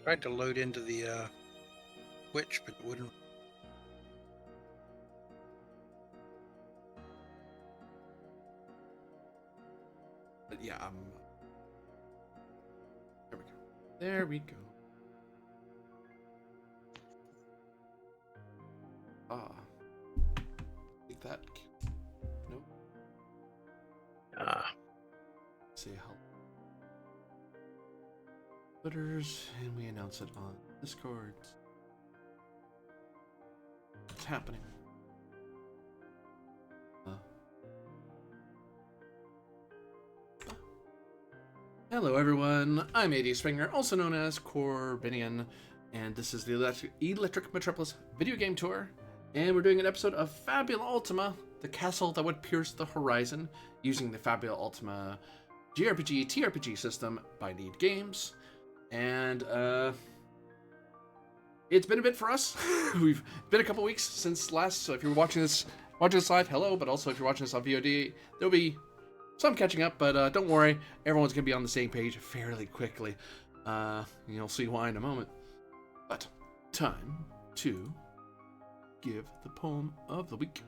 Tried to load into the Twitch, but it wouldn't. But yeah, there we go. There we go. Take that. Nope. Say help. Twitters, and we announce it on Discord. What's happening? Hello everyone, I'm AD Springer, also known as Corbinian, and this is the Electric Metropolis video game tour, and we're doing an episode of Fabula Ultima, the castle that would pierce the horizon, using the Fabula Ultima JRPG TRPG system by Need Games, and it's been a bit for us. We've been a couple weeks since last, so if you're watching this live, hello, but also if you're watching this on VOD, there'll be some catching up, but don't worry, everyone's going to be on the same page fairly quickly. You'll see why in a moment. But time to give the poem of the week.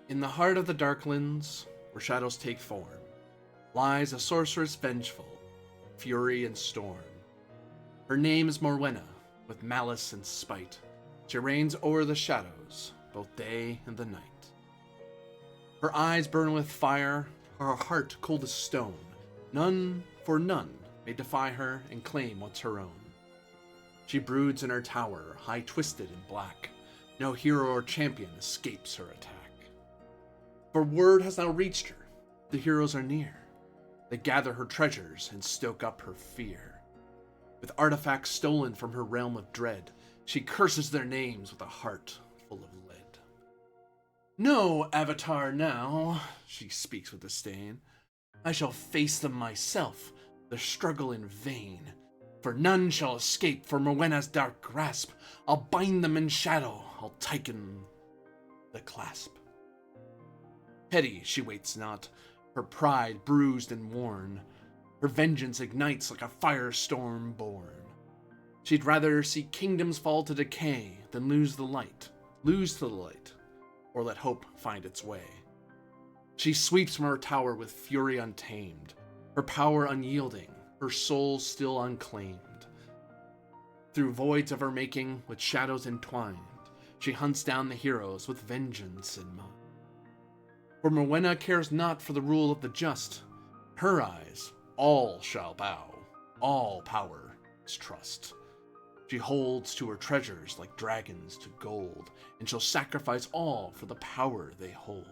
In the heart of the Darklands, where shadows take form, lies a sorceress vengeful, fury and storm. Her name is Morwenna, with malice and spite. She reigns o'er the shadows, both day and the night. Her eyes burn with fire, her heart cold as stone. None may defy her and claim what's her own. She broods in her tower, high twisted and black. No hero or champion escapes her attack. For word has now reached her, the heroes are near. They gather her treasures and stoke up her fear. With artifacts stolen from her realm of dread, she curses their names with a heart full of lead. No, Avatar, now, she speaks with disdain. I shall face them myself, the struggle in vain. For none shall escape from Morwenna's dark grasp. I'll bind them in shadow, I'll tighten the clasp. Petty she waits not, her pride bruised and worn. Her vengeance ignites like a firestorm born. She'd rather see kingdoms fall to decay than lose to the light, or let hope find its way. She sweeps from her tower with fury untamed, her power unyielding, her soul still unclaimed. Through voids of her making, with shadows entwined, she hunts down the heroes with vengeance in mind. For Morwenna cares not for the rule of the just. Her eyes, all shall bow, all power is trust. She holds to her treasures like dragons to gold, and she'll sacrifice all for the power they hold.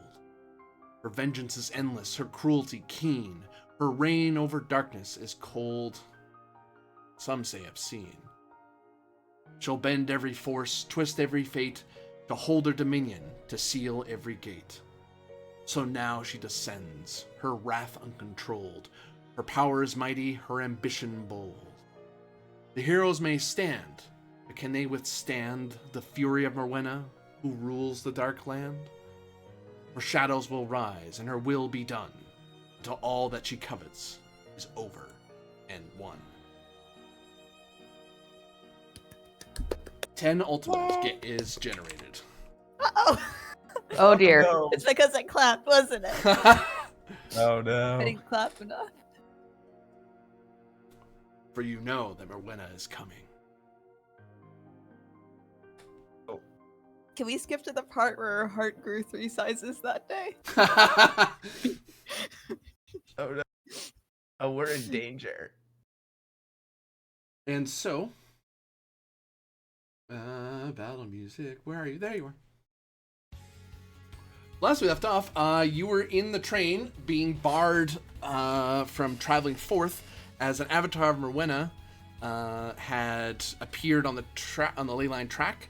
Her vengeance is endless, her cruelty keen, her reign over darkness is cold, some say obscene. She'll bend every force, twist every fate, to hold her dominion, to seal every gate. So now she descends, her wrath uncontrolled, her power is mighty, her ambition bold. The heroes may stand, but can they withstand the fury of Morwenna, who rules the dark land? Her shadows will rise, and her will be done, until all that she covets is over and won. 10 ultimate is generated. Uh-oh. Oh dear. No. It's because I clapped, wasn't it? Oh no. I didn't clap enough. For you know that Morwenna is coming. Can we skip to the part where her heart grew 3 sizes that day? Oh no. Oh, we're in danger. And so, battle music, where are you? There you are. Last we left off, you were in the train being barred from traveling forth as an avatar of Morwenna had appeared on the ley line track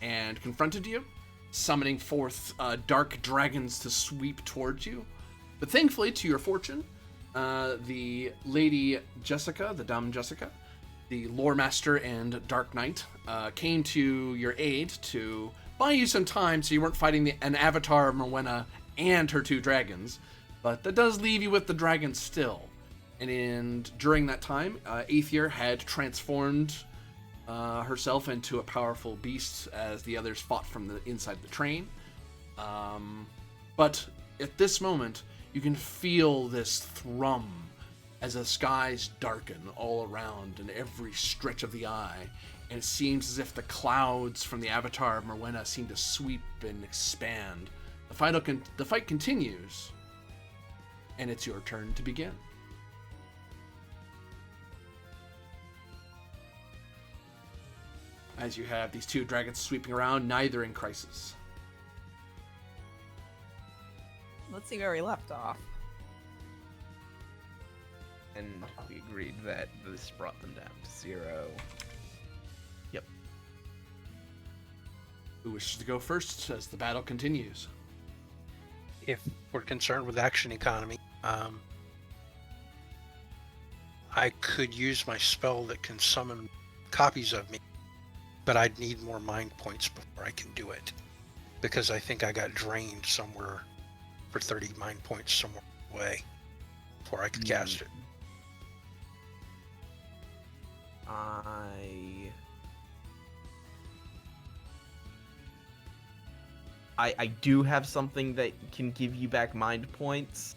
and confronted you, summoning forth dark dragons to sweep towards you. But thankfully, to your fortune, the Lady Jessica, the Dame Jessica, the Lore Master and Dark Knight, came to your aid to buy you some time so you weren't fighting an avatar of Morwenna and her 2 dragons. But that does leave you with the dragons still. during that time, Aether had transformed herself into a powerful beast as the others fought from the inside the train. But at this moment, you can feel this thrum as the skies darken all around in every stretch of the eye, and it seems as if the clouds from the avatar of Morwenna seem to sweep and expand. The fight continues, and it's your turn to begin. As you have these two dragons sweeping around, neither in crisis. Let's see where we left off. And we agreed that this brought them down to 0. Yep. Who wishes to go first as the battle continues? If we're concerned with action economy, I could use my spell that can summon copies of me, but I'd need more mind points before I can do it, because I think I got drained somewhere for 30 mind points somewhere away before I could cast it. I do have something that can give you back mind points,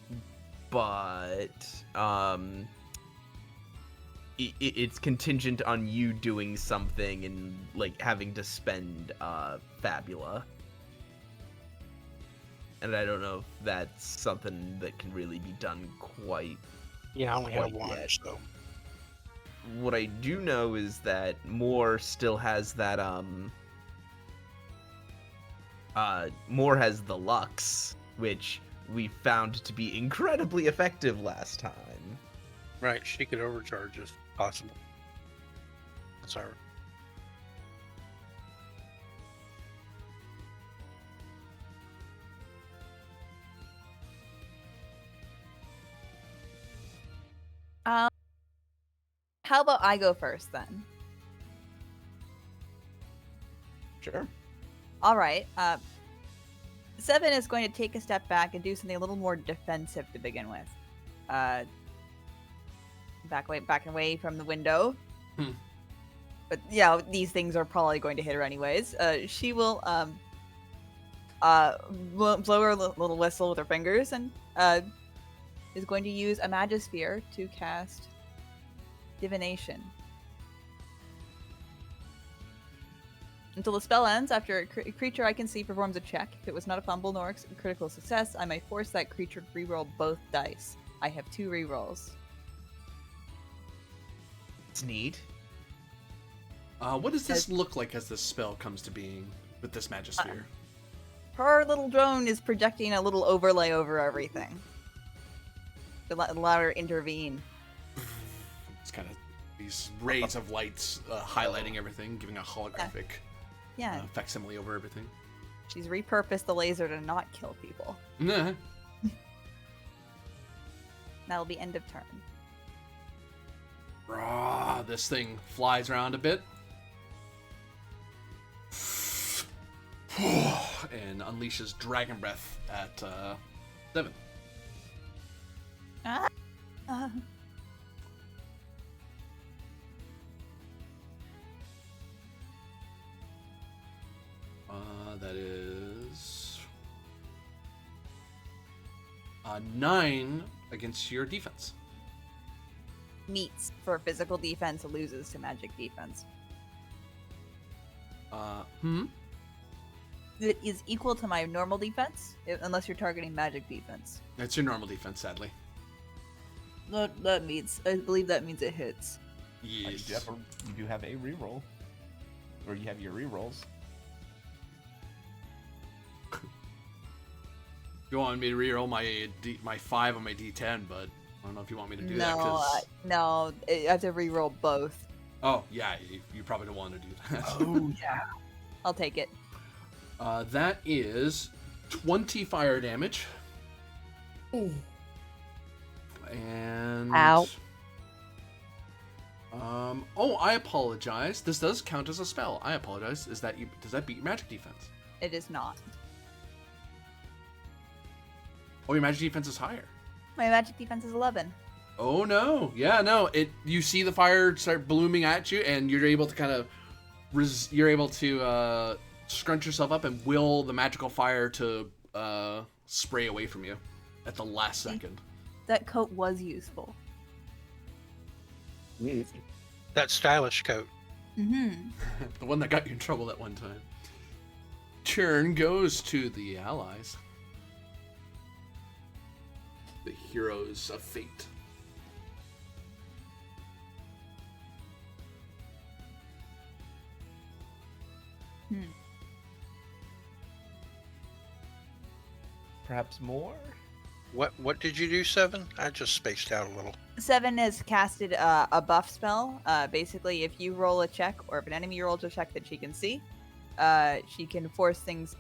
but it's contingent on you doing something and like having to spend Fabula. And I don't know if that's something that can really be done quite. Yeah, I only have quite one, yet. so. What I do know is that Moore still has that Moore has the Lux, which we found to be incredibly effective last time. Right, she could overcharge if possible. That's our. How about I go first then? Sure. All right. Seven is going to take a step back and do something a little more defensive to begin with. Back away from the window. But yeah, these things are probably going to hit her anyways. She will blow her little whistle with her fingers and is going to use a Magisphere to cast Divination. Until the spell ends, after a creature I can see performs a check, if it was not a fumble nor a critical success, I may force that creature to reroll both dice. I have 2 rerolls. It's neat. What does this look like as this spell comes to being with this Magisphere? Her little drone is projecting a little overlay over everything to allow her to intervene. It's kind of these rays of lights highlighting everything, giving a holographic facsimile over everything. She's repurposed the laser to not kill people. Nah. That'll be end of turn. This thing flies around a bit. And unleashes Dragon Breath at 7. That is 9 against your defense. Meets for physical defense, loses to magic defense. It is equal to my normal defense, unless you're targeting magic defense. That's your normal defense, sadly. That means, I believe that means it hits. Yes. You do have a reroll, or you have your rerolls. You want me to reroll my 5 on my D10, but I don't know if you want me to do that. No, I have to reroll both. Oh, yeah, you probably don't want to do that. Oh, yeah. I'll take it. That is 20 fire damage. Ooh. And... Ow. I apologize. This does count as a spell. I apologize. Does that beat your magic defense? It is not. Oh, your magic defense is higher. My magic defense is 11. Oh no! Yeah, no. You see the fire start blooming at you, and you're able to kind of scrunch yourself up and will the magical fire to spray away from you at the last second. That coat was useful. That stylish coat. Mm-hmm. The one that got you in trouble that one time. Turn goes to the allies. The heroes of fate. Perhaps more? What did you do, Seven? I just spaced out a little. 7 has casted a buff spell. Basically, if you roll a check, or if an enemy rolls a check that she can see, she can force things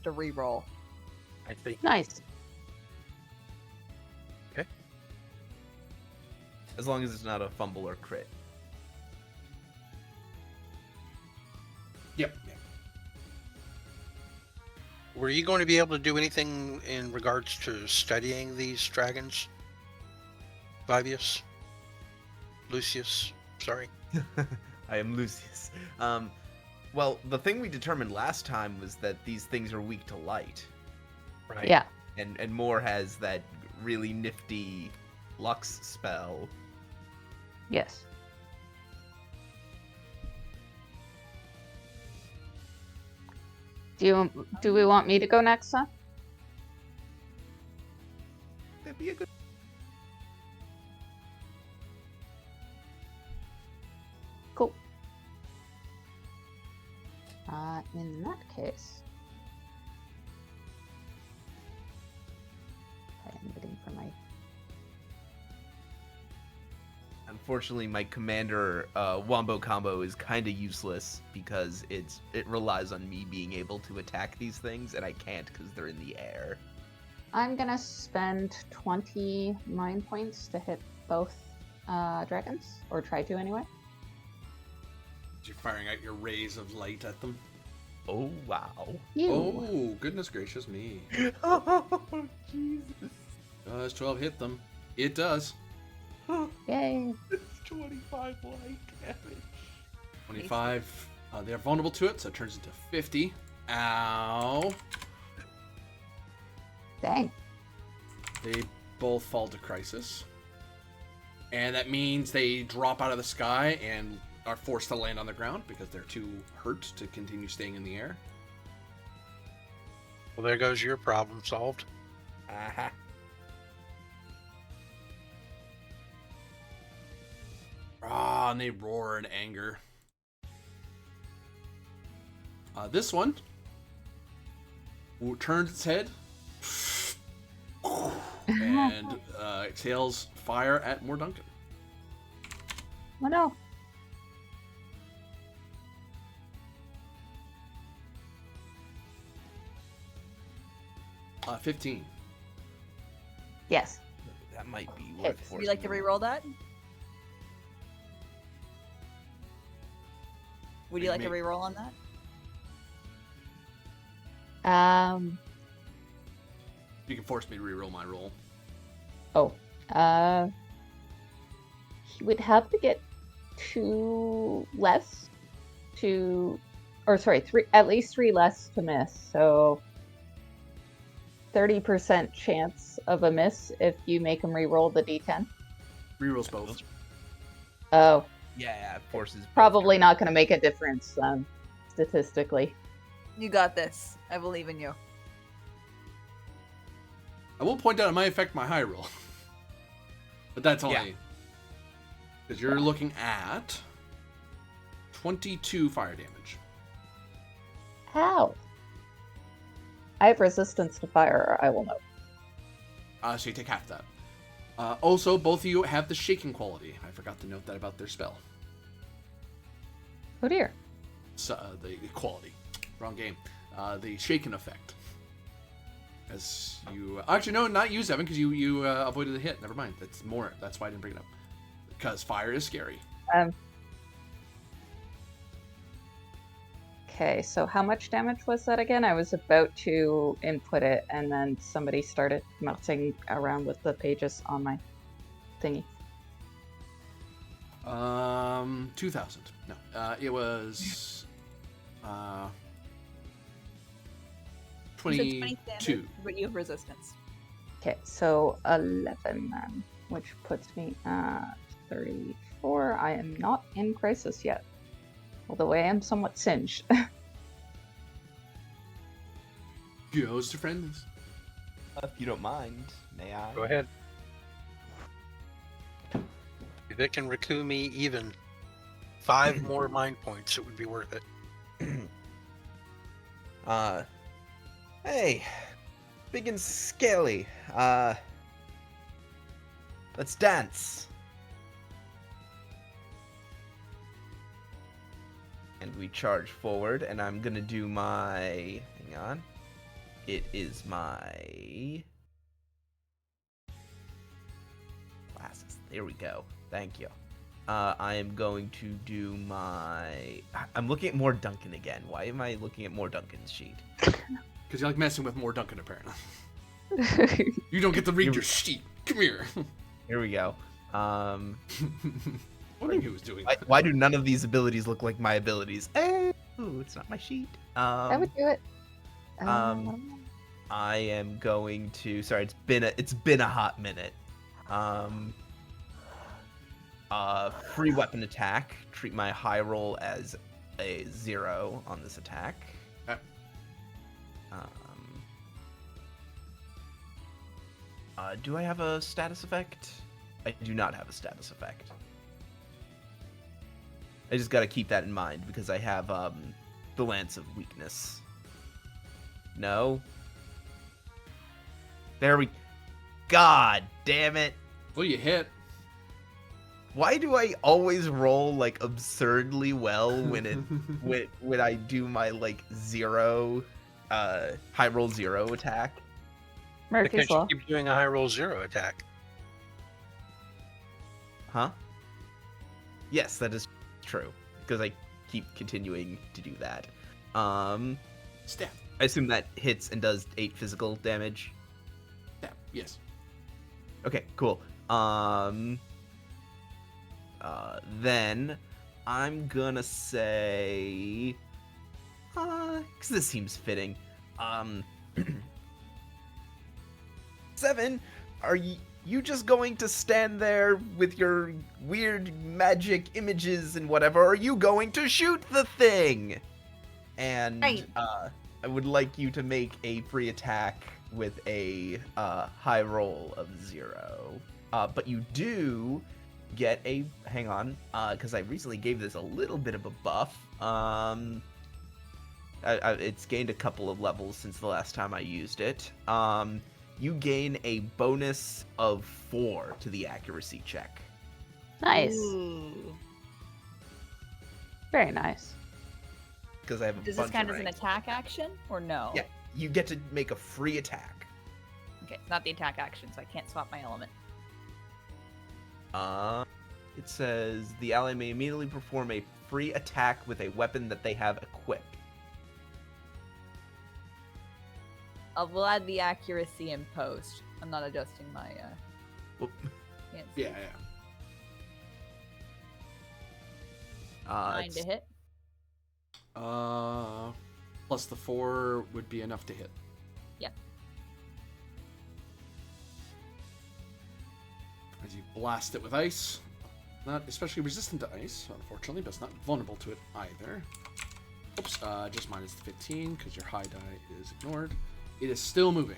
to re-roll. I think. Nice. Okay. As long as it's not a fumble or crit. Yep. Were you going to be able to do anything in regards to studying these dragons? Vivius? Lucius? Sorry. I am Lucius. Well, the thing we determined last time was that these things are weak to light. Right. Yeah. And Moore has that really nifty Lux spell. Yes. Do we want me to go next, huh? That'd be a good. Cool. In that case, okay, I'm waiting for my. Unfortunately, my commander Wombo combo is kind of useless because it relies on me being able to attack these things, and I can't because they're in the air. I'm gonna spend 20 mind points to hit both dragons, or try to anyway. You're firing out your rays of light at them. Oh wow! You. Oh, goodness gracious me. Oh Jesus! Does 12 hit them? It does. Yay! It's 25 light damage. 25. They're vulnerable to it, so it turns into 50. Ow. Dang. They both fall to crisis. And that means they drop out of the sky and are forced to land on the ground because they're too hurt to continue staying in the air. Well, there goes your problem solved. Aha. Ah, and they roar in anger. This one turns its head and exhales fire at Moore Duncan. Oh no. 15. Yes. That might be Hey, worth. Would you like to re-roll that? Would you like to re-roll on that? You can force me to re-roll my roll. Oh. He would have to get 2 less to, or sorry, 3, at least 3 less to miss. So 30% chance of a miss if you make him re-roll the d10. Re-rolls both. Oh, Yeah, it forces. probably not going to make a difference statistically. You got this. I believe in you. I will point out it might affect my high roll. But that's only... Yeah. Because you're looking at 22 fire damage. How? I have resistance to fire, I will know. So you take half that. Also, both of you have the shaking quality. I forgot to note that about their spell. Oh dear. So, the quality. Wrong game. The shaken effect. As you... Actually, no, not you, Evan, because you avoided the hit. Never mind. That's more. That's why I didn't bring it up. Because fire is scary. Okay, so how much damage was that again? I was about to input it, and then somebody started messing around with the pages on my thingy. 2,000. No, it was You said 20 22. standard, but you have resistance. Okay, so 11 then, which puts me at 34. I am not in crisis yet, although I am somewhat singed. Goes to friendlies. If you don't mind, may I? Go ahead. If it can recoup me even 5 more mind points, it would be worth it. Hey, big and scaly. Let's dance. And we charge forward, and I'm gonna do my. Hang on. It is my glasses. There we go. Thank you. I am going to do my. I'm looking at more Duncan again. Why am I looking at more Duncan's sheet? Because you like messing with more Duncan, apparently. You don't get to read your sheet. Come here. Here we go. Wondering who was doing Why, that. why do none of these abilities look like my abilities? Oh, it's not my sheet. I would do it. I am going to. Sorry, it's been a hot minute. Free weapon attack. Treat my high roll as a 0 on this attack. Okay. Do I have a status effect? I do not have a status effect. I just gotta keep that in mind because I have the Lance of Weakness. No. There we. God damn it! Well, you hit. Why do I always roll like absurdly well when it when I do my like 0 high roll 0 attack? Murphy's Because Law. you keep doing a high roll 0 attack. Huh? Yes, that is true because I keep continuing to do that. Stab. I assume that hits and does 8 physical damage. Stab. Yes. Okay, cool. Then I'm gonna say, because this seems fitting. 7, are you just going to stand there with your weird magic images and whatever? Or are you going to shoot the thing? And Right. I would like you to make a free attack with a high roll of 0. But you do get a. Hang on, because I recently gave this a little bit of a buff. It's gained a couple of levels since the last time I used it. You gain a bonus of 4 to the accuracy check. Nice. Ooh. Very nice. Because I have a Does bunch this count of as an ranks. attack action or no? Yeah, you get to make a free attack. Okay, not the attack action, so I can't swap my element. It says the ally may immediately perform a free attack with a weapon that they have equipped. We'll add the accuracy in post. I'm not adjusting my. Whoop. Can't see. Yeah, yeah. 9 to hit. Plus the 4 would be enough to hit. Yep. As you blast it with ice. Not especially resistant to ice, unfortunately, but it's not vulnerable to it either. Oops, just minus the 15 because your high die is ignored. It is still moving.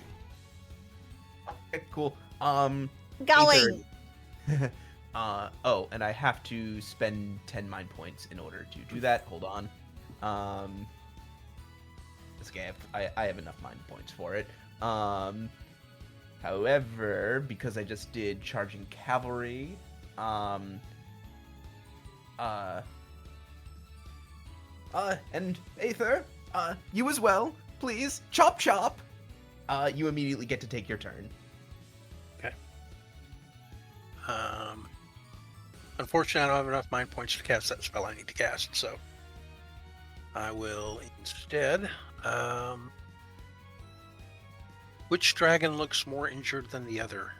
Okay, cool. Going! Oh, and I have to spend 10 mind points in order to do that. Hold on. This game, I have enough mind points for it. However, because I just did charging cavalry, and Aether, you as well, please, chop chop. You immediately get to take your turn. Unfortunately, I don't have enough mind points to cast that spell I need to cast, so I will instead. Which dragon looks more injured than the other?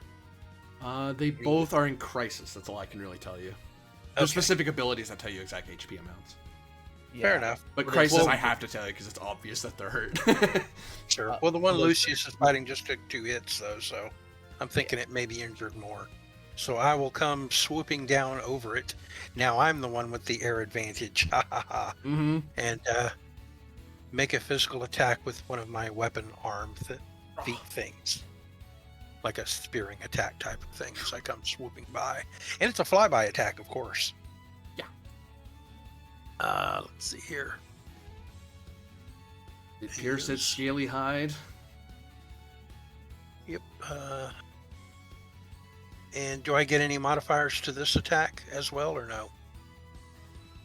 They both are in crisis. That's all I can really tell you. There's Okay. specific abilities that tell you exact HP amounts. Fair Yeah. enough. But Well, Crisis, well- I have to tell you because it's obvious that they're hurt. Sure. Well, the one look- Lucius is fighting just took 2 hits, though, so I'm thinking it may be injured more. So I will come swooping down over it. Now I'm the one with the air advantage. Ha ha ha. Mm-hmm. And make a physical attack with one of my weapon arm feet things. Like a spearing attack type of thing as I come swooping by. And it's a flyby attack, of course. Yeah. Let's see here. It pierced its Is- scaly hide. Yep. And do I get any modifiers to this attack as well, or no?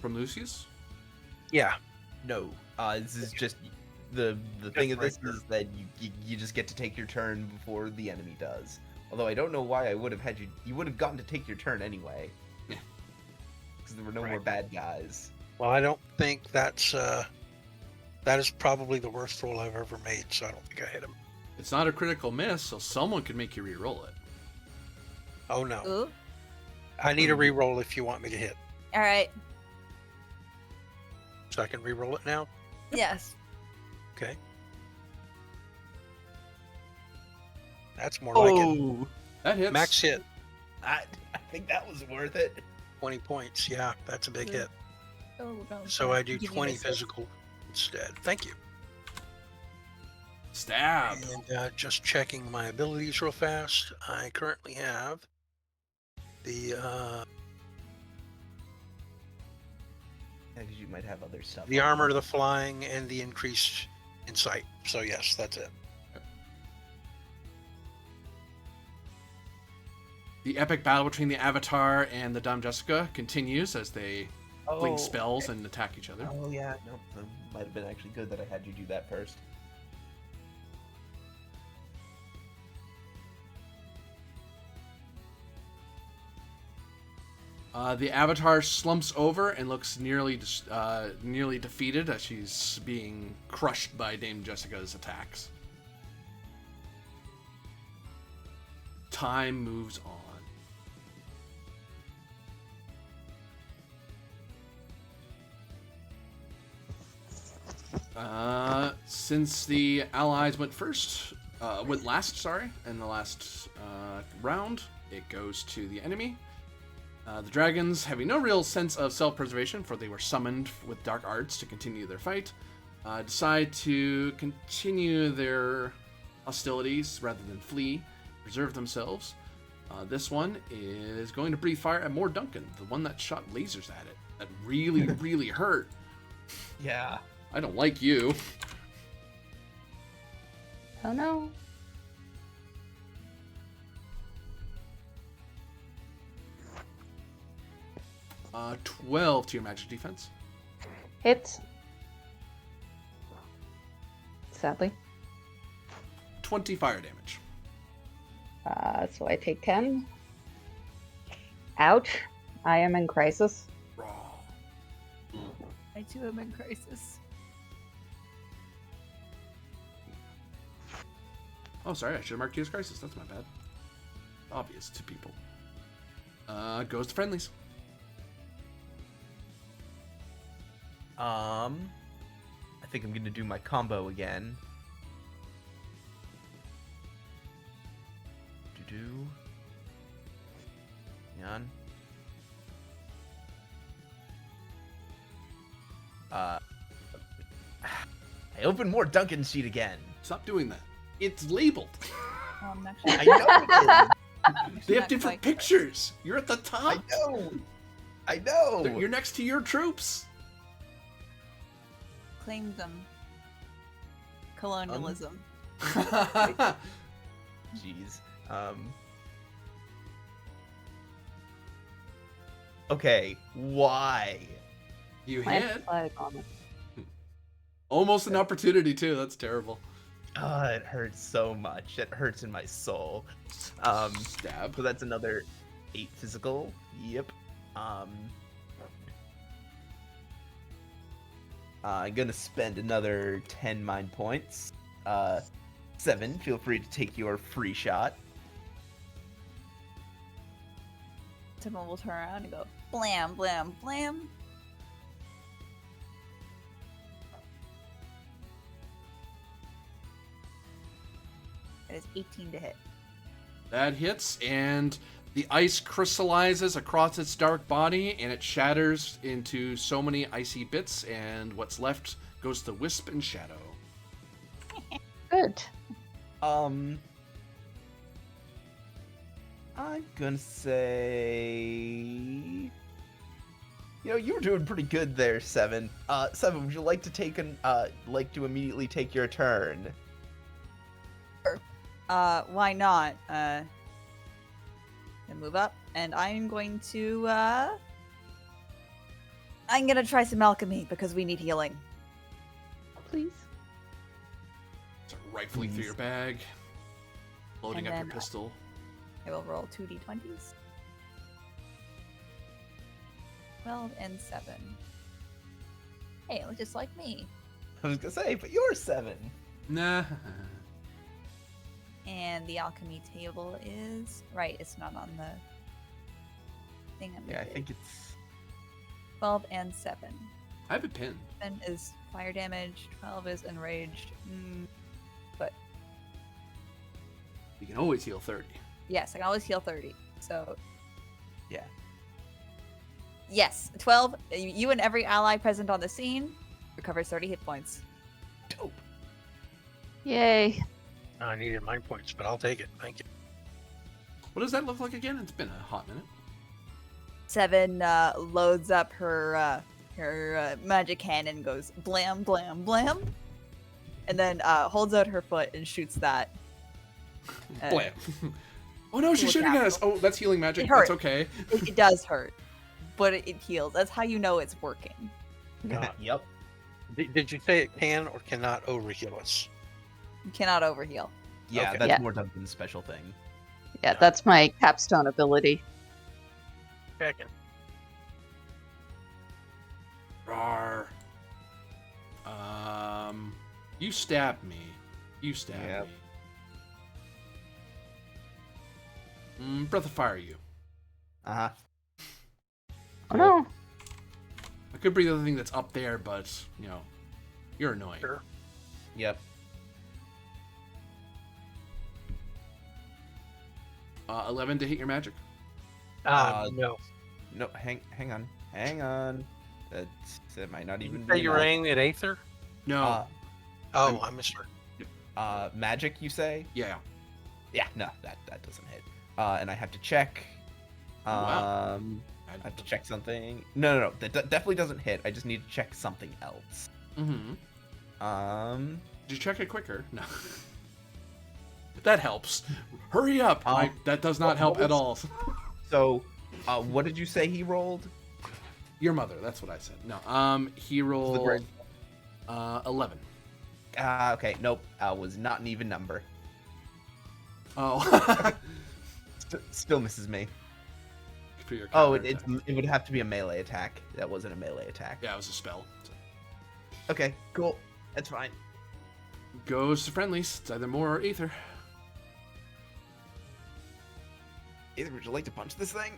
From Lucius? Yeah. No. This is just the thing of right this is that you just get to take your turn before the enemy does. Although I don't know why I would have had you would have gotten to take your turn anyway. Yeah. Because there were no Right. more bad guys. Well, I don't think that is probably the worst roll I've ever made, so I don't think I hit him. It's not a critical miss, so someone could make you re-roll it. Oh no. Ooh. I need a re-roll if you want me to hit. All right. So I can re-roll it now? Yes. Okay. That's more like it. That hits. Max hit. I think that was worth it. 20 points. Yeah, that's a big hit. Oh, no. So I do Give me 20 this. physical instead. Thank you. Stab. And just checking my abilities real fast. I currently have the Yeah, because you might have other stuff. the on armor, there. the flying, and the increased insight. So yes, that's it. The epic battle between the Avatar and the Dumb Jessica continues as they blink spells and attack each other. Oh yeah, no, that might have been actually good that I had you do that first. The Avatar slumps over and looks nearly defeated as she's being crushed by Dame Jessica's attacks. Time moves on. Since the allies went last, in the last round, it goes to the enemy. The dragons, having no real sense of self-preservation, for they were summoned with dark arts to continue their fight, decide to continue their hostilities rather than flee, preserve themselves. This one is going to breathe fire at More Duncan, the one that shot lasers at it. That really, really hurt. Yeah. I don't like you. Oh no. Uh, 12 to your magic defense. Hits. Sadly. 20 fire damage. So I take 10. Ouch. I am in crisis. Raw. I too am in crisis. Oh, sorry, I should have marked you as crisis. That's my bad. Obvious to people. Goes to friendlies. I think I'm gonna do my combo again. Hang on. I opened More Duncan's sheet again. Stop doing that. It's labeled. Actually, I know They have Not different quite. pictures. You're at the it is. top. I know. I know. You're next to your troops. claim them. Colonialism. Jeez. Okay. Why? You Plant hit. flag on it. Almost an opportunity, too. That's terrible. Oh, it hurts so much. It hurts in my soul. So Stab. that's another 8 physical. Yep. I'm gonna spend another 10 mind points. 7. Feel free to take your free shot. Ultima will turn around and go blam, blam, blam. That is 18 to hit. That hits, and the ice crystallizes across its dark body, and it shatters into so many icy bits, and what's left goes to Wisp and Shadow. Good. I'm gonna say, you were doing pretty good there, Seven. Seven, would you like to immediately take your turn? Why not? And move up, and I'm going to, I'm gonna try some alchemy, because we need healing. Please. Start rifling through your bag, loading And up your then, pistol. I will roll 2 d20s. 12 and 7. Hey, it looks just like me. I was gonna say, but you're 7. Nah. And the alchemy table is... Right, it's not on the thing. Yeah, I think it's... 12 and 7. I have it pinned. 10 is fire damage, 12 is enraged. But You can always heal 30. yes, I can always heal 30. So Yeah. yes, 12. You and every ally present on the scene recovers 30 hit points. Dope. Yay. I needed mind points, but I'll take it. Thank you. What does that look like again? It's been a hot minute. 7 loads up her magic cannon and goes blam, blam, blam. And then holds out her foot and shoots that. Blam. Oh no, she's cool shooting at us. castle. Oh, that's healing magic. It hurt. That's okay. It does hurt, but it heals. That's how you know it's working. Yep. Did you say it can or cannot overheal us? You cannot overheal. Yeah, Okay. that's Yeah. more Duncan's special thing. Yeah, that's my capstone ability. Checking. Rawr. You stabbed me. You stabbed Yep. me. Breath of Fire you. Uh-huh. Oh no. I could breathe the other thing that's up there, but, you're annoying. Sure. Yep. 11 to hit your magic. No. No, hang on. That might not even Say be you were enough. aiming at Aether? No. Oh, I misheard. Magic, you say? Yeah. Yeah, no, that doesn't hit. And I have to check. Wow. I have to check something. No, that definitely doesn't hit. I just need to check something else. Mm-hmm. Did you check it quicker? No. That helps. Hurry up. That does not help at all. So, what did you say he rolled? Your mother. That's what I said. No. He rolled great. 11. Okay, nope. Was not an even number. Oh. Still misses me. For your Oh, counter it attack. would have to be a melee attack. That wasn't a melee attack. Yeah, it was a spell. So. Okay, cool. That's fine. Goes to friendlies. It's either more or Aether. Either would you like to punch this thing?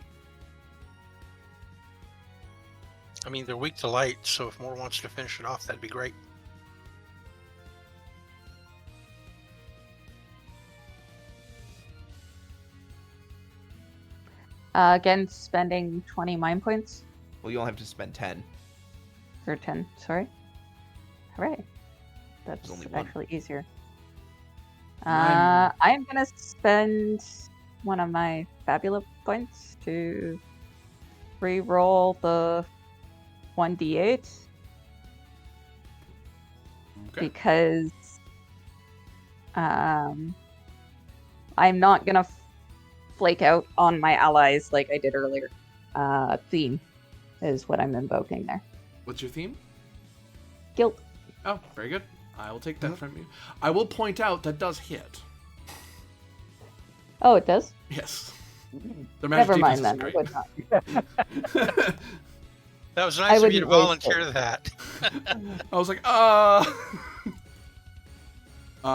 I mean, they're weak to light, so if Moore wants to finish it off, that'd be great. Again, spending 20 mind points. Well, you only have to spend 10. Or 10, sorry. Hooray. That's There's only one. actually easier. Mine- I am going to spend one of my Fabula points to re-roll the 1d8 Okay. because I'm not going to flake out on my allies like I did earlier. Theme is what I'm invoking there. What's your theme? Guilt. Oh, very good. I will take that from you. I will point out that does hit. Oh, it does? Yes. Their magic Never mind defense then. I is would not. great. That was nice of you to wouldn't waste volunteer that. I was like,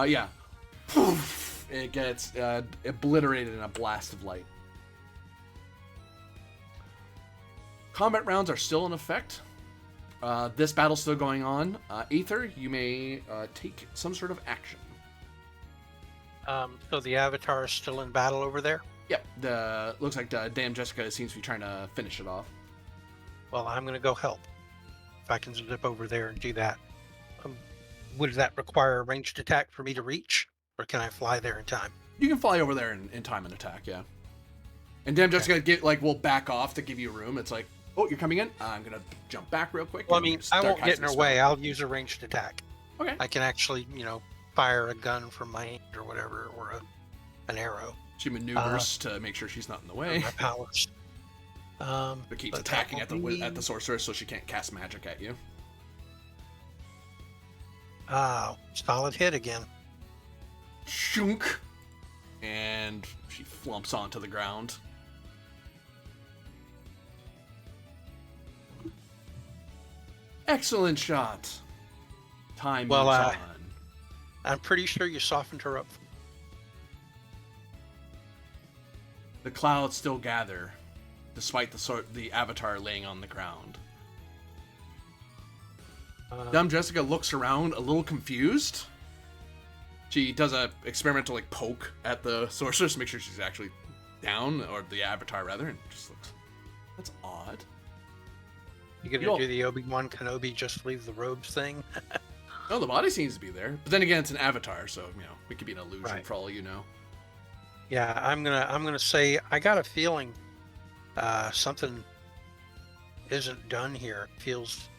yeah. It gets obliterated in a blast of light. Combat rounds are still in effect. This battle's still going on. Aether, you may take some sort of action. So the Avatar is still in battle over there? Yep, looks like Damn Jessica seems to be trying to finish it off. Well, I'm going to go help. If I can zip over there and do that. Would that require a ranged attack for me to reach? Or can I fly there in time? You can fly over there in time and attack, yeah. And Damn Jessica will back off to give you room. It's like, oh, you're coming in? I'm going to jump back real quick. Well, I mean, I won't get in her way. I'll use a ranged attack. Okay. I can actually, fire a gun from my hand or whatever, or an arrow. She maneuvers to make sure she's not in the way. My powers. But keeps attacking at the sorceress so she can't cast magic at you. Solid hit again. Shunk! And she flumps onto the ground. Excellent shot. Time moves on. I'm pretty sure you softened her up. The clouds still gather, despite the Avatar laying on the ground. Dumb Jessica looks around a little confused. She does a experimental poke at the sorceress to make sure she's actually down, or the Avatar rather, and just looks, that's odd. You gonna do the Obi-Wan Kenobi just leave the robes thing? No, the body seems to be there, but then again, it's an Avatar, so it could be an illusion for all you know. Yeah, I'm gonna say I got a feeling something isn't done here. It feels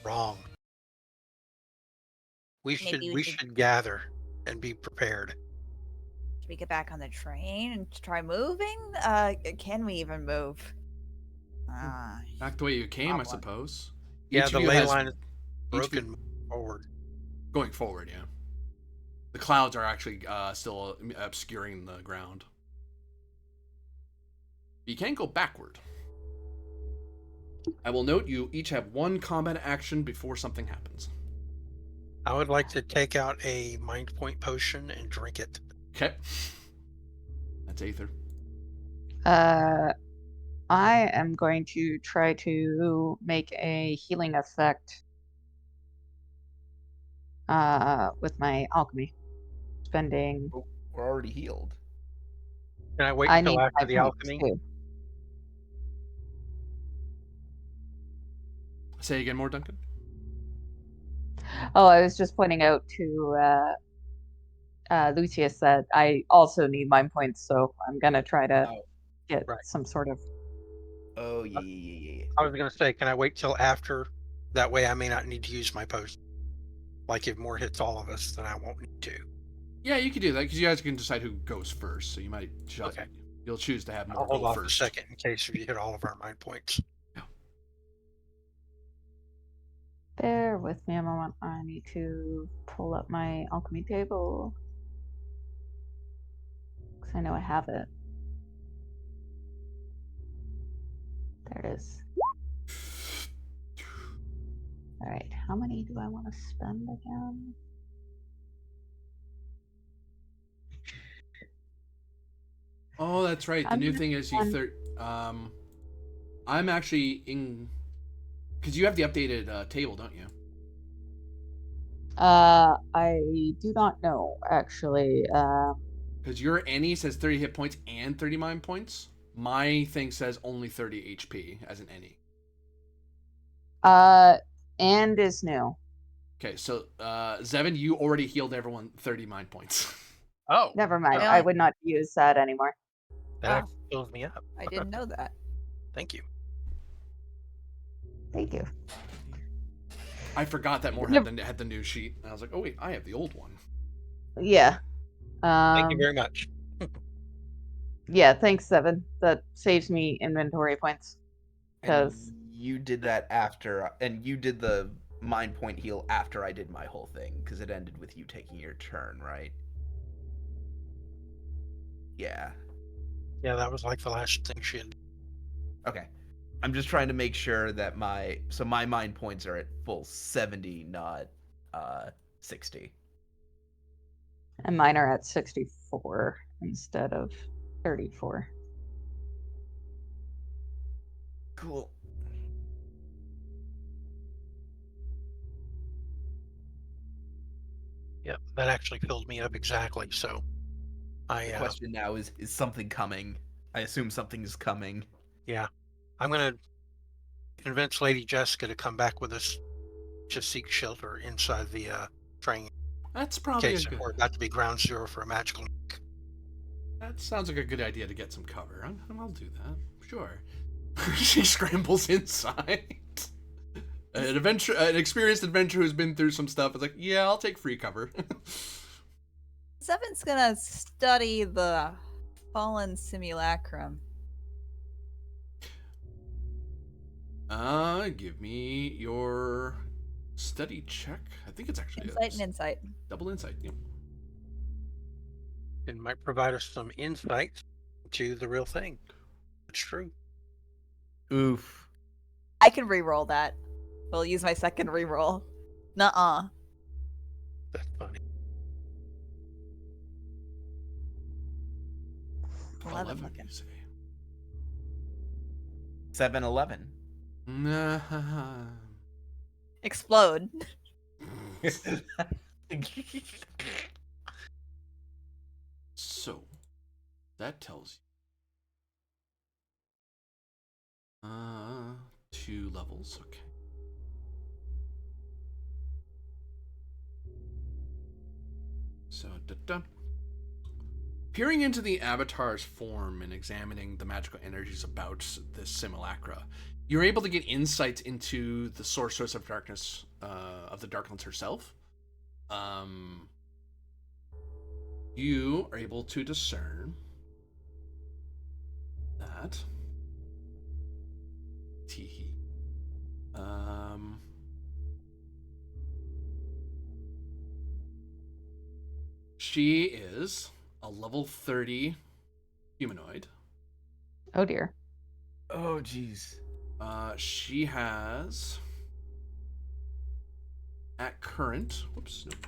wrong. We should gather and be prepared. Should we get back on the train and try moving? Can we even move? Back the way you came, I suppose. Yeah, the ley line is broken forward. Going forward, yeah. The clouds are actually still obscuring the ground. You can go backward. I will note you each have one combat action before something happens. I would like to take out a mind point potion and drink it. Okay. That's Aether. I am going to try to make a healing effect with my alchemy. Spending. Oh, we're already healed. Can I wait until after the alchemy? Too. Say again more, Duncan? Oh, I was just pointing out to Lucius that I also need mind points, so I'm gonna try to get some sort of. Oh yeah. I was gonna say, can I wait till after? That way, I may not need to use my potion. Like if more hits all of us, then I won't need to. Yeah, you can do that because you guys can decide who goes first. So you might you'll choose to have more I'll hold off first. a second in case we hit all of our mind points. Yeah. Bear with me a moment. I need to pull up my alchemy table because I know I have it. There it is. All right, how many do I want to spend again? Oh, that's right. The new thing is I'm actually in, because you have the updated table, don't you? I do not know actually. Because your Annie says 30 hit points and 30 mind points. My thing says only 30 HP as an Annie. And is new. Okay, so Zevin, you already healed everyone 30 mind points. Oh, never mind. I would not use that anymore. That fills me up. I didn't know that. Thank you. Thank you. I forgot that Moore had the new sheet. And I was like, oh wait, I have the old one. Yeah. Thank you very much. Yeah, thanks, Seven. That saves me inventory points. Because you did that after, and you did the mind point heal after I did my whole thing, because it ended with you taking your turn, right? Yeah. Yeah, that was like the last thing she had. Okay. I'm just trying to make sure that my mind points are at full 70, not 60. And mine are at 64 instead of 34. Cool. Yep, that actually filled me up exactly. So The question now is something coming? I assume something's coming. yeah, I'm gonna convince Lady Jessica to come back with us to seek shelter inside the train That's in probably a case good. we're about to be ground zero for a magical. That sounds like a good idea to get some cover. I'll do that. Sure. She scrambles inside. An experienced adventurer who's been through some stuff is like, yeah, I'll take free cover. Seven's gonna study the fallen simulacrum. Give me your study check. I think it's actually Insight and insight. double insight. Yep. It might provide us some insight to the real thing. It's true. Oof. I can re-roll that. We'll use my second re-roll. Nuh-uh. That's funny. 11 you fucking. say. 7-11. Explode. So, that tells you. 2 levels, okay. So, peering into the avatar's form and examining the magical energies about this simulacra, you're able to get insights into the sorceress of darkness, of the Darklands herself. You are able to discern that. Teehee. She is a level 30 humanoid. Oh dear. Oh, jeez. She has at current, whoops, nope.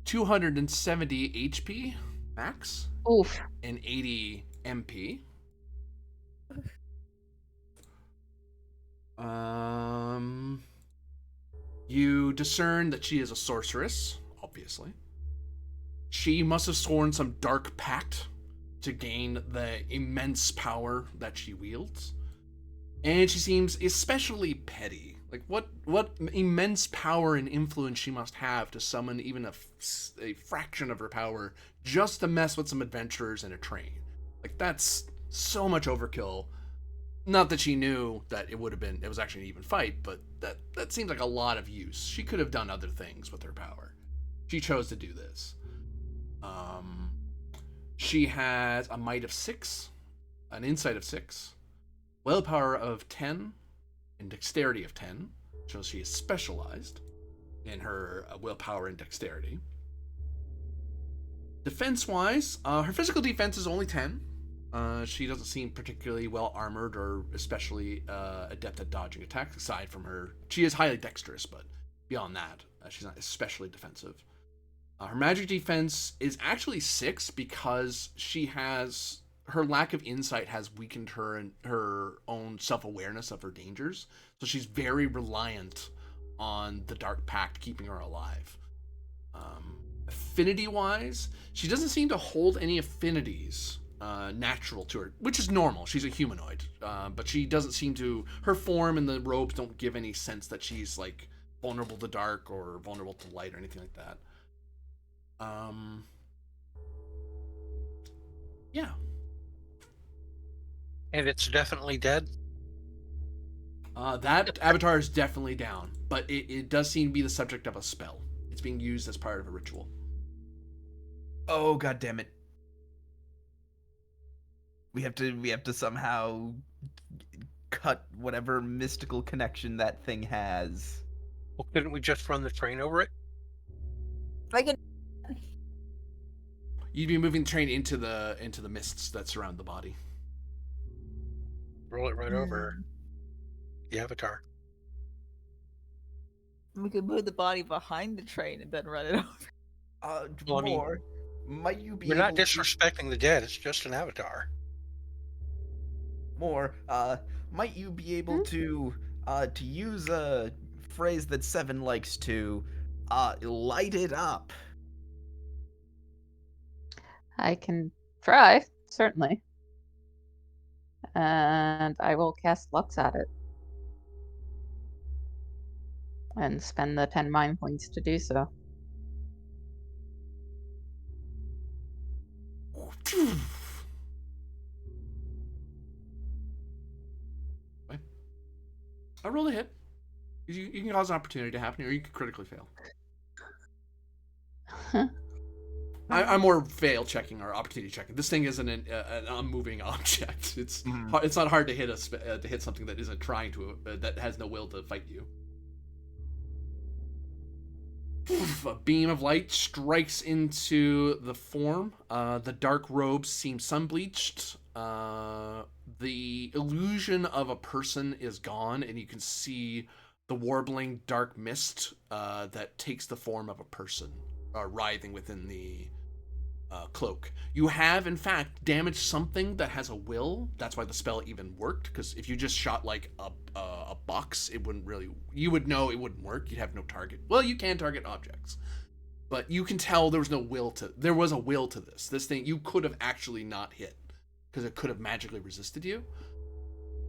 270 HP max Oof. and 80 MP. You discern that she is a sorceress, obviously. She must have sworn some dark pact to gain the immense power that she wields. And she seems especially petty. Like, what immense power and influence she must have to summon even a fraction of her power just to mess with some adventurers in a train. Like, that's so much overkill. Not that she knew that it was actually an even fight, but that seems like a lot of use. She could have done other things with her power. She chose to do this. She has a might of 6, an insight of 6, willpower of 10, and dexterity of 10. Shows she is specialized in her willpower and dexterity. Defense-wise, her physical defense is only 10. She doesn't seem particularly well armored or especially adept at dodging attacks, aside from she is highly dexterous, but beyond that, she's not especially defensive. Her magic defense is actually 6 because her lack of insight has weakened her and her own self-awareness of her dangers. So she's very reliant on the Dark Pact keeping her alive. Affinity-wise, she doesn't seem to hold any affinities natural to her, which is normal. She's a humanoid, but she doesn't seem to. Her form and the robes don't give any sense that she's like vulnerable to dark or vulnerable to light or anything like that. Yeah. And it's definitely dead. That avatar is definitely down, but it does seem to be the subject of a spell. It's being used as part of a ritual. Oh, god damn it. We have to somehow cut whatever mystical connection that thing has. Well, couldn't we just run the train over it? I can. You'd be moving the train into the mists that surround the body. Roll it right over the avatar. We could move the body behind the train and then run it over. Well, I mean, More. Might you be We're not able to- disrespecting the dead. It's just an avatar. More, might you be able to use a phrase that Seven likes to light it up. I can try, certainly. And I will cast Lux at it. And spend the 10 mind points to do so. I roll a hit. You can cause an opportunity to happen, or you can critically fail. I'm more fail checking or opportunity checking. This thing isn't an unmoving object. It's not hard to hit something that isn't trying to that has no will to fight you. A beam of light strikes into the form. The dark robes seem sun-bleached. The illusion of a person is gone, and you can see the warbling dark mist that takes the form of a person writhing within the cloak. You have, in fact, damaged something that has a will. That's why the spell even worked, because if you just shot like a box, it wouldn't really... You would know it wouldn't work. You'd have no target. Well, you can target objects, but you can tell there was no will to... There was a will to this. This thing, you could have actually not hit, because it could have magically resisted you.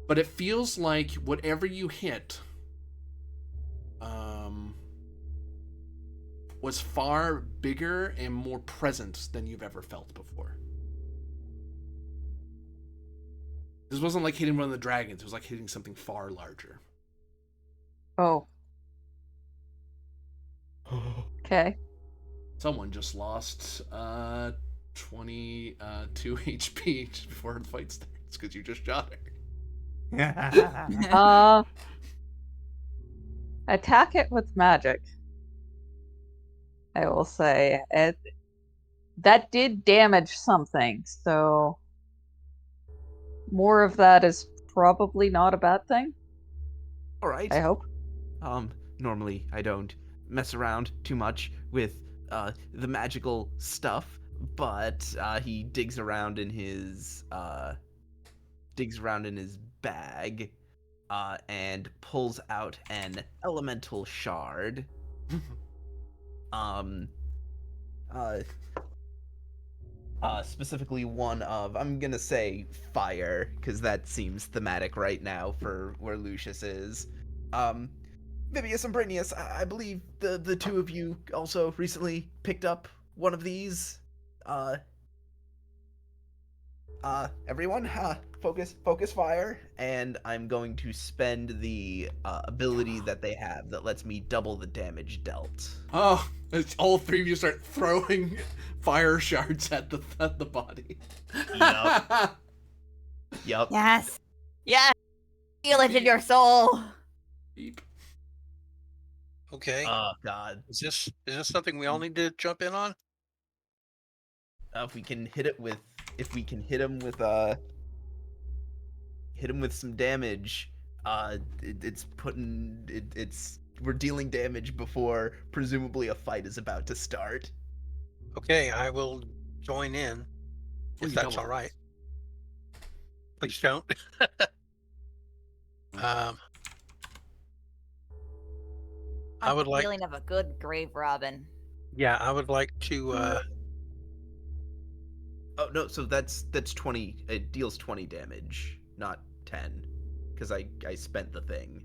But it feels like whatever you hit was far bigger and more present than you've ever felt before. This wasn't like hitting one of the dragons. It was like hitting something far larger. Oh. Okay. Someone just lost 22 HP just before the fight starts because you just shot her. Attack it with magic. I will say that did damage something, so more of that is probably not a bad thing. All right. I hope. Normally I don't mess around too much with the magical stuff, but he digs around in his bag and pulls out an elemental shard. Specifically one of, I'm gonna say fire, because that seems thematic right now for where Lucius is. Vivius and Brainius, I believe the two of you also recently picked up one of these. Everyone, focus fire, and I'm going to spend the ability that they have that lets me double the damage dealt. Oh, it's all three of you start throwing fire shards at the body. Yup. Yup. Yes. Yes. Feel it in your soul. Beep. Okay. Oh God. Is this something we all need to jump in on? If we can hit him with some damage, we're dealing damage before presumably a fight is about to start. Okay, I will join in if that's all right. Please don't. I would like. Feeling of a good grave robin. Yeah, I would like to. Oh no, so that's 20. It deals 20 damage, not 10, because I spent the thing.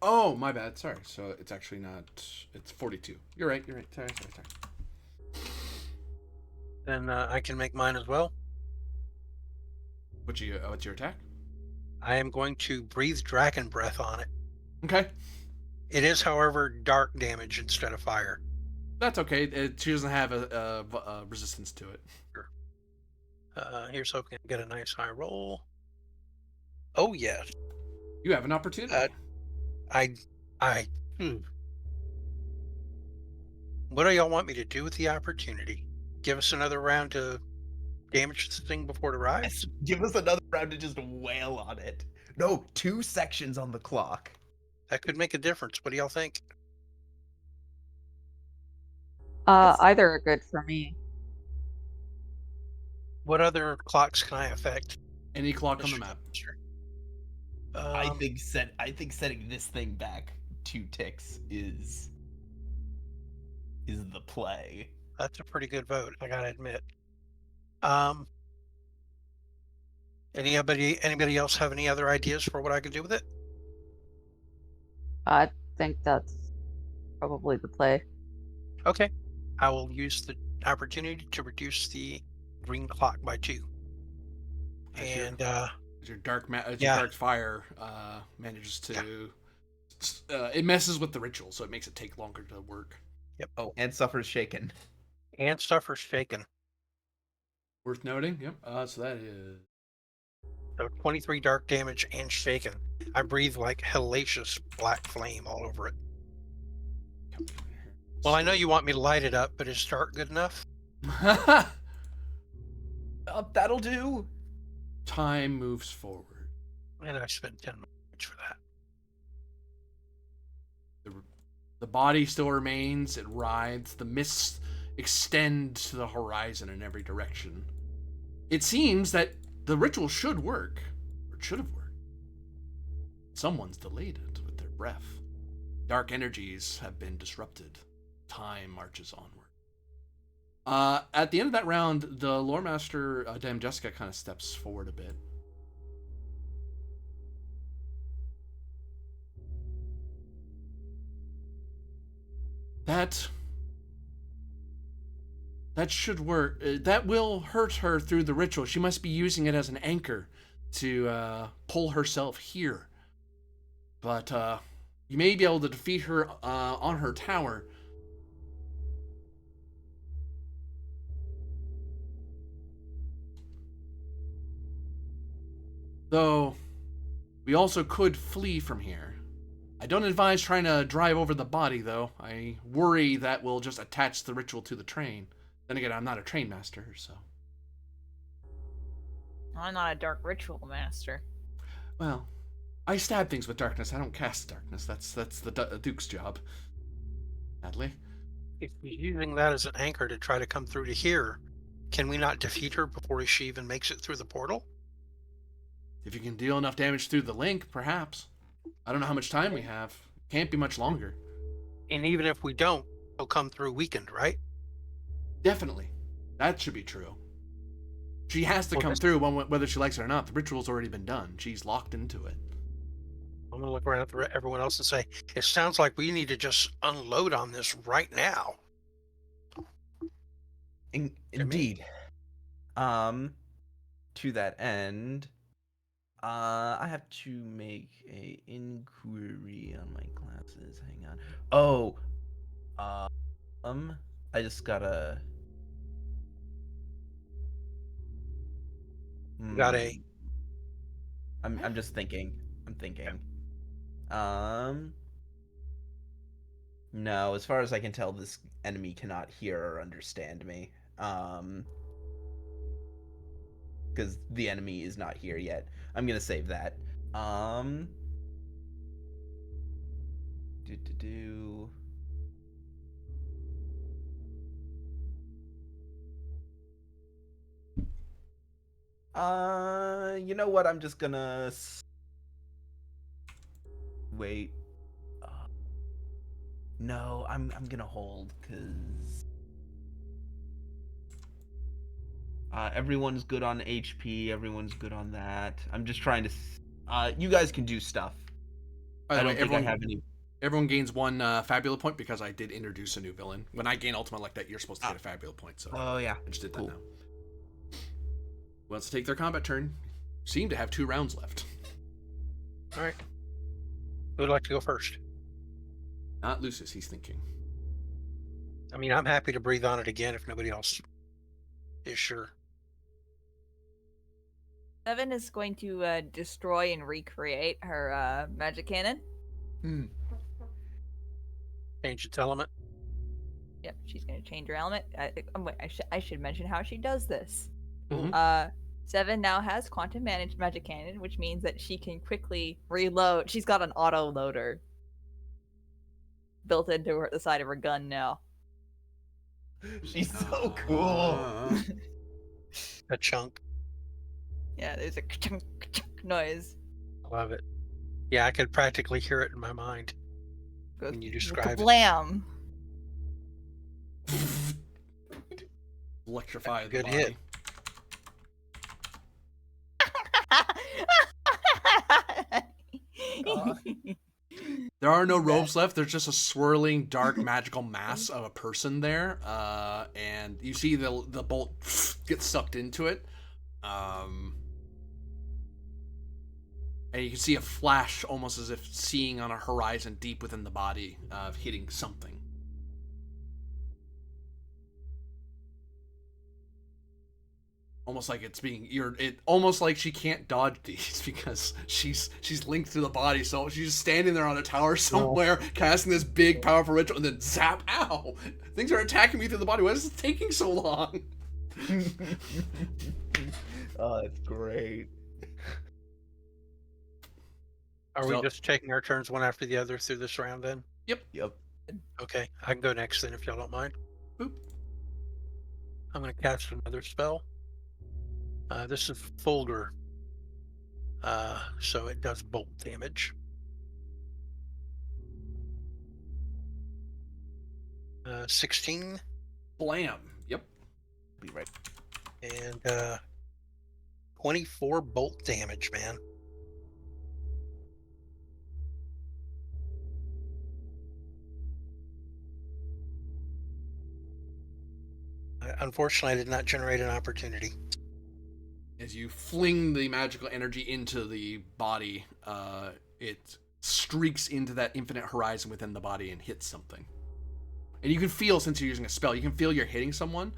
Oh, my bad. Sorry. So it's actually not. It's 42. You're right. Sorry. Then I can make mine as well. What's your attack? I am going to breathe dragon breath on it. Okay. It is, however, dark damage instead of fire. That's okay. She doesn't have a resistance to it. Sure. Here's hoping to get a nice high roll. Oh yes. You have an opportunity. What do y'all want me to do with the opportunity? Give us another round to damage this thing before it arrives? Give us another round to just wail on it. No, 2 sections on the clock. That could make a difference. What do y'all think? Either are good for me. What other clocks can I affect? Any clock on the map. Sure. I think setting this thing back 2 ticks is the play. That's a pretty good vote, I gotta admit. Um, anybody else have any other ideas for what I could do with it? I think that's probably the play. Okay, I will use the opportunity to reduce the green clock by 2. As your- And as your Yeah. dark fire manages to, it messes with the ritual, so it makes it take longer to work. Oh, and suffers shaken. and suffers shaken. Worth noting. Yep. So that is So 23 dark damage and shaken. I breathe like hellacious black flame all over it. coming in here. Well, I know you want me to light it up, but is dark good enough? That'll do. Time moves forward. And I spent 10 minutes for that. The body still remains. It writhes. The mists extend to the horizon in every direction. It seems that the ritual should work, or it should have worked. Someone's delayed it with their breath. Dark energies have been disrupted. Time marches onward. At the end of that round, the lore master, Dame Jessica, kind of steps forward a bit. That should work. That will hurt her through the ritual. She must be using it as an anchor to pull herself here. But you may be able to defeat her on her tower. Though, we also could flee from here. I don't advise trying to drive over the body, though. I worry that will just attach the ritual to the train. Then again, I'm not a train master, so... I'm not a dark ritual master. Well, I stab things with darkness. I don't cast darkness. That's the Duke's job. Sadly. If he's using that as an anchor to try to come through to here, can we not defeat her before she even makes it through the portal? If you can deal enough damage through the link, perhaps. I don't know how much time we have. Can't be much longer. And even if we don't, he'll come through weakened, right? Definitely. That should be true. She has to Well, come this- through whether she likes it or not. The ritual's already been done. She's locked into it. I'm going to look around at everyone else and say, it sounds like we need to just unload on this right now. Indeed. To that end, I have to make a inquiry on my classes. Hang on. Oh, I just gotta. Got a. I'm just thinking. I'm thinking. No, as far as I can tell, this enemy cannot hear or understand me. Because the enemy is not here yet. I'm gonna save that. You know what? I'm just gonna wait. No, I'm gonna hold because everyone's good on HP. Everyone's good on that. I'm just trying to. You guys can do stuff. By the I way, don't think I have any. everyone gains one Fabula point because I did introduce a new villain. When I gain Ultima like that, you're supposed to get a Fabula point. So Oh yeah. I just did Cool. that now. Who wants to take their combat turn? Seem to have 2 rounds left. All right. Who would like to go first? Not Lucius, he's thinking. I mean, I'm happy to breathe on it again if nobody else is sure. Seven is going to destroy and recreate her magic cannon. Change its element. Yep, she's going to change her element. Wait, I should mention how she does this. Mhm. Seven now has quantum managed magic cannon, which means that she can quickly reload. She's got an auto loader built into the side of her gun now. She's so cool. A chunk. Yeah, there's a chunk noise. Love it. Yeah, I could practically hear it in my mind Goes when you describe it. blam. Electrify the Good body. hit. There are no ropes left. There's just a swirling, dark, magical mass of a person there, and you see the bolt get sucked into it, and you can see a flash, almost as if seeing on a horizon deep within the body, of hitting something. Almost like it's being almost like she can't dodge these because she's linked to the body, so she's standing there on a tower somewhere, casting this big powerful ritual, and then zap! Ow! Things are attacking me through the body. Why is this taking so long? Oh, that's great. Are So- we just taking our turns one after the other through this round then? Yep. Okay, I can go next then if y'all don't mind. Boop. I'm going to cast another spell. This is Fulgur. So it does bolt damage. 16. Blam. Yep. Be right. And 24 bolt damage, man. Unfortunately, I did not generate an opportunity. As you fling the magical energy into the body, it streaks into that infinite horizon within the body and hits something. And you can feel, since you're using a spell, you can feel you're hitting someone,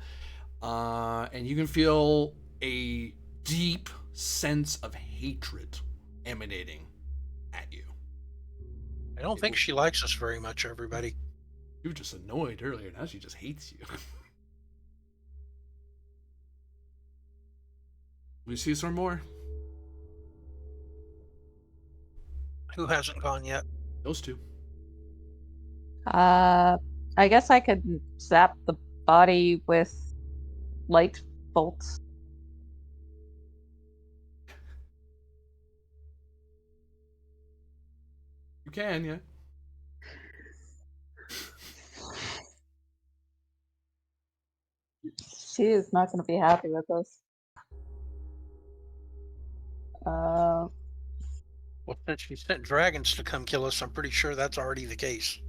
and you can feel a deep sense of hatred emanating at you. I don't think she likes us very much, everybody. You were just annoyed earlier, now she just hates you. We see some more. Who hasn't gone yet? Those two. I guess I could zap the body with light bolts. You can, yeah. She is not going to be happy with us. Well, since she sent dragons to come kill us, I'm pretty sure that's already the case.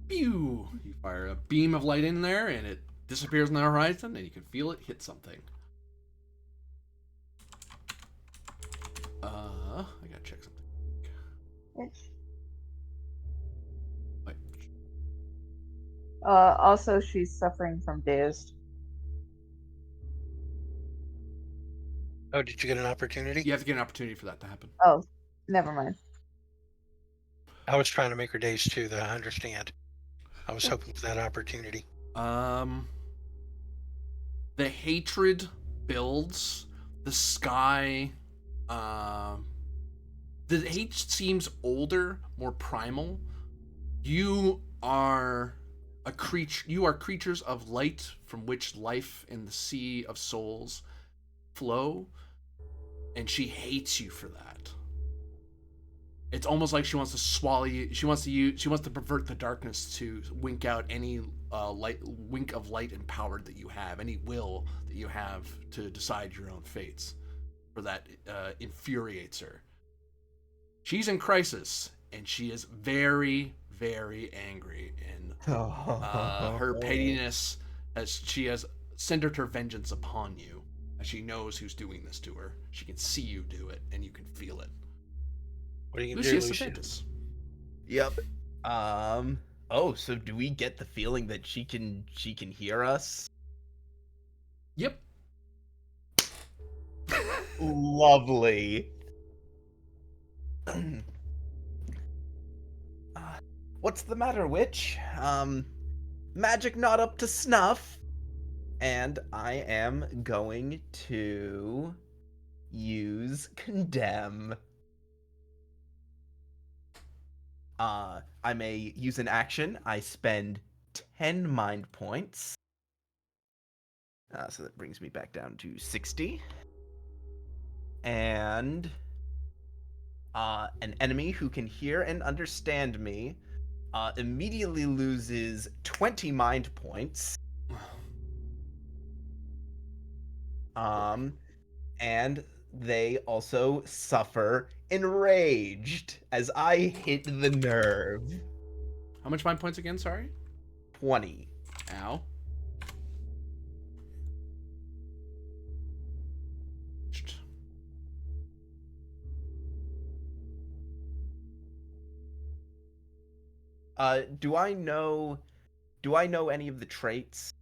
Pew! You fire a beam of light in there, and it disappears on the horizon, and you can feel it hit something. I gotta check something. Wait. Also, she's suffering from dazed. Oh, did you get an opportunity? You have to get an opportunity for that to happen. Oh, never mind. I was trying to make her days too, though. I understand. I was hoping for that opportunity. The hatred builds. The sky, the hate seems older, more primal. You are creatures of light from which life and the sea of souls flow, and she hates you for that. It's almost like she wants to swallow you. She wants to pervert the darkness to wink out any wink of light and power that you have, any will that you have to decide your own fates. For that infuriates her. She's in crisis, and she is very, very angry. And her pettiness, as she has centered her vengeance upon you, as she knows who's doing this to her. She can see you do it, and you can feel it. What are you gonna do, Lucius Lucian? Aventus. Yep. Oh, so do we get the feeling that she can hear us? Yep. Lovely. What's the matter, witch? Magic not up to snuff. And I am going to use Condemn. I may use an action. I spend 10 mind points. So that brings me back down to 60. And an enemy who can hear and understand me immediately loses 20 mind points. And they also suffer enraged as I hit the nerve. How much mind points again? Sorry. 20. Ow. Do I know any of the traits?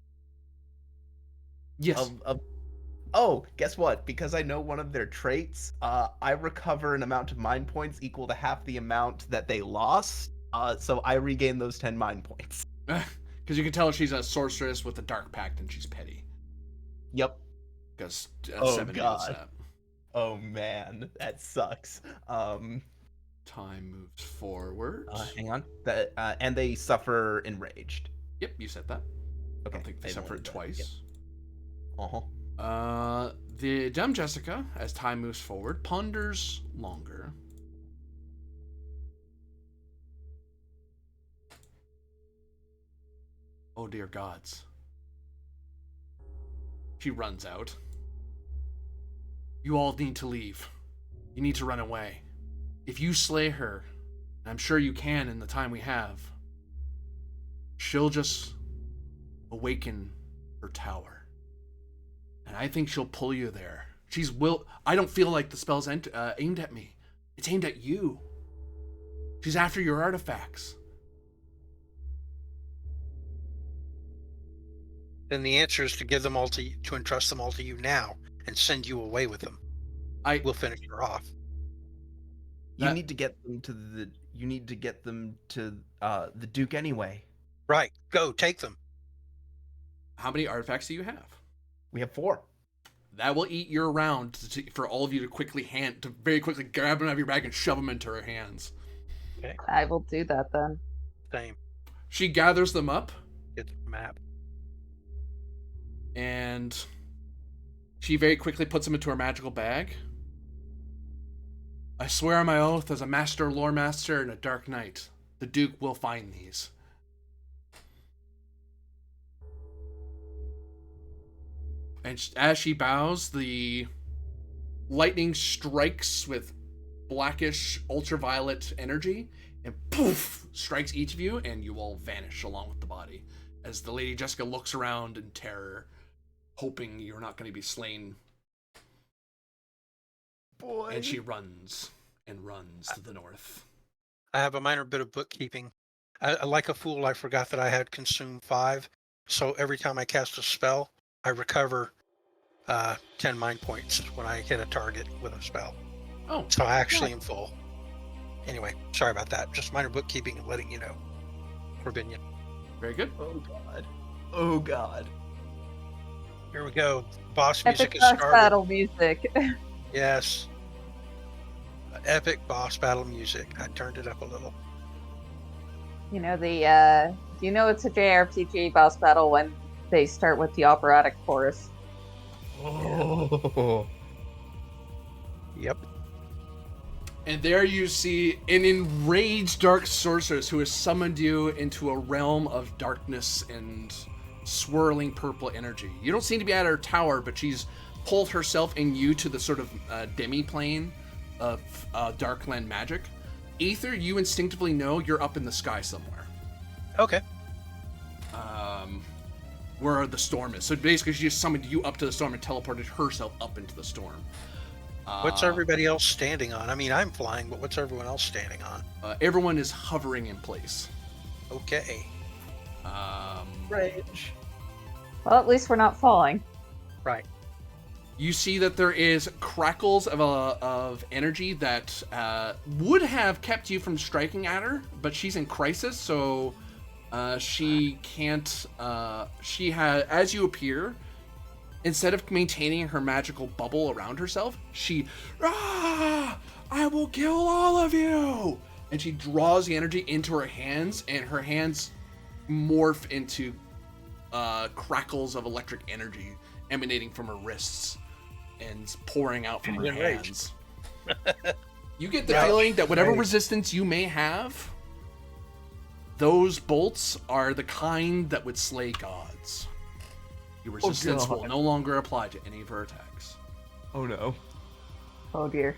Yes. Oh, guess what? Because I know one of their traits, I recover an amount of mind points equal to half the amount that they lost. So I regain those 10 mind points. Because you can tell she's a sorceress with a dark pact and she's petty. Yep. Because Oh, 7 God. does that. Oh man, that sucks. Time moves forward. Hang on. And they suffer enraged. Yep, you said that. Okay. I don't think they suffered twice. Yep. The dumb Jessica, as time moves forward, ponders longer. Oh dear gods. She runs out. You all need to leave. You need to run away. If you slay her, and I'm sure you can in the time we have, she'll just awaken her tower. And I think she'll pull you there. I don't feel like the spell's aimed at me. It's aimed at you. She's after your artifacts. Then the answer is to give them all to entrust them all to you now and send you away with them. We'll finish her off. You need to get them to the Duke anyway. Right. Go, take them. How many artifacts do you have? We have 4. That will eat your round for all of you to very quickly grab them out of your bag and shove them into her hands. Okay. I will do that then. Same. She gathers them up. Get the map. And she very quickly puts them into her magical bag. I swear on my oath as a master lore master and a dark knight, the Duke will find these. And as she bows, the lightning strikes with blackish ultraviolet energy and poof, strikes each of you, and you all vanish along with the body. As the Lady Jessica looks around in terror, hoping you're not going to be slain. Boy. And she runs and runs to the north. I have a minor bit of bookkeeping. Like a fool, I forgot that I had consume 5. So every time I cast a spell, I recover 10 mind points when I hit a target with a spell. Oh. So I actually am full. Anyway, sorry about that. Just minor bookkeeping and letting you know. Forbidden. Very good. Oh god. Oh god. Here we go. Boss music Epic is boss started. battle music. Yes. Epic boss battle music. I turned it up a little. You know it's a JRPG boss battle when they start with the operatic chorus. Oh. Yep. And there you see an enraged dark sorceress who has summoned you into a realm of darkness and swirling purple energy. You don't seem to be at her tower, but she's pulled herself and you to the sort of demi-plane of Darkland magic. Aether, you instinctively know you're up in the sky somewhere. Okay. Where the storm is. So basically she just summoned you up to the storm and teleported herself up into the storm. What's everybody else standing on? I mean, I'm flying, but what's everyone else standing on? Everyone is hovering in place. Okay. Rage. Well, at least we're not falling. Right. You see that there is crackles of energy that would have kept you from striking at her, but she's in crisis, so she can't. She has, as you appear, instead of maintaining her magical bubble around herself, she, I will kill all of you, and she draws the energy into her hands, and her hands morph into crackles of electric energy emanating from her wrists and pouring out from her She's enraged. hands. You get the Right. feeling that whatever Right. resistance you may have, those bolts are the kind that would slay gods. Your resistance will God. no longer apply to any of her attacks. Oh no. Oh dear.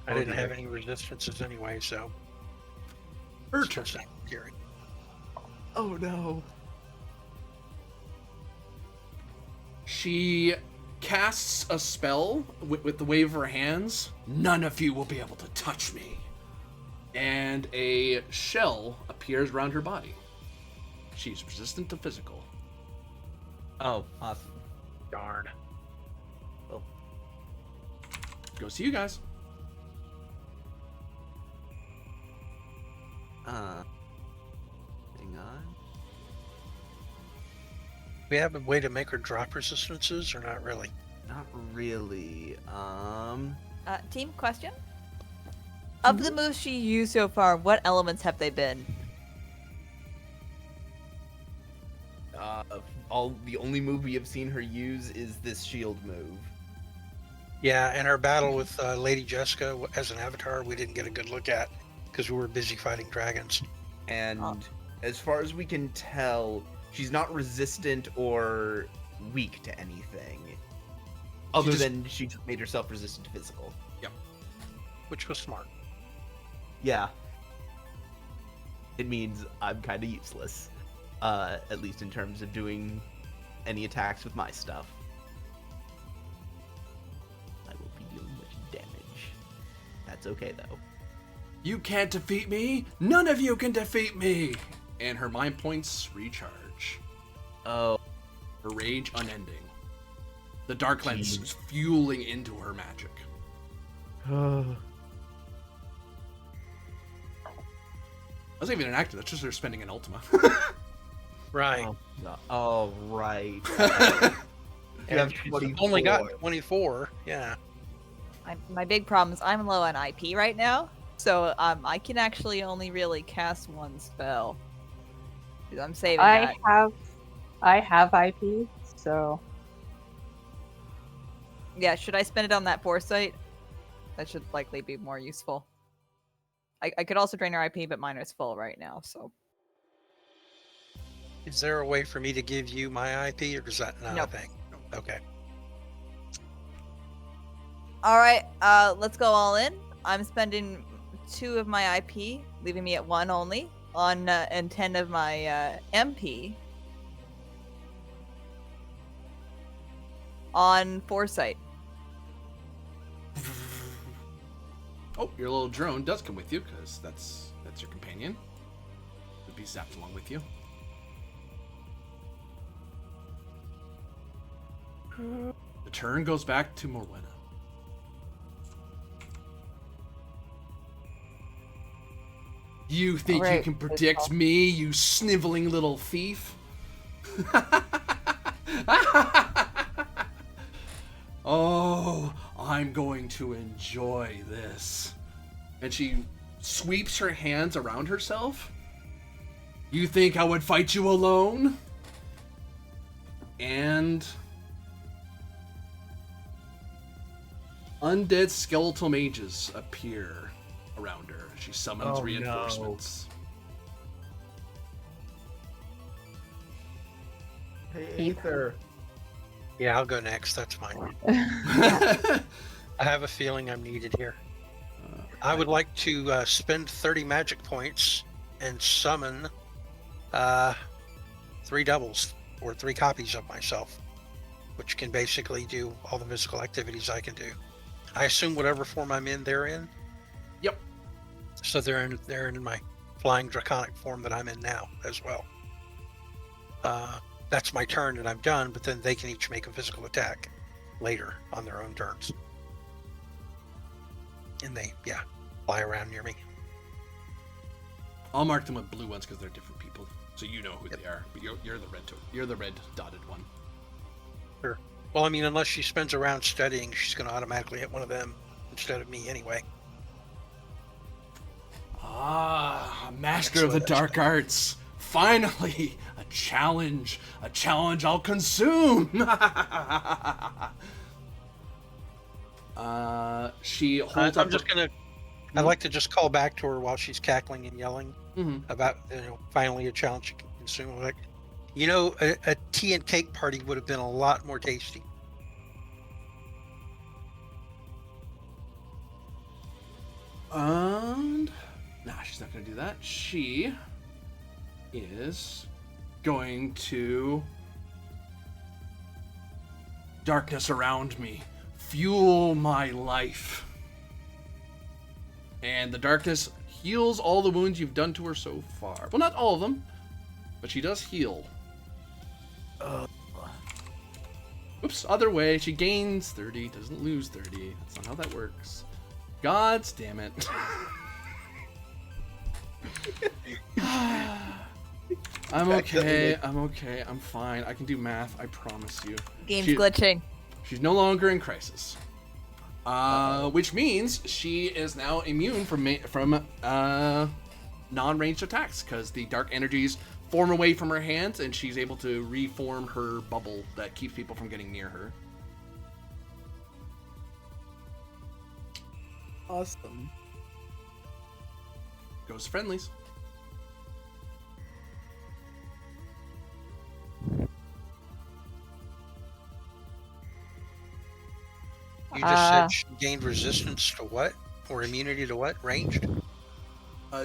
I didn't have any resistances anyway, so Her it's turn. just not scary. Oh no. She casts a spell with the wave of her hands. None of you will be able to touch me. And a shell appears around her body. She's resistant to physical. Oh, awesome. Darn. Goes to you guys. Hang on. We have a way to make her drop resistances, or not really? Not really. Team question. Of the moves she used so far, what elements have they been? The only move we have seen her use is this shield move. Yeah, and our battle with Lady Jessica as an avatar, we didn't get a good look at because we were busy fighting dragons. And Oh. as far as we can tell, she's not resistant or weak to anything. Other just- than she just made herself resistant to physical. Which was smart. Yeah. It means I'm kind of useless. At least in terms of doing any attacks with my stuff. I will be dealing much damage. That's okay though. You can't defeat me. None of you can defeat me. And her mind points recharge. Oh. Her rage unending. The dark lens Jeez. is fueling into her magic. That's not even an actor. That's just her spending an Ultima. Right. Oh, no. Oh, right. You And have she's 24. only got 24. Yeah. My big problem is I'm low on IP right now, so I can actually only really cast one spell. 'Cause I'm saving that. I have IP, so Yeah, should I spend it on that foresight? That should likely be more useful. I could also drain her IP, but mine is full right now, so. Is there a way for me to give you my IP, or is that not Nope. a thing? Okay. All right, let's go all in. I'm spending 2 of my IP, leaving me at 1 only, on and 10 of my MP on foresight. Oh, your little drone does come with you, because that's your companion. Would be zapped along with you. The turn goes back to Morwenna. You think you Alright, can good predict call. me, you sniveling little thief? Oh, I'm going to enjoy this. And she sweeps her hands around herself. You think I would fight you alone? And undead skeletal mages appear around her. She summons Oh, reinforcements. Hey, Aether. Yeah, I'll go next. That's fine. yeah. I have a feeling I'm needed here. I would like to spend 30 magic points and summon 3 doubles or 3 copies of myself, which can basically do all the physical activities I can do. I assume whatever form I'm in, they're in. Yep. So they're in my flying draconic form that I'm in now as well. That's my turn and I'm done, but then they can each make a physical attack later on their own turns. And they, fly around near me. I'll mark them with blue ones because they're different people, so you know who they are. But you're the red dotted one. Sure. Well, I mean, unless she spends a round studying, she's going to automatically hit one of them instead of me anyway. Ah, master That's of the what dark arts. Finally, a challenge. A challenge I'll consume. She holds up. I'm just gonna. I'd like to just call back to her while she's cackling and yelling about finally a challenge she can consume. Like, a tea and cake party would have been a lot more tasty. And nah, she's not gonna do that. She is going to darkness around me, fuel my life. And the darkness heals all the wounds you've done to her so far. Well, not all of them, but she does heal. Oops, other way. She gains 30, doesn't lose 30. That's not how that works. God damn it. I'm okay. I'm fine. I can do math. I promise you. Game's glitching. She's no longer in crisis. Which means she is now immune from non-ranged attacks because the dark energies form away from her hands and she's able to reform her bubble that keeps people from getting near her. Awesome. Goes to friendlies. You just said she gained resistance to what? Or immunity to what? Ranged?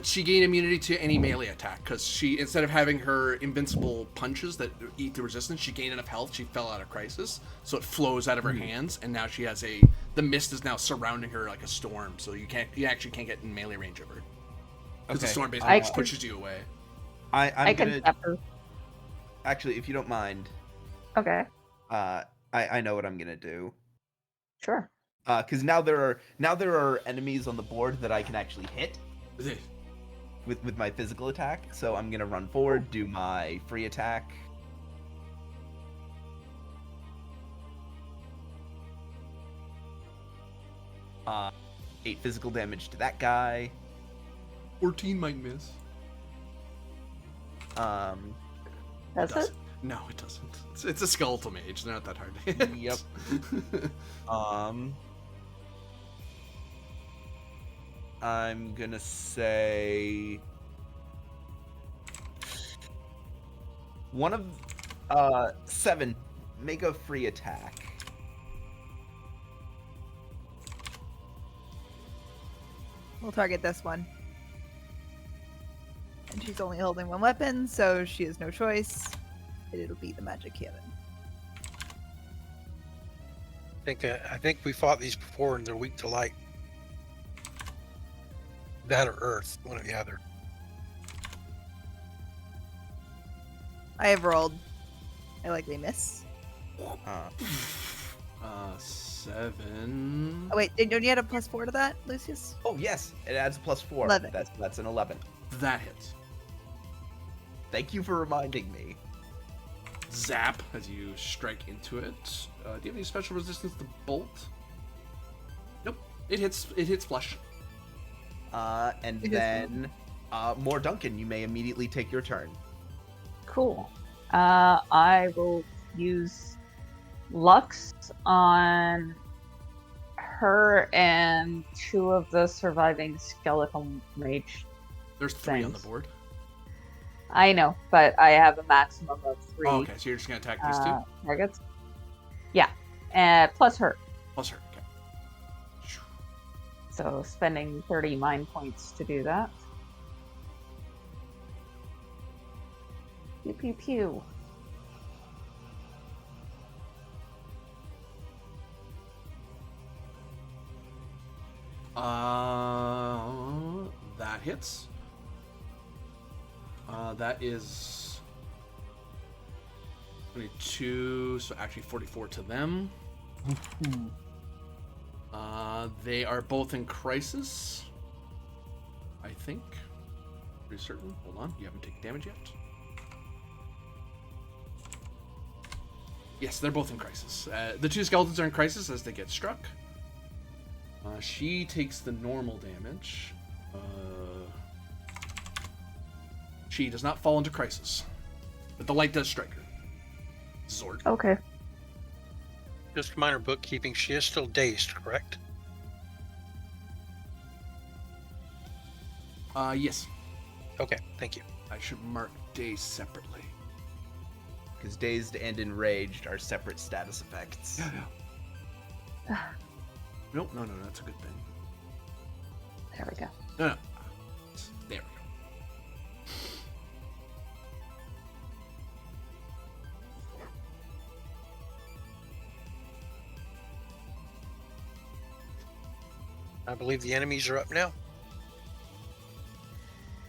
She gained immunity to any melee attack because she, instead of having her invincible punches that eat the resistance, she gained enough health. She fell out of crisis, so it flows out of her hands, and now she has the mist is now surrounding her like a storm, so you actually can't get in melee range of her because the storm basically pushes you away. I'm can gonna step her. actually, if you don't mind, Okay, I know what I'm gonna do. sure. Because now there are enemies on the board that I can actually hit with my physical attack. So I'm gonna run forward, do my free attack. Uh, 8 physical damage to that guy. 14 might miss. That's it. No, it doesn't. It's a skeletal mage. They're not that hard to hit. Yep. I'm gonna say one of 7. Make a free attack. We'll target this one. And she's only holding one weapon, so she has no choice. It'll be the magic cannon. I think we fought these before and they're weak to light. That or earth, one or the other. I have rolled. I likely miss. 7. Oh wait, don't you add a +4 to that, Lucius? Oh yes, it adds a +4. 11. That's an 11. That hits. Thank you for reminding me. Zap as you strike into it. Do you have any special resistance to bolt? Nope. It hits flush. And then more Duncan, you may immediately take your turn. Cool. I will use Lux on her and 2 of the surviving skeletal mage. There's 3 on the Thanks. board. I know, but I have a maximum of 3 Oh, okay, so you're just gonna attack these 2? targets. Yeah, plus her. Plus her, okay. So spending 30 mind points to do that. Pew pew pew. That hits. That is 22, so actually 44 to them. They are both in crisis, I think. Pretty certain. Hold on, you haven't taken damage yet. Yes, they're both in crisis. The 2 skeletons are in crisis as they get struck. She takes the normal damage. She does not fall into crisis. but the light does strike her. Zord. Okay. Just minor bookkeeping. She is still dazed, correct? Yes. Okay, thank you. I should mark days separately. Because dazed and enraged are separate status effects. Nope, no, that's a good thing. There we go. No. There we go. I believe the enemies are up now.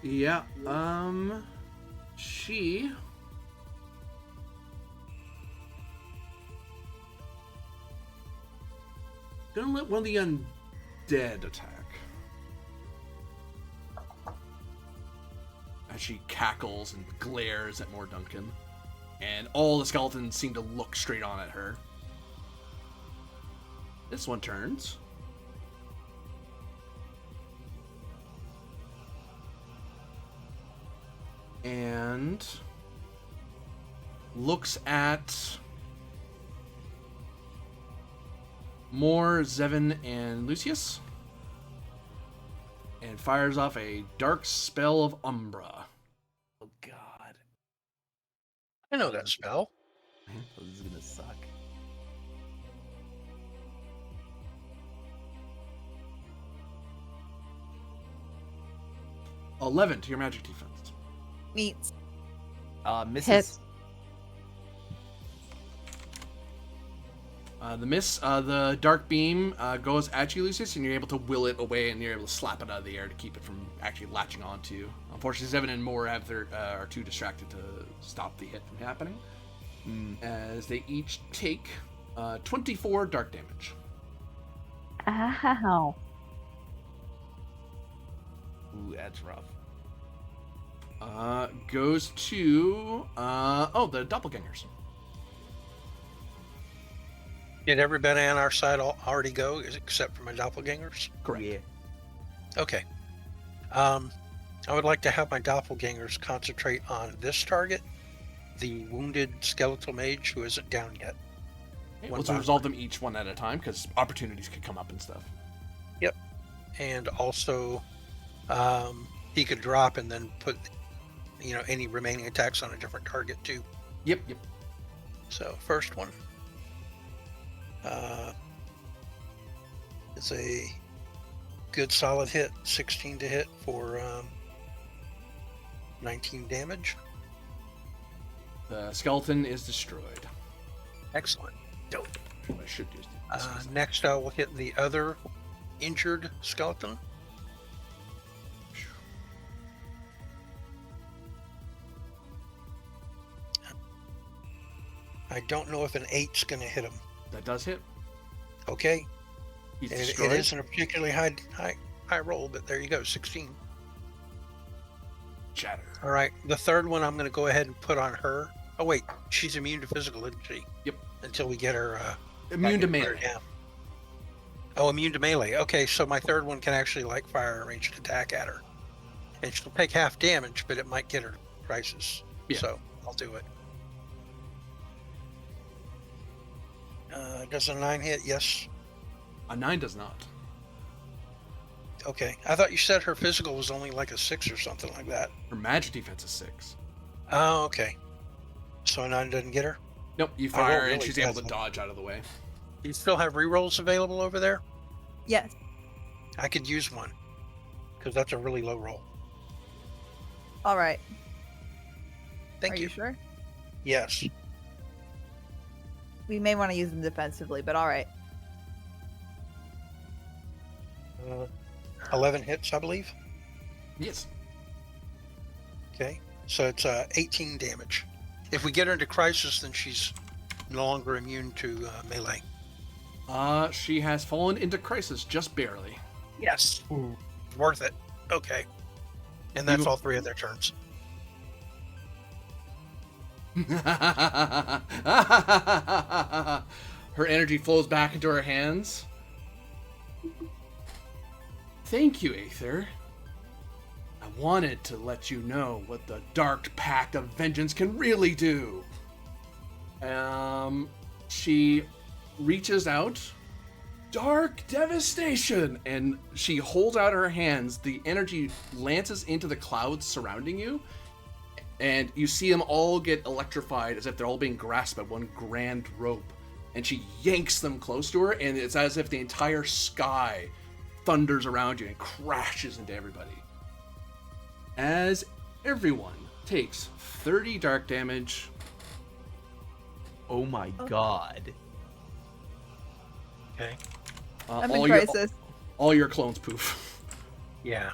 Yeah, she... gonna let one of the undead attack. As she cackles and glares at more Duncan. And all the skeletons seem to look straight on at her. This one turns. And looks at more Zevin and Lucius. And fires off a dark spell of Umbra. Oh god. I know that spell. This is gonna suck. $11 to your magic defense. Meets. Misses. Hit. The miss, the dark beam goes at you, Lucius, and you're able to will it away, and you're able to slap it out of the air to keep it from actually latching onto you. Unfortunately, Zevin and Moore are too distracted to stop the hit from happening, as they each take 24 dark damage. Ow. Ooh, that's rough. Goes to the doppelgangers. Did everybody on our side already go, except for my doppelgangers? Correct. Yeah. Okay. I would like to have my doppelgangers concentrate on this target, the wounded skeletal mage who isn't down yet. Okay, One let's by resolve them each one at a time, because opportunities could come up and stuff. Yep. And also, he could drop and then put, any remaining attacks on a different target too. Yep. So first one. It's a good solid hit, 16 to hit for 19 damage. The skeleton is destroyed. Excellent. Dope. What I should do is Next, I will hit the other injured skeleton. I don't know if an 8's going to hit him. that does hit. Okay. He's It destroyed. isn't a particularly high roll, but there you go, 16. Shatter. All right, the third one I'm going to go ahead and put on her. Oh wait, she's immune to physical, isn't she? Yep. Until we get her Immune to back in her melee. down. Oh, immune to melee. Okay, so my third one can actually fire a ranged attack at her, and she'll take half damage, but it might get her crisis. Yeah. So I'll do it. Does a 9 hit? Yes. A 9 does not. Okay. I thought you said her physical was only like a 6 or something like that. Her magic defense is 6. Oh, okay. So a 9 doesn't get her? Nope, you I rolled fire and really she's able to badly. dodge out of the way. Do you still have rerolls available over there? Yes. I could use one, because that's a really low roll. All right. Thank Are you. you sure? Yes. We may want to use them defensively, but all right. 11 hits, I believe. Yes. Okay. So it's 18 damage. If we get her into crisis, then she's no longer immune to melee. She has fallen into crisis just barely. Yes. Worth it. Okay. And that's You- all 3 of their turns. Her energy flows back into her hands. Thank you, Aether. Now wanted to let you know what the Dark Pact of Vengeance can really do. She reaches out, Dark Devastation, and she holds out her hands. The energy lances into the clouds surrounding you, and you see them all get electrified as if they're all being grasped by one grand rope. And she yanks them close to her, and it's as if the entire sky thunders around you and crashes into everybody. As everyone takes 30 dark damage. Oh my god. Okay. I'm in crisis. All your clones poof. Yeah.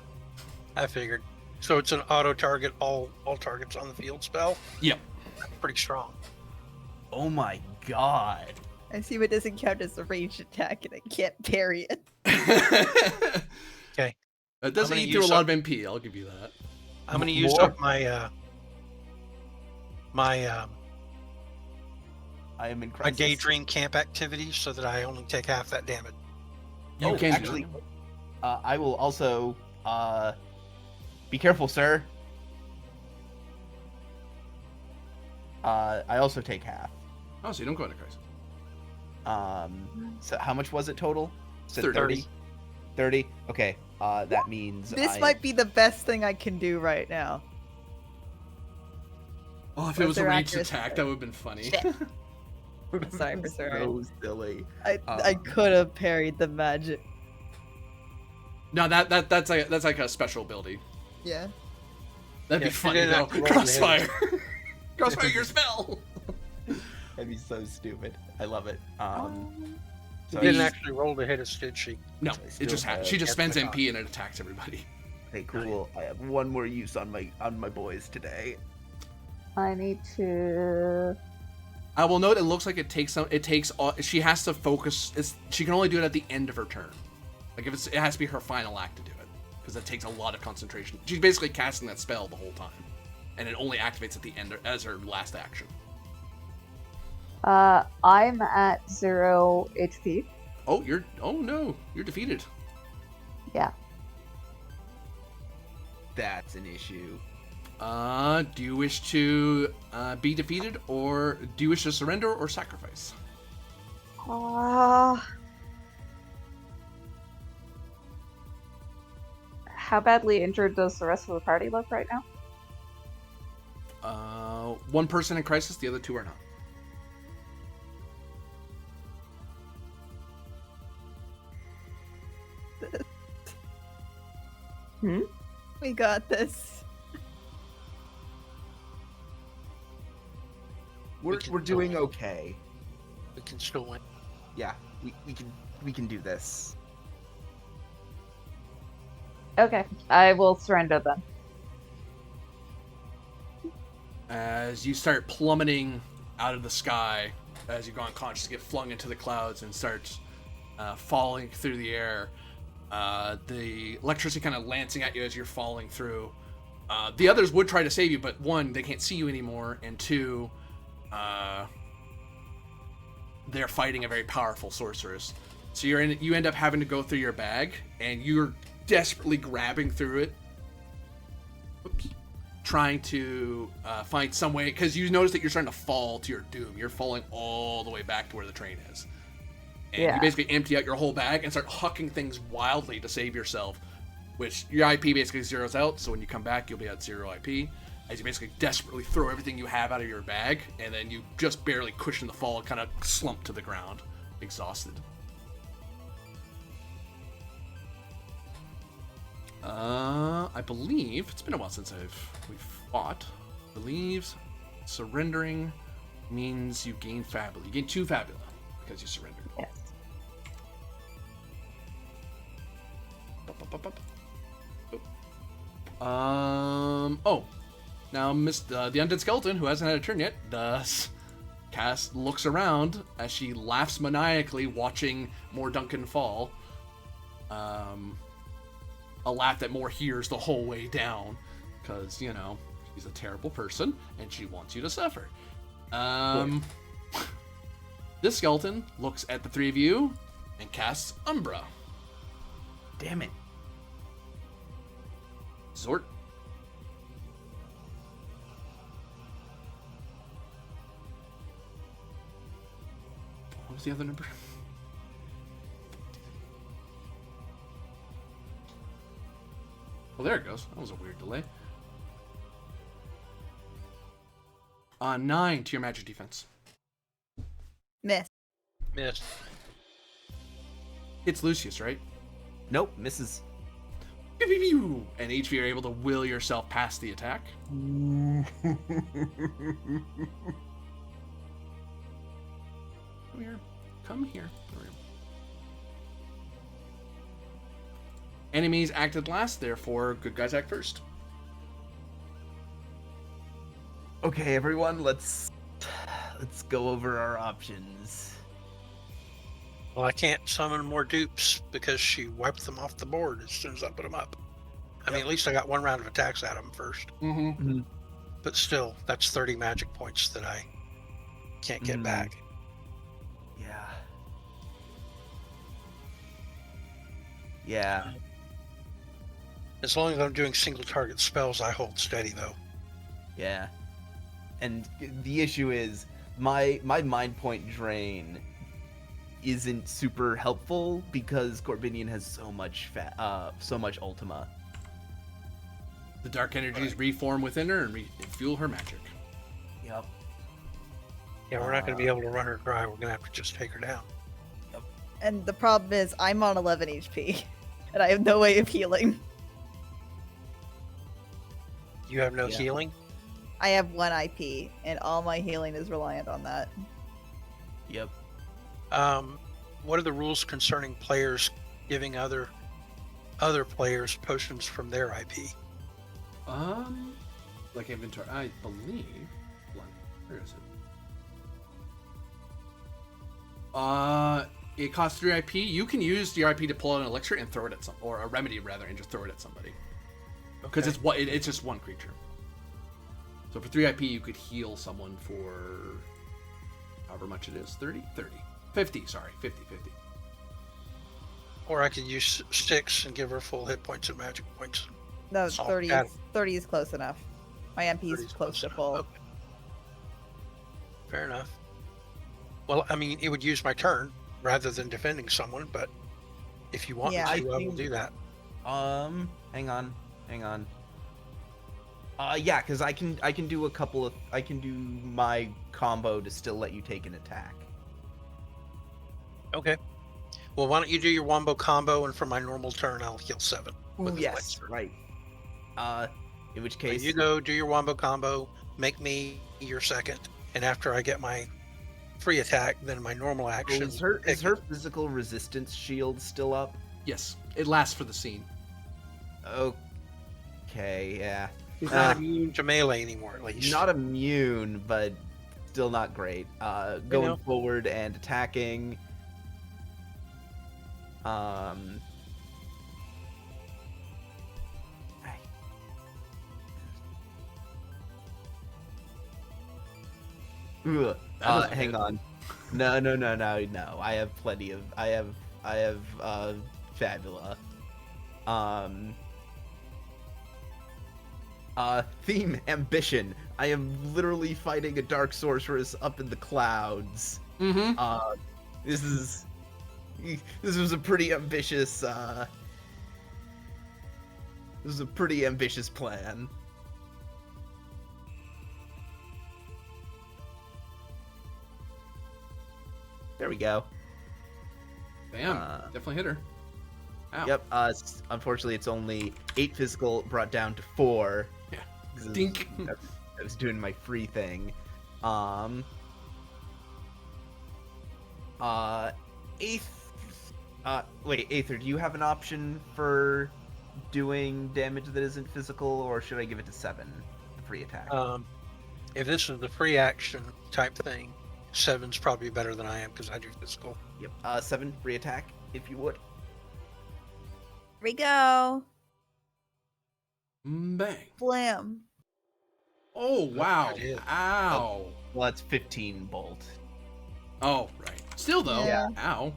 I figured. So it's an auto target, all targets on the field spell? Yep. Pretty strong. Oh my god. I see what doesn't count as a ranged attack, and I can't parry it. Okay. It doesn't gonna eat through a use lot up- of MP, I'll give you that. I'm going to use More? up my I am in my crisis. daydream camp activity so that I only take half that damage. You can actually, do it. I will also be careful, sir. I also take half. Oh, so you don't go into crisis. So how much was it total? Said 30. 30. Okay. That means This might be the best thing I can do right now. Oh, if What's it was a their ranged accuracy? attack, that would have been funny. Shit. Sorry for swearing. so silly. I could have parried the magic. No, that's like a special ability. Yeah. That'd Yeah, be funny you though. didn't have to roll to hit it. Crossfire. Crossfire your spell. That'd be so stupid. I love it. So She didn't I- actually roll to hit us, did she? No, I it still just have- she just spends That's what I MP and it attacks everybody. Okay, cool. I have one more use on my boys today. I need to. I will note it looks like it takes she has to focus. She can only do it at the end of her turn. Like it has to be her final act to do it because it takes a lot of concentration. She's basically casting that spell the whole time, and it only activates at the end as her last action. I'm at 0 HP. Oh no, you're defeated. Yeah. That's an issue. Do you wish to be defeated, or do you wish to surrender or sacrifice? How badly injured does the rest of the party look right now? One person in crisis, the other two are not. We got this. We're can doing go. okay. We can still win. Yeah, we can do this. Okay, I will surrender then. As you start plummeting out of the sky, as you go unconscious, get flung into the clouds and start falling through the air. The electricity kind of lancing at you as you're falling through. The others would try to save you, but one, they can't see you anymore, and two, they're fighting a very powerful sorceress. So you end up having to go through your bag, and you're desperately grabbing through it. Oops. Trying to find some way, because you notice that you're starting to fall to your doom. You're falling all the way back to where the train is. And Yeah. you basically empty out your whole bag and start hucking things wildly to save yourself, which your IP basically zeroes out, so when you come back, you'll be at 0 IP. As you basically desperately throw everything you have out of your bag, and then you just barely cushion the fall and kind of slump to the ground, exhausted. I believe it's been a while since we've fought. I believe surrendering means you gain Fabula. You gain 2 Fabula because you surrendered. Yes. Now the undead skeleton, who hasn't had a turn yet, does cast looks around as she laughs maniacally, watching more Duncan fall. A laugh that Moore hears the whole way down, because she's a terrible person and she wants you to suffer. This skeleton looks at the 3 of you and casts Umbra. Damn it. Zort, was the other number? Well, there it goes. That was a weird delay. 9 to your magic defense. Miss. Miss. It's Lucius, right? Nope, misses. Pew, pew, pew. And each of you are able to will yourself past the attack. Come here. Come here. There we go. Enemies acted last, therefore good guys act first. Okay, everyone, let's go over our options. Well, I can't summon more dupes because she wiped them off the board as soon as I put them up. I mean, at least I got one round of attacks at them first. Mm-hmm. But still, that's 30 magic points that I can't get back. Yeah. Yeah. As long as I'm doing single target spells, I hold steady, though. Yeah. And the issue is, my mind point drain isn't super helpful because Corbinian has so much Ultima. The dark energies reform within her and fuel her magic. Yep. Yeah, we're not going to be able to run her dry. We're going to have to just take her down. And the problem is, I'm on 11 HP, and I have no way of healing. You have no healing? I have 1 IP, and all my healing is reliant on that. Yep. What are the rules concerning players giving other players potions from their IP? Like inventory, I believe. Where is it? It costs 3 IP. You can use your IP to pull out an elixir and throw it at or a remedy rather, and just throw it at somebody. Because it's just one creature. So for 3 IP, you could heal someone for however much it is. 30? 50, sorry. 50. Or I could use sticks and give her full hit points and magic points. No, So, 30 yeah. 30 is close enough. My MP is 30 is close to enough. full. Okay. Fair enough. Well, I mean, it would use my turn rather than defending someone, but if you want Yeah. me to, I will do that. Hang on. Yeah, because I can do I can do my combo to still let you take an attack. Okay. Well, why don't you do your wombo combo, and for my normal turn, I'll heal 7. with this Yes, elixir. right. In which So case, you go do your wombo combo, make me your second, and after I get my free attack, then my normal action. is her physical resistance shield still up? Yes, it lasts for the scene. Okay, yeah. He's not immune to melee anymore, at least. Not immune, but still not great. Going forward and attacking. Hang on. No. I have plenty of. I have Fabula. Theme ambition. I am literally fighting a dark sorceress up in the clouds. Mm-hmm. This was a pretty ambitious. This is a pretty ambitious plan. There we go. Bam. Definitely hit her. Ow. Yep. Unfortunately, it's only 8 physical, brought down to 4. Yeah. 'Cause Dink. I was doing my free thing. Aether, do you have an option for doing damage that isn't physical, or should I give it to 7, the free attack? If this is the free action type thing, 7's probably better than I am because I do physical. Yep. 7 free attack, if you would. Here we go. Bang. Blam. Oh, wow. Good hit. Ow. Well, that's 15 bolt. Oh, right. Still, though. Yeah. Ow.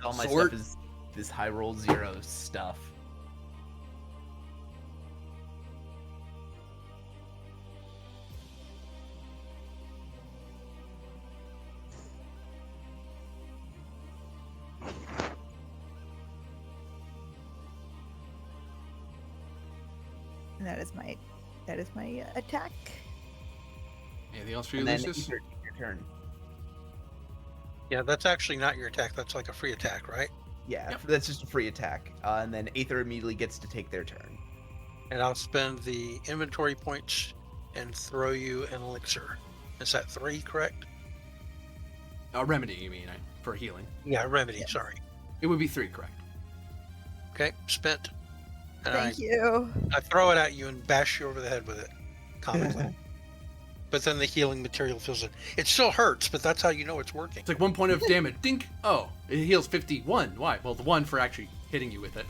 All my Sword. stuff is this high roll 0 stuff. And that is my attack. Anything else for you, And then Lucius? Ether, your turn. Yeah, that's actually not your attack. That's like a free attack, right? Yeah, Yep. that's just a free attack. And then Aether immediately gets to take their turn. And I'll spend the inventory points and throw you an elixir. Is that 3, correct? Remedy, you mean, for healing. Yeah, remedy, Yes. sorry. It would be 3, correct. Okay, spent. And Thank you. I throw it at you and bash you over the head with it, comically. But then the healing material fills it. It still hurts, but that's how you know it's working. It's like 1 point of damage. Dink! Oh, it heals 51. Why? Well, the 1 for actually hitting you with it.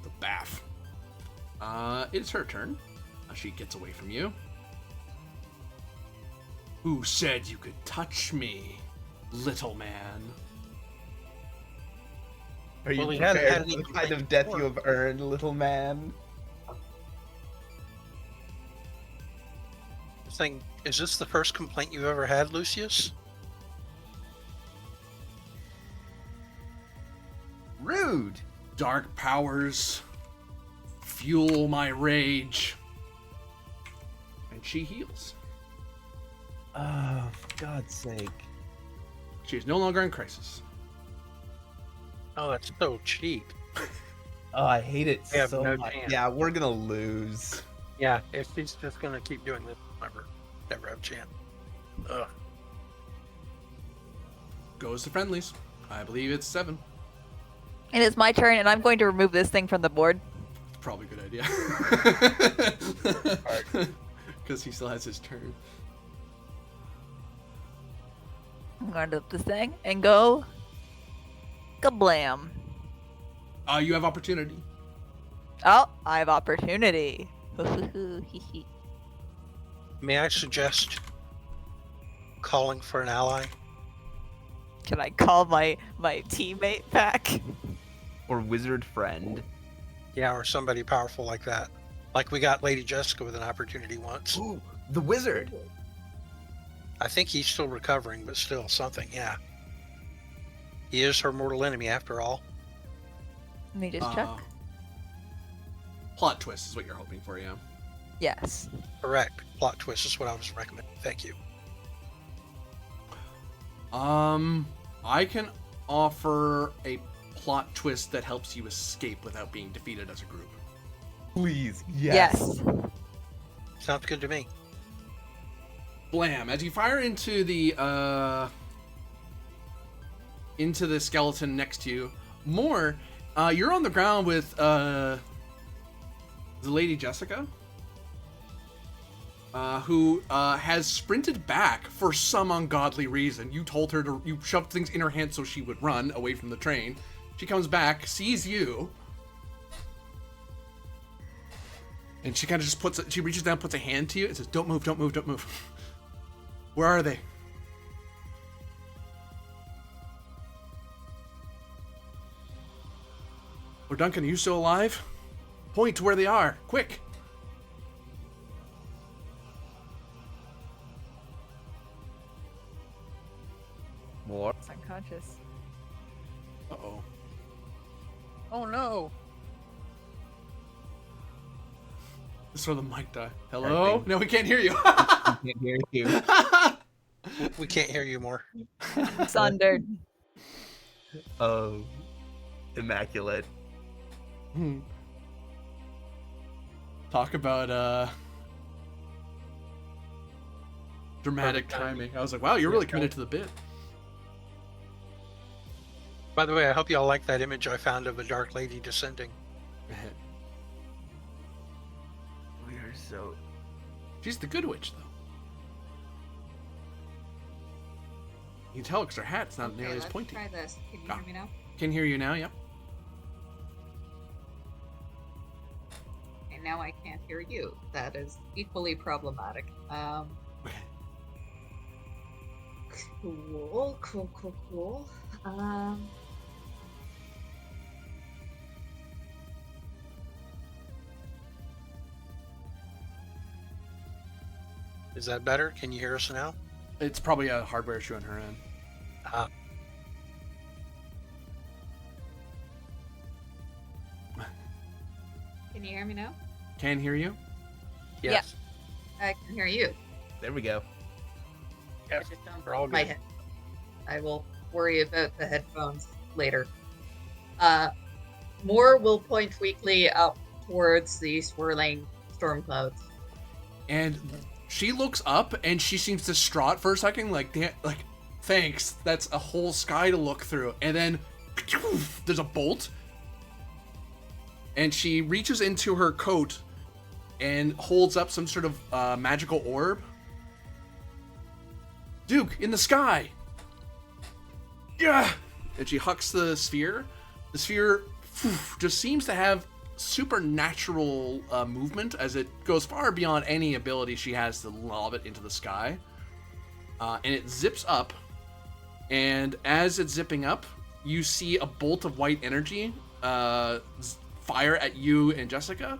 The bath. It's her turn. She gets away from you. Who said you could touch me, little man? Are you Well, he hadn't prepared had any for the kind of complaints death before. you have earned, little man? Thing, is this the first complaint you've ever had, Lucius? Rude! Dark powers fuel my rage. And she heals. Oh, for God's sake. She is no longer in crisis. Oh, that's so cheap. Oh, I hate it We have so no much. chance. Yeah, we're gonna lose. Yeah, if he's just gonna keep doing this, never have a chance. Ugh. Goes to friendlies. I believe it's 7. It is my turn, and I'm going to remove this thing from the board. Probably a good idea. Because he still has his turn. I'm going to up this thing and go kablam. You have opportunity. Oh, I have opportunity. May I suggest calling for an ally? Can I call my teammate back? Or wizard friend. Yeah, or somebody powerful like that. Like we got Lady Jessica with an opportunity once. Ooh, the wizard! I think he's still recovering, but still something, yeah. He is her mortal enemy after all. Let me just check. Plot twist is what you're hoping for, yeah. Yes. Correct. Plot twist is what I was recommending. Thank you. I can offer a plot twist that helps you escape without being defeated as a group. Please, Yes. Sounds good to me. Blam! As you fire into the skeleton next to you, you're on the ground with the Lady Jessica, who has sprinted back for some ungodly reason. You told her you shoved things in her hand so she would run away from the train. She comes back, sees you, and she kind of just she reaches down, puts a hand to you, and says, "Don't move, don't move, don't move." Where are they? Lord Duncan, are you still alive? Point to where they are, quick! More. It's unconscious. Uh-oh. Oh no! This is where the mic died. Hello? Everything. No, we can't hear you. I can't hear you. We can't hear you more. Sundered. Oh, immaculate. Talk about dramatic timing. I was like, wow, you're really committed to the bit. By the way, I hope y'all like that image I found of a dark lady descending. We are so. She's the good witch, though. You can tell because her hat's not nearly as let's pointy. try this. Can you Ah. hear me now? Can hear you now, yep. And now I can't hear you. That is equally problematic. Cool. Is that better? Can you hear us now? It's probably a hardware issue on her end. you hear me now? Can hear you. Yes. I can hear you. There we go. Yes. I just don't We're all my good. head. I will worry about the headphones later. Moore will point weakly up towards the swirling storm clouds. And she looks up and she seems distraught for a second, like, like, thanks. That's a whole sky to look through. And then there's a bolt. And she reaches into her coat and holds up some sort of magical orb. Duke, in the sky! Yeah! And she hucks the sphere. The sphere just seems to have supernatural movement as it goes far beyond any ability she has to lob it into the sky. And it zips up. And as it's zipping up, you see a bolt of white energy fire at you and Jessica.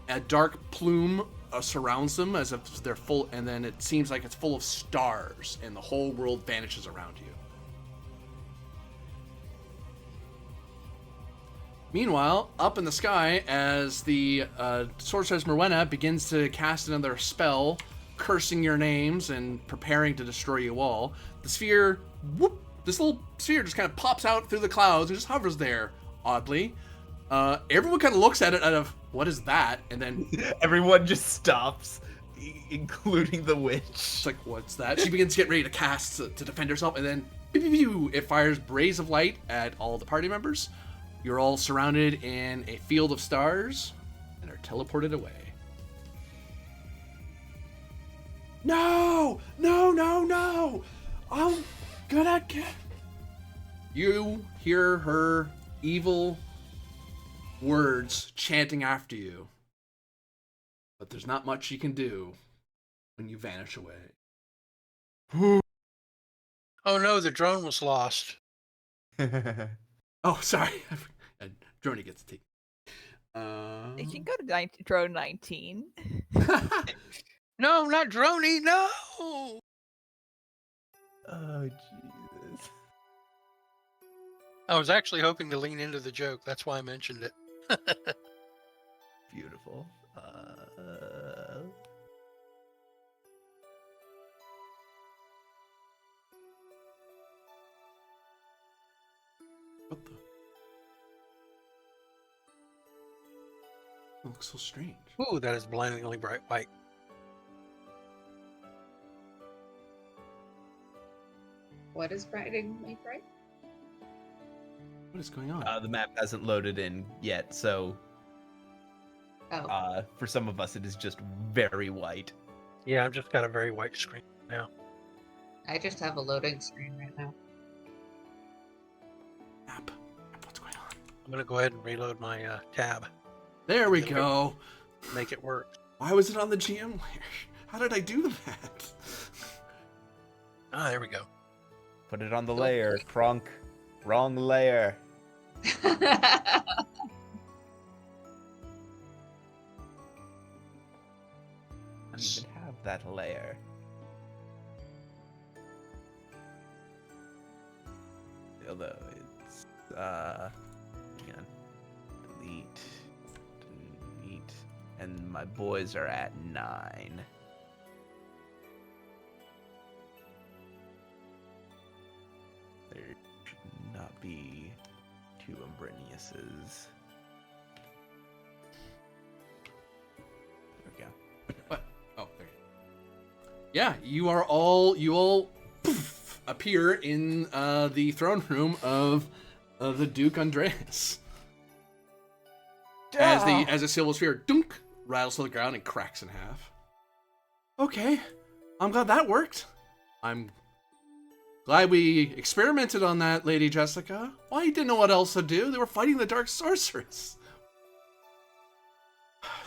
A dark plume surrounds them as if they're full, and then it seems like it's full of stars, and the whole world vanishes around you. Meanwhile, up in the sky, as the sorceress Morwenna begins to cast another spell, cursing your names and preparing to destroy you all, the sphere, whoop, this little sphere just kind of pops out through the clouds and just hovers there, oddly. Everyone kind of looks at it out of, what is that? And then Everyone just stops, including the witch. it's like, what's that? She begins to get ready to cast to defend herself, and then pew, pew, pew, it fires rays of light at all the party members. You're all surrounded in a field of stars and are teleported away. No! No, no, no! I'm gonna get... You hear her evil words chanting after you. But there's not much you can do when you vanish away. Oh no, the drone was lost. Oh, sorry. Droney gets to take. You can go to drone 19. No, not Droney, no! Oh, Jesus. I was actually hoping to lean into the joke. That's why I mentioned it. Beautiful. What the? It looks so strange. Ooh, that is blindingly bright white. What is brightening bright? What is going on? The map hasn't loaded in yet, so Oh, for some of us it is just very white. Yeah, I've just got a very white screen now. I just have a loading screen right now. Map. What's going on? I'm gonna go ahead and reload my tab. There we go. Make it work. Why was it on the GM layer? How did I do that? Ah, there we go. Put it on the layer, Crunk. Wrong layer. I don't even have that layer. Although it's hang on. Delete. And my boys are at 9. There should not be 2 Umbriniuses. There we go. What? Oh, there. Yeah, you all poof, appear in the throne room of the Duke Andreas. As a silver sphere dunk rattles to the ground and cracks in half. Okay, I'm glad that worked. I'm glad we experimented on that, Lady Jessica. Well, you didn't know what else to do. They were fighting the Dark Sorceress.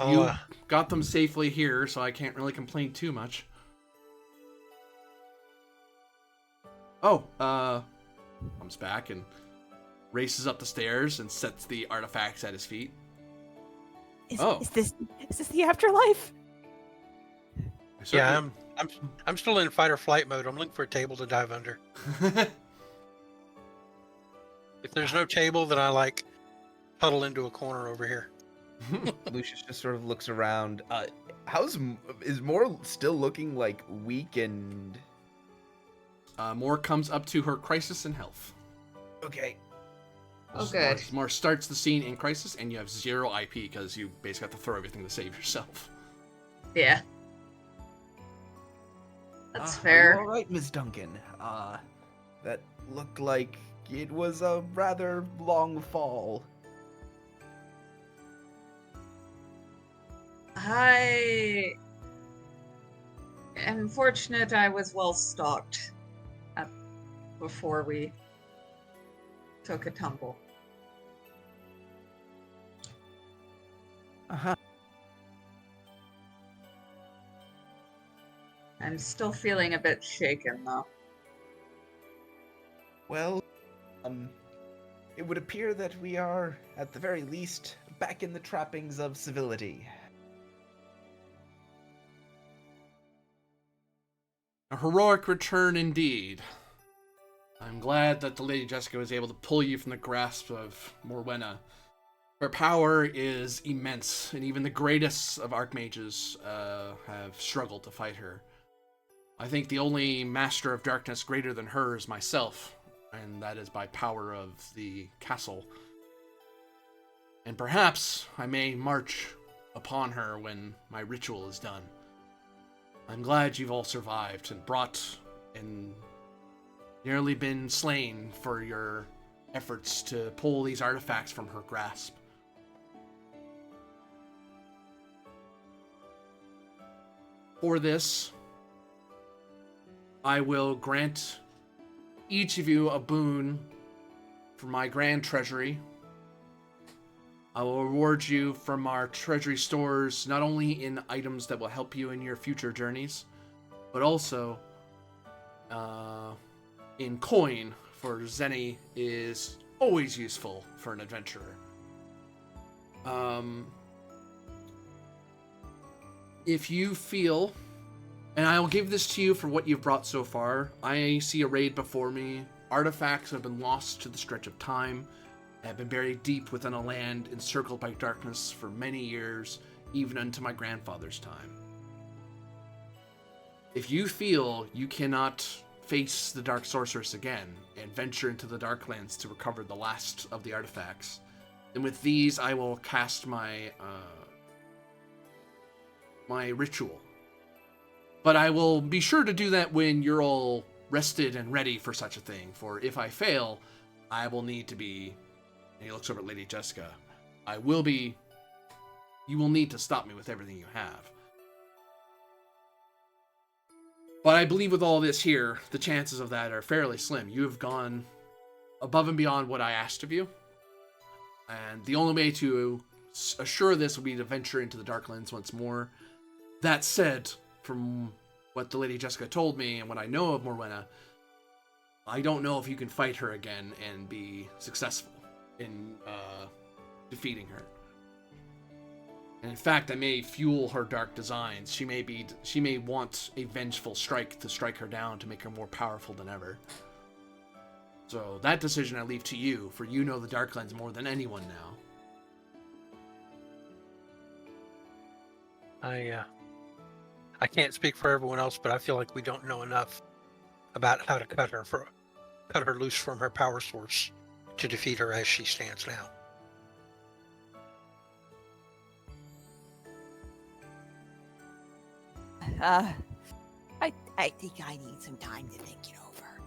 You got them safely here, so I can't really complain too much. Oh, comes back and races up the stairs and sets the artifacts at his feet. Is this the afterlife? Yeah, I'm still in fight or flight mode. I'm looking for a table to dive under. If there's no table, then I huddle into a corner over here. Lucius just sort of looks around. Is Moore still looking like weak and Moore comes up to her crisis in health. okay? Oh, good. Moore starts the scene in crisis, and you have 0 IP because you basically have to throw everything to save yourself. Yeah. That's Are fair. you all right, Miss Duncan? That looked like it was a rather long fall. I am fortunate I was well stocked before we took a tumble. Uh-huh. I'm still feeling a bit shaken, though. Well, it would appear that we are, at the very least, back in the trappings of civility. A heroic return indeed. I'm glad that the Lady Jessica was able to pull you from the grasp of Morwenna. Her power is immense, and even the greatest of archmages have struggled to fight her. I think the only master of darkness greater than her is myself, and that is by power of the castle. And perhaps I may march upon her when my ritual is done. I'm glad you've all survived and nearly been slain for your efforts to pull these artifacts from her grasp. For this, I will grant each of you a boon from my grand treasury. I will reward you from our treasury stores, not only in items that will help you in your future journeys, but also in coin, for Zenny is always useful for an adventurer. If you feel, and I will give this to you for what you've brought so far, I see a raid before me. Artifacts have been lost to the stretch of time, have been buried deep within a land encircled by darkness for many years, even unto my grandfather's time. If you feel you cannot face the Dark Sorceress again and venture into the Darklands to recover the last of the artifacts, then with these I will cast my my ritual. But I will be sure to do that when you're all rested and ready for such a thing, for if I fail, I will need to be... And he looks over at Lady Jessica. You will need to stop me with everything you have. But I believe with all this here, the chances of that are fairly slim. You have gone above and beyond what I asked of you. And the only way to assure this will be to venture into the Darklands once more. That said, from what the Lady Jessica told me and what I know of Morwenna, I don't know if you can fight her again and be successful in defeating her. And in fact, I may fuel her dark designs. She may want a vengeful strike to strike her down to make her more powerful than ever. So that decision I leave to you, for you know the Darklands more than anyone now. I can't speak for everyone else, but I feel like we don't know enough about how to cut her loose from her power source to defeat her as she stands now. I think I need some time to think it over.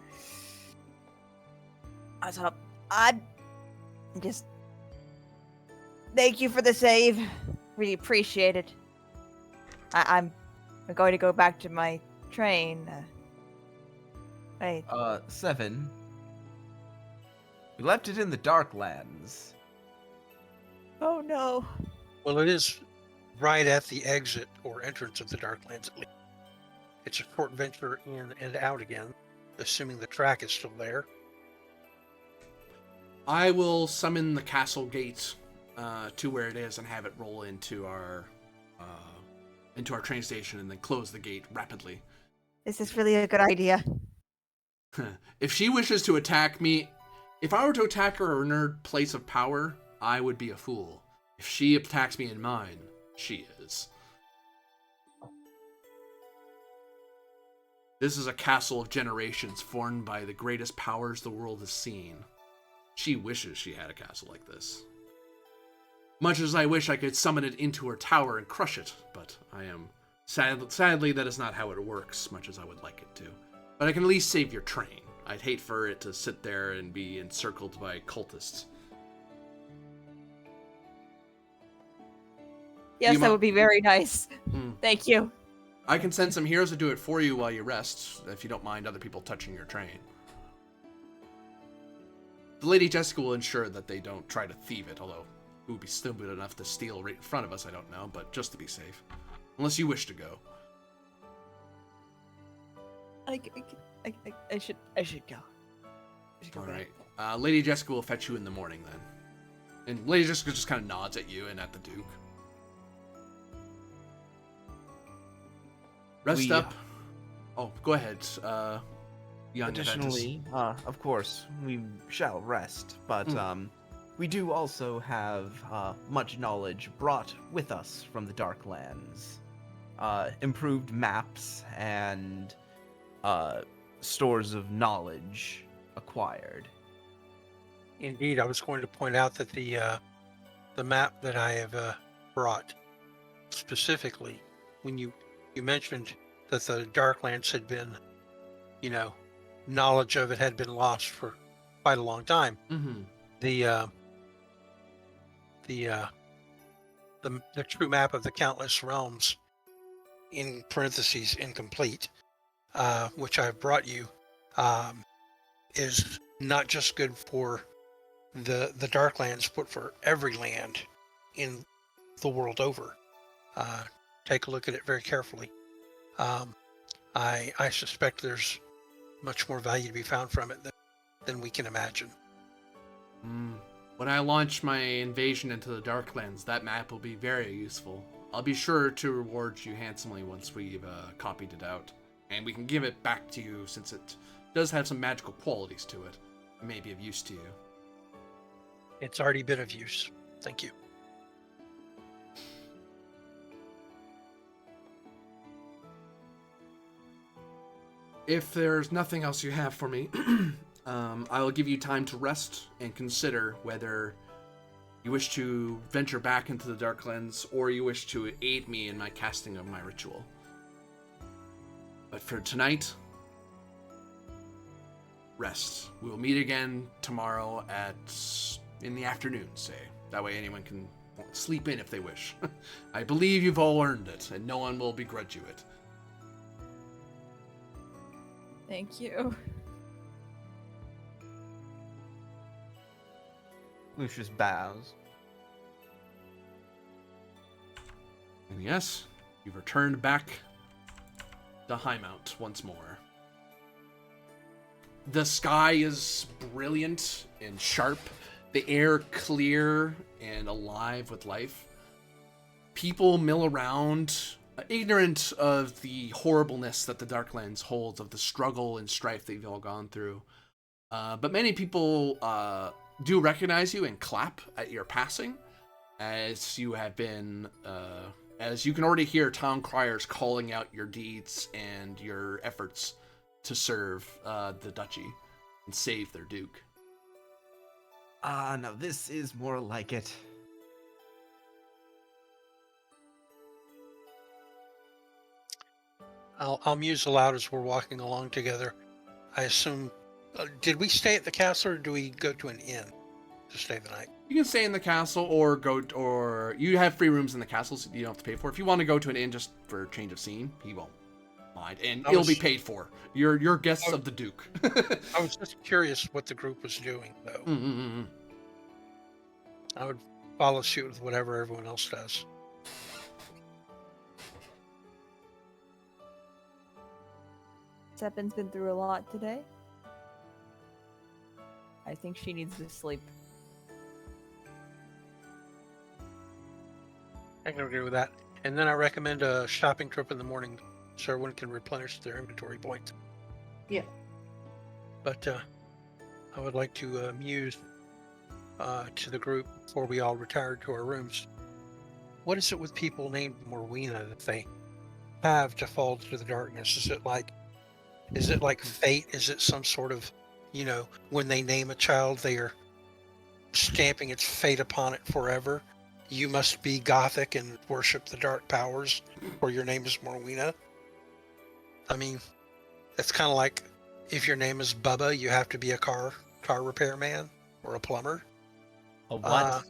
I'd just thank you for the save. Really appreciate it. I'm going to go back to my train. Wait. 7. We left it in the Darklands. Oh no. Well, it is right at the exit or entrance of the Darklands, at least. It's a short venture in and out again, assuming the track is still there. I will summon the castle gate to where it is and have it roll into our train station and then close the gate rapidly. This is really a good idea. If she wishes to attack me, if I were to attack her in her place of power, I would be a fool. If she attacks me in mine, she is. This is a castle of generations formed by the greatest powers the world has seen. She wishes she had a castle like this. Much as I wish I could summon it into her tower and crush it, but I am... Sadly, that is not how it works, much as I would like it to. But I can at least save your train. I'd hate for it to sit there and be encircled by cultists. Yes, that would be very nice. Thank you. I can send some heroes to do it for you while you rest, if you don't mind other people touching your train. The Lady Jessica will ensure that they don't try to thieve it, although who would be stupid enough to steal right in front of us, I don't know, but just to be safe. Unless you wish to go. I should go. I should go Alright. back. Lady Jessica will fetch you in the morning then. And Lady Jessica just kind of nods at you and at the Duke. Rest up. Oh, go ahead, young Additionally, of course, we shall rest, but we do also have much knowledge brought with us from the Darklands. Improved maps and stores of knowledge acquired. Indeed, I was going to point out that the map that I have brought specifically, when you mentioned that the Darklands had been, knowledge of it had been lost for quite a long time. Mm-hmm. The true map of the countless realms, in parentheses incomplete, which I've brought you, is not just good for the Darklands, but for every land in the world over. Take a look at it very carefully. I suspect there's much more value to be found from it than we can imagine. When I launch my invasion into the Darklands, that map will be very useful. I'll be sure to reward you handsomely once we've copied it out. And we can give it back to you since it does have some magical qualities to it. It may be of use to you. It's already been of use. Thank you. If there's nothing else you have for me, I will give you time to rest and consider whether you wish to venture back into the Darklands or you wish to aid me in my casting of my ritual. But for tonight, rest. We will meet again tomorrow in the afternoon, say. That way anyone can sleep in if they wish. I believe you've all earned it, and no one will begrudge you it. Thank you. Lucius bows. And yes, you've returned back to Highmount once more. The sky is brilliant and sharp. The air clear and alive with life. People mill around, ignorant of the horribleness that the Darklands holds, of the struggle and strife that you've all gone through. But many people do recognize you and clap at your passing, as you have been, as you can already hear town criers calling out your deeds and your efforts to serve the duchy and save their duke. No, this is more like it. I'll muse aloud as we're walking along together. I assume, did we stay at the castle or do we go to an inn to stay the night? You can stay in the castle or you have free rooms in the castle, so you don't have to pay for it. If you want to go to an inn just for a change of scene, he won't mind, and it'll be paid for. You're guests of the Duke. I was just curious what the group was doing, though. Mm-mm-mm. I would follow suit with whatever everyone else does. Seppin's been through a lot today. I think she needs to sleep. I can agree with that. And then I recommend a shopping trip in the morning so everyone can replenish their inventory points. Yeah. But I would like to muse to the group before we all retired to our rooms. What is it with people named Morwenna that they have to fall to the darkness? Is it like fate? Is it some sort of, when they name a child, they are stamping its fate upon it forever? You must be gothic and worship the dark powers, or your name is Morwenna. I mean, it's kind of like if your name is Bubba, you have to be a car repairman or a plumber. A what?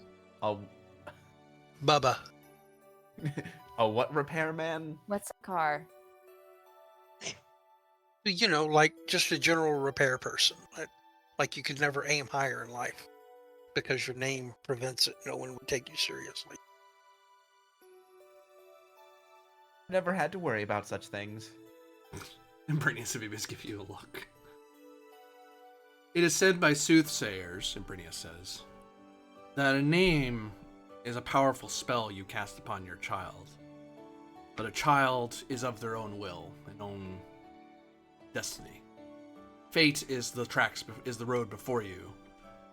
Bubba. A what repairman? What's a car? Like just a general repair person. Like you could never aim higher in life because your name prevents it. No one would take you seriously. Never had to worry about such things. And Brinius and Phoebus give you a look. It is said by soothsayers, and Brinius says, that a name is a powerful spell you cast upon your child. But a child is of their own will and own destiny. Fate is the road before you,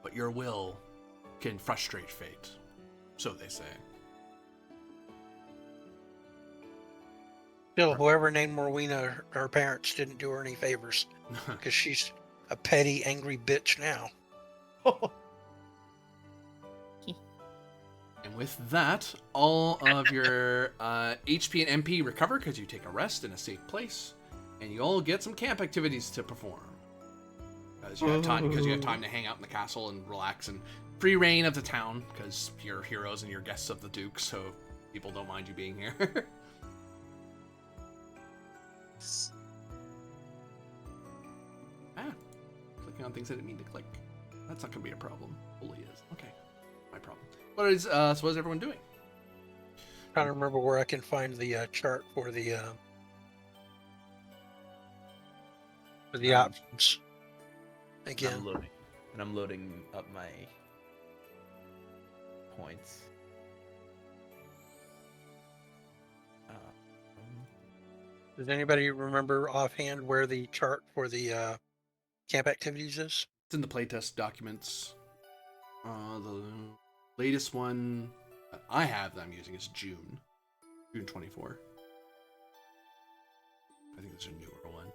but your will can frustrate fate. So they say. Still, whoever named Morwenna, her parents didn't do her any favors because she's a petty, angry bitch now. And with that, all of your HP and MP recover because you take a rest in a safe place, and you all get some camp activities to perform. Because you have time to hang out in the castle and relax and free reign of the town because you're heroes and you're guests of the Duke, so people don't mind you being here. Clicking on things I didn't mean to click. That's not gonna be a problem. Fully is. Okay, my problem. So what is everyone doing? Trying to remember where I can find the chart for the options. Again, I'm loading up my points. Does anybody remember offhand where the chart for the camp activities is? It's in the playtest documents. The latest one that I have that I'm using is June 24. I think there's a newer one.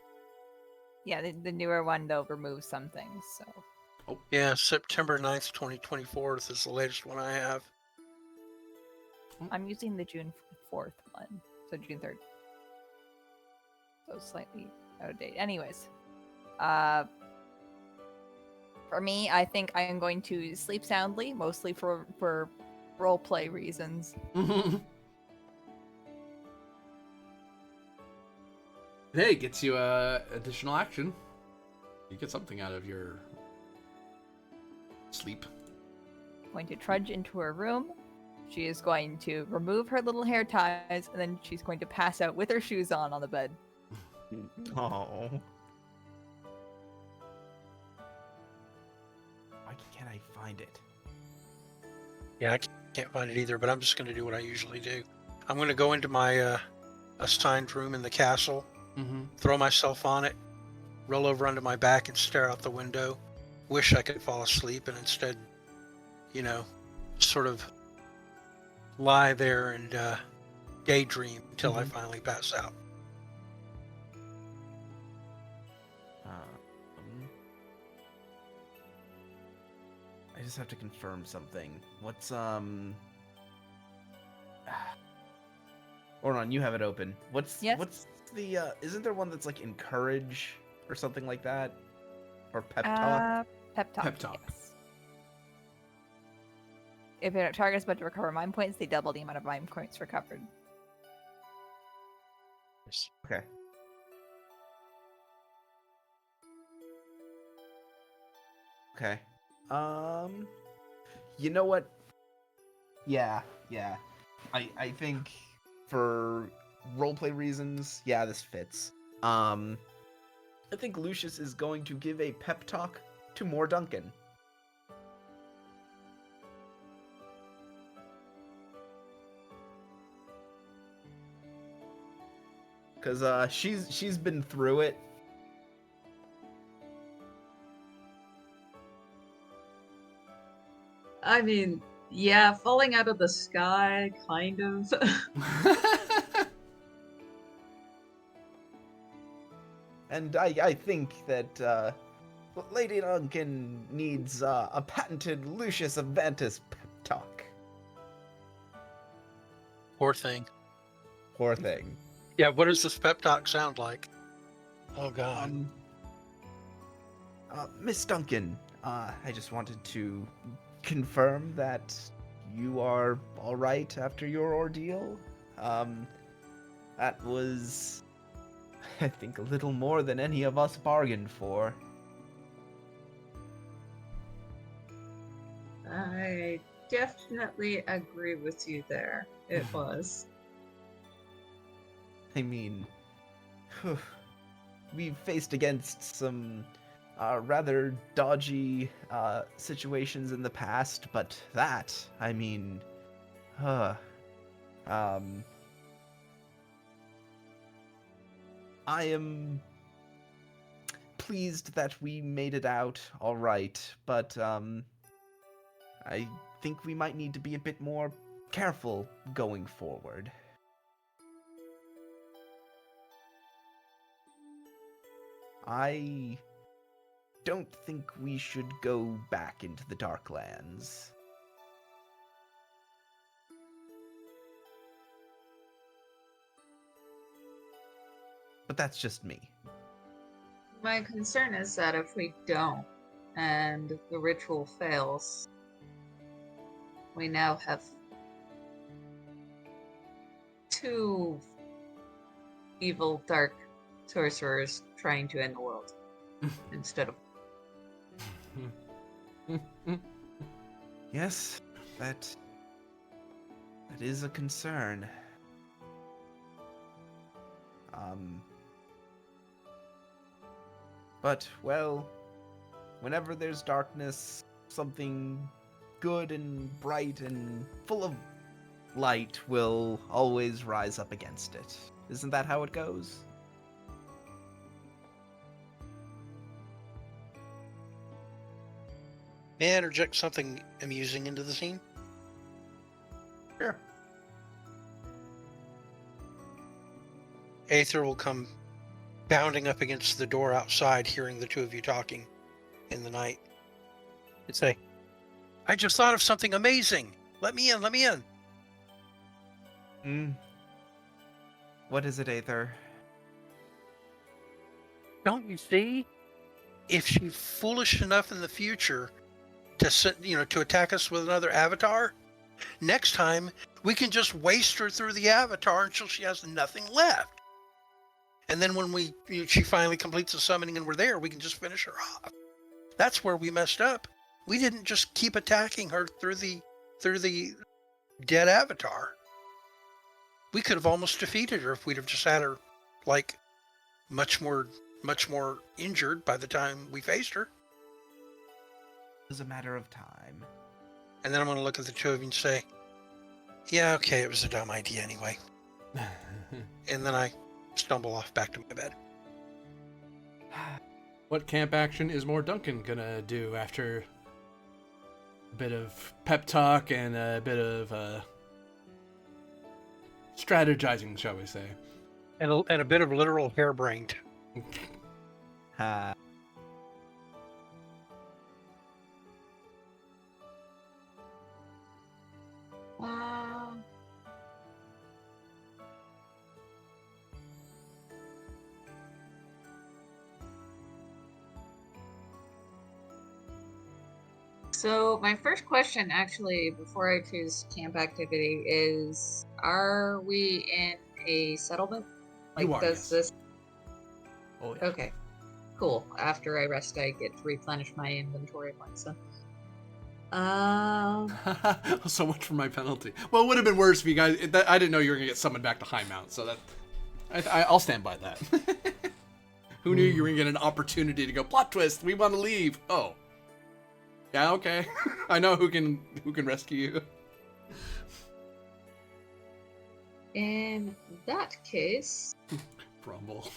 Yeah, the newer one, though, removes some things, so. Yeah, September 9th, 2024 is the latest one I have. I'm using the June 4th one, so June 3rd. So slightly out of date. Anyways, for me, I think I am going to sleep soundly, mostly for roleplay reasons. Hey, it gets you additional action. You get something out of your sleep. Going to trudge into her room. She is going to remove her little hair ties, and then she's going to pass out with her shoes on the bed. Oh. Why can't I find it? Yeah, I can't find it either, but I'm just going to do what I usually do. I'm going to go into my assigned room in the castle, throw myself on it, roll over onto my back and stare out the window. Wish I could fall asleep and instead, sort of lie there and daydream until I finally pass out. I just have to confirm something. What's Hold on, you have it open. What's the isn't there one that's like encourage or something like that? Or pep talk? Pep talk. Pep talk. Yes. If a target is about to recover mind points, they double the amount of mind points recovered. Okay. Okay. You know what? Yeah. I think for roleplay reasons, yeah, this fits. I think Lucius is going to give a pep talk to More Duncan. Cause she's been through it. I mean, yeah, falling out of the sky, kind of. And I think that Lady Duncan needs a patented Lucius Avantis pep talk. Poor thing. Poor thing. Yeah, what does this pep talk sound like? Oh God. Miss Duncan, I just wanted to confirm that you are all right after your ordeal. That was, I think, a little more than any of us bargained for. I definitely agree with you there. It was. I mean, we've faced against some rather dodgy situations in the past, but that, I mean, I am pleased that we made it out all right, but I think we might need to be a bit more careful going forward. I don't think we should go back into the Darklands. But that's just me. My concern is that if we don't, and the ritual fails, we now have two evil, dark sorcerers trying to end the world instead of. Yes, that is a concern. But, well, whenever there's darkness, something good and bright and full of light will always rise up against it. Isn't that how it goes? May I interject something amusing into the scene? Sure. Aether will come bounding up against the door outside, hearing the two of you talking in the night, and say, I just thought of something amazing. Let me in, let me in. What is it, Aether? Don't you see? If she's foolish enough in the future to attack us with another avatar, next time we can just waste her through the avatar until she has nothing left. And then when she finally completes the summoning and we're there, we can just finish her off. That's where we messed up. We didn't just keep attacking her through the dead avatar. We could have almost defeated her if we'd have just had her like much more injured by the time we faced her. It was a matter of time. And then I'm going to look at the two of you and say, yeah, okay, it was a dumb idea anyway. And then I stumble off back to my bed. What camp action is more Duncan gonna do after a bit of pep talk and a bit of strategizing, shall we say? And a bit of literal harebrained. Ha. So my first question, actually, before I choose camp activity, is: are we in a settlement? Like, You are, does yes. this? Oh, yeah. Okay, cool. After I rest, I get to replenish my inventory points. Then. So much for my penalty. Well, it would have been worse if you guys. I didn't know you were gonna get summoned back to High Mount, so that I'll stand by that. Who knew you were gonna get an opportunity to go plot twist? We want to leave. Oh, yeah, okay. I know who can rescue you. In that case, Brumble.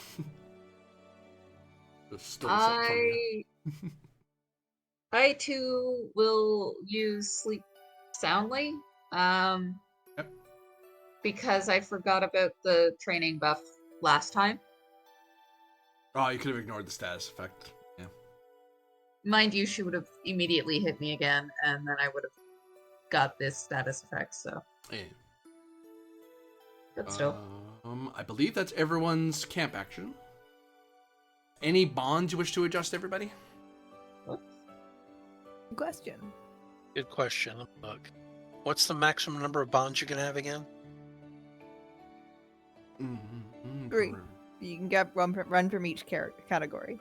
Just stole something from you. I too will use sleep soundly. Yep. Because I forgot about the training buff last time. Oh, you could have ignored the status effect. Yeah. Mind you, she would have immediately hit me again, and then I would have got this status effect, so. Yeah. But still. I believe that's everyone's camp action. Any bonds you wish to adjust, everybody? Question. Good question. Let me look. What's the maximum number of bonds you can have again? 3. You can get run from each category.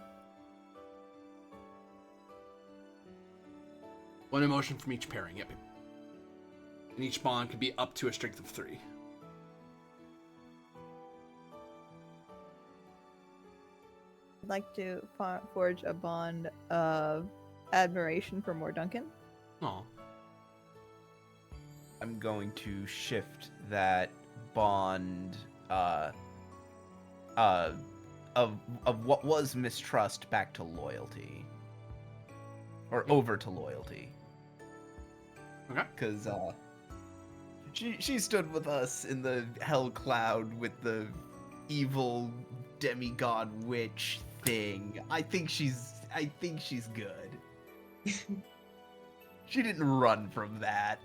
One emotion from each pairing, yep. And each bond can be up to a strength of 3. I'd like to forge a bond of admiration for More Duncan. Aw. I'm going to shift that bond of what was mistrust back to loyalty. Or over to loyalty. Okay. Because she stood with us in the hell cloud with the evil demigod witch thing. I think she's good. She didn't run from that.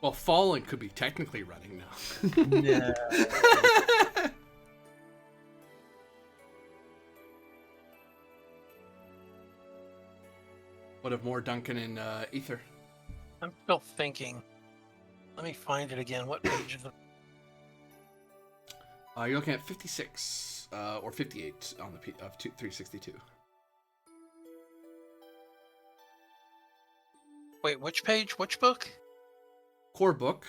Well, Fallen could be technically running now. No. What of More Duncan and Ether? I'm still thinking. Let me find it again. What page is it? You're looking at 56 or 58 on the 362. Wait, which page? Which book? Core book,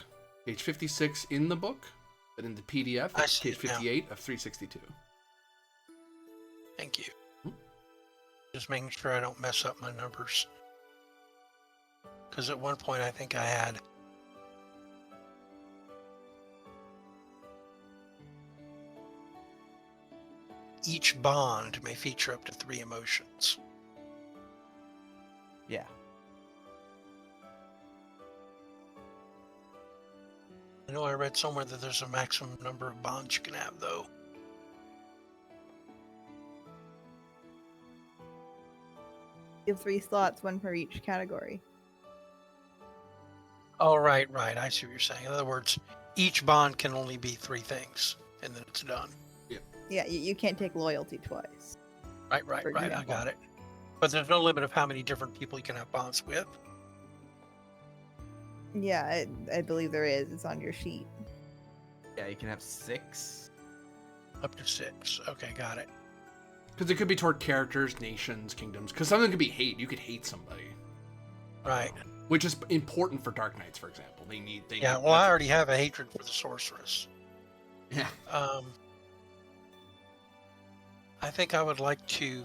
page 56 in the book, but in the PDF, I it's see page it now. 58 of 362. Thank you. Just making sure I don't mess up my numbers. Because at one point I think I had. Each bond may feature up to 3 emotions. Yeah. I know I read somewhere that there's a maximum number of bonds you can have, though. You have 3 slots, 1 for each category. Oh, right. I see what you're saying. In other words, each bond can only be 3 things, and then it's done. Yeah, you can't take loyalty twice. Right. For I example. got it. But there's no limit of how many different people you can have bonds with. Yeah, I believe there is. It's on your sheet. Yeah, you can have 6. Up to 6. Okay, got it. Because it could be toward characters, nations, kingdoms. Because something could be hate. You could hate somebody. Right. Which is important for Dark Knights, for example. They need. Yeah, well, I already have a hatred for the sorceress. Yeah. I think I would like to.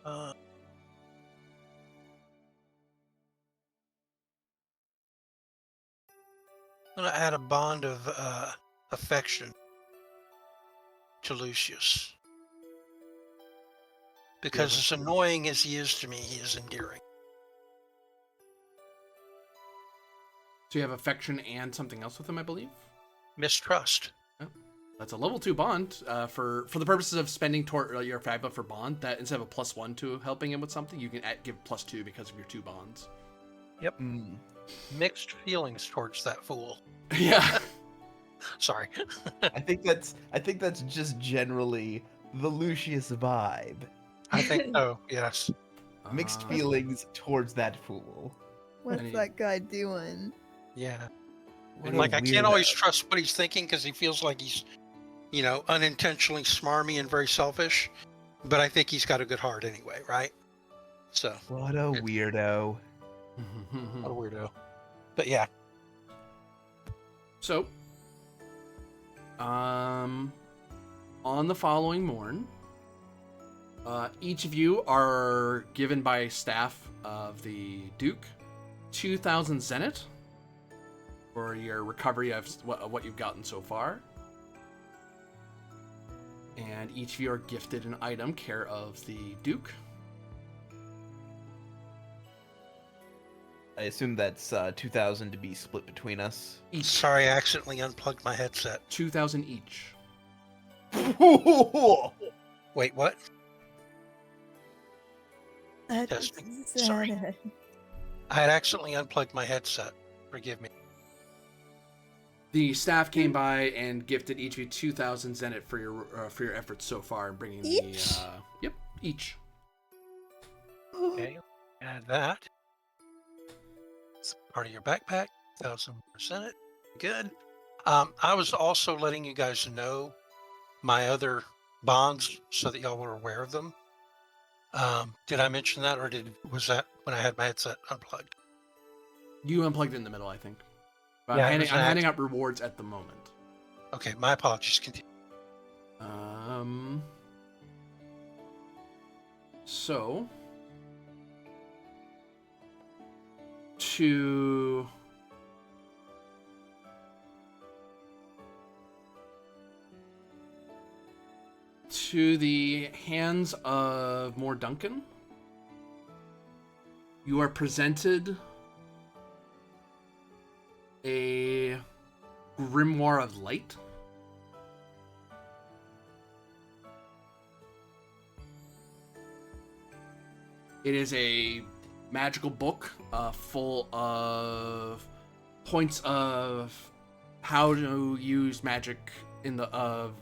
I'm going to add a bond of affection to Lucius. Because as annoying as he is to me, he is endearing. So you have affection and something else with him, I believe? Mistrust. That's a level 2 bond. For the purposes of spending toward your Fabula for bond, that instead of a +1 to helping him with something, you can give +2 because of your 2 bonds. Yep. Mixed feelings towards that fool. Yeah. Sorry. I think that's just generally the Lucius vibe. I think so, yes. Mixed feelings towards that fool. What's that guy doing? Yeah. What And a like, I can't always weirdo. trust what he's thinking because he feels like he's, unintentionally smarmy and very selfish. But I think he's got a good heart anyway, right? So. What a weirdo. What a weirdo. But yeah. So, on the following morn, each of you are given by staff of the Duke 2,000 zenith for your recovery of what you've gotten so far. And each of you are gifted an item, care of the Duke. I assume that's 2,000 to be split between us. Each. Sorry, I accidentally unplugged my headset. 2,000 each. Wait, what? Test me. Sorry. I had accidentally unplugged my headset. Forgive me. The staff came by and gifted each of you 2,000 zenith for your efforts so far in bringing Each? the yep, each. Okay, add that. It's part of your backpack. 1,000%. Good. I was also letting you guys know my other bonds so that y'all were aware of them. Did I mention that, or was that when I had my headset unplugged? You unplugged it in the middle, I think. But Yeah, I'm it was handing out rewards at the moment. Okay, my apologies. Continue. So to the hands of More Duncan, you are presented a Grimoire of Light. It is a magical book full of points of how to use magic in the of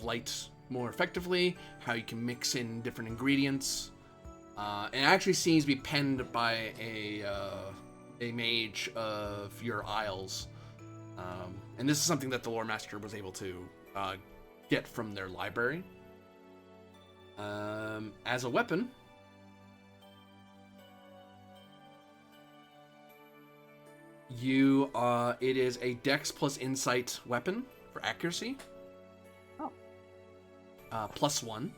light more effectively, how you can mix in different ingredients. And it actually seems to be penned by a mage of your isles. And this is something that the lore master was able to get from their library. As a weapon, it is a Dex plus Insight weapon for accuracy. Oh. +1.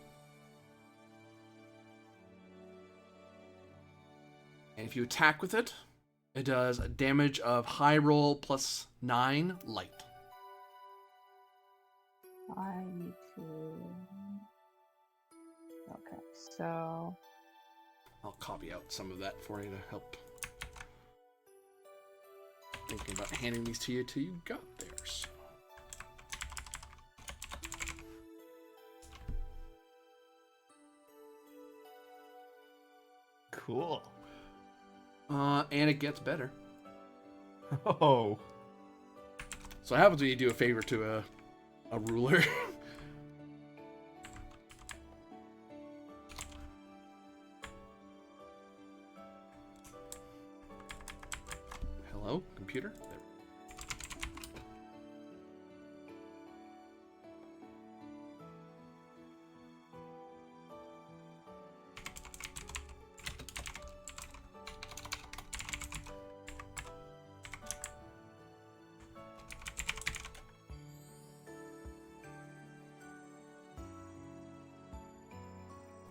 And if you attack with it, it does a damage of high roll +9 light. I need to. Okay, so. I'll copy out some of that for you to help. Thinking about handing these to you till you got theirs. Cool. And it gets better. Oh. So what happens when you do a favor to a ruler? Hello, computer? There.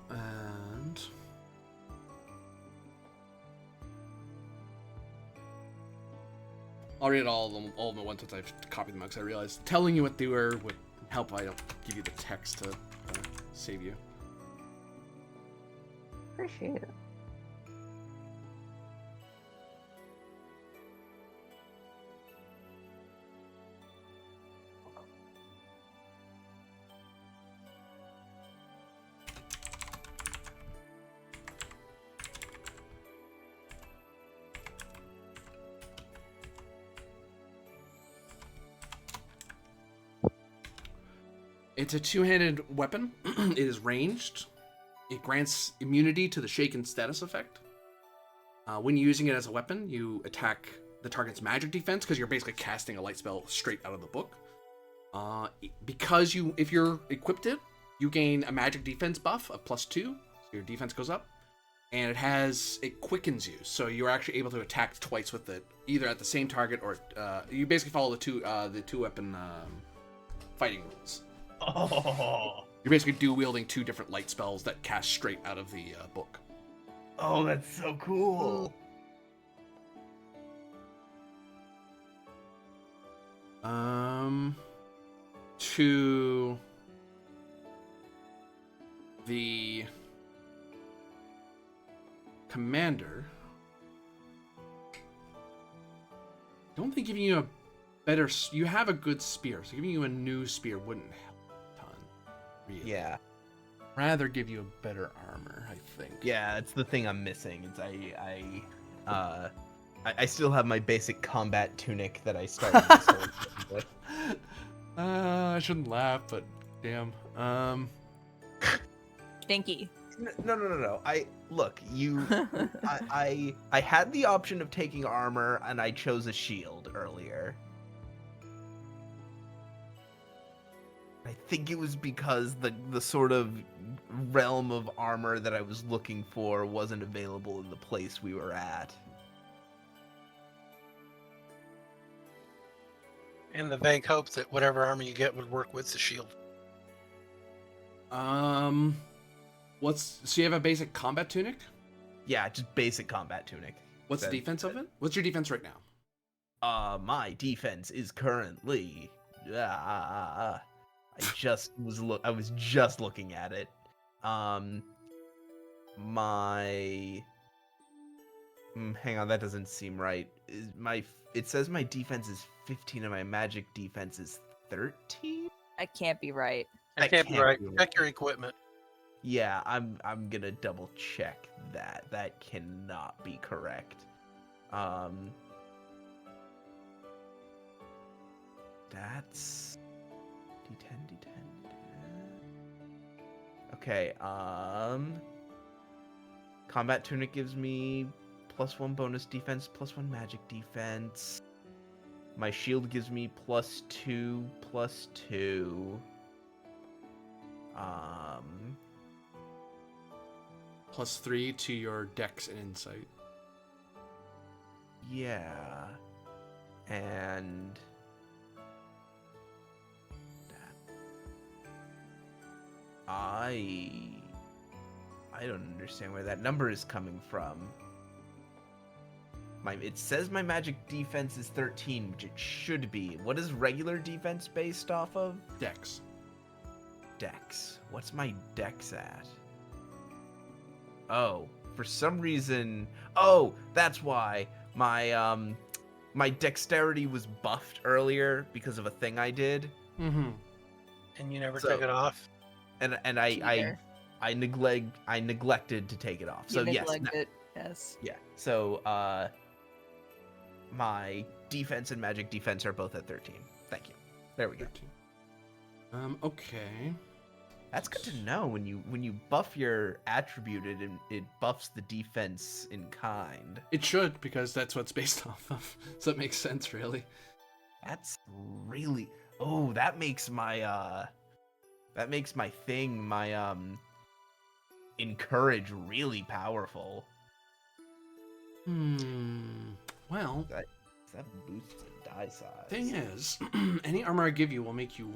And I'll read all of them at once since I've copied them out because I realized telling you what they were would help if I don't give you the text to save you. Appreciate it. It's a two-handed weapon. It is ranged. It grants immunity to the shaken status effect. When using it as a weapon, you attack the target's magic defense because you're basically casting a light spell straight out of the book. Because if you're equipped it, you gain a magic defense buff of +2, so your defense goes up. And it quickens you, so you're actually able to attack twice with it, either at the same target or you basically follow the two weapon fighting rules. Oh. You're basically dual-wielding two different light spells that cast straight out of the book. Oh, that's so cool. To the commander. Don't think giving you a better. You have a good spear, so giving you a new spear wouldn't help a ton. Really. Yeah. Rather give you a better armor, I think. Yeah, it's the thing I'm missing. It's I still have my basic combat tunic that I started this whole thing with. I shouldn't laugh, but damn. Stinky. No. I had the option of taking armor, and I chose a shield earlier. I think it was because the sort of realm of armor that I was looking for wasn't available in the place we were at. And the vague hope that whatever armor you get would work with the shield. So you have a basic combat tunic? Yeah, just basic combat tunic. What's the defense of it? What's your defense right now? My defense is currently I was just looking at it. Hang on, that doesn't seem right. It says my defense is 15 and my magic defense is 13? That can't be right. That can't be right. Check your equipment. Yeah, I'm gonna double check that. That cannot be correct. That's D10. Okay, combat tunic gives me +1 bonus defense, +1 magic defense. My shield gives me +2. +3 to your dex and insight. Yeah. And I don't understand where that number is coming from. It says my magic defense is 13, which it should be. What is regular defense based off of? Dex. Dex. What's my dex at? Oh, for some reason. Oh, that's why my my dexterity was buffed earlier because of a thing I did. Mm-hmm. And you never So- took it off. And Cheater. I neglected to take it off. So You yes. neglect it. Yes. Yeah. So my defense and magic defense are both at 13. Thank you. There we go. 13. Okay. That's good to know. When you buff your attribute, it buffs the defense in kind. It should, because that's what it's based off of. So it makes sense, really. That's really. Oh, that makes my thing, my encourage, really powerful. Well, That boosts the die size. thing is, any armor I give you will make you.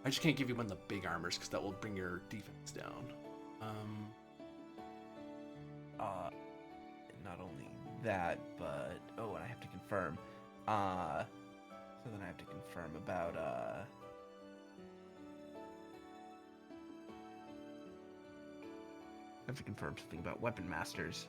I just can't give you one of the big armors because that will bring your defense down. Not only that, but and I have to confirm. So then I have to confirm about I have to confirm something about weapon masters.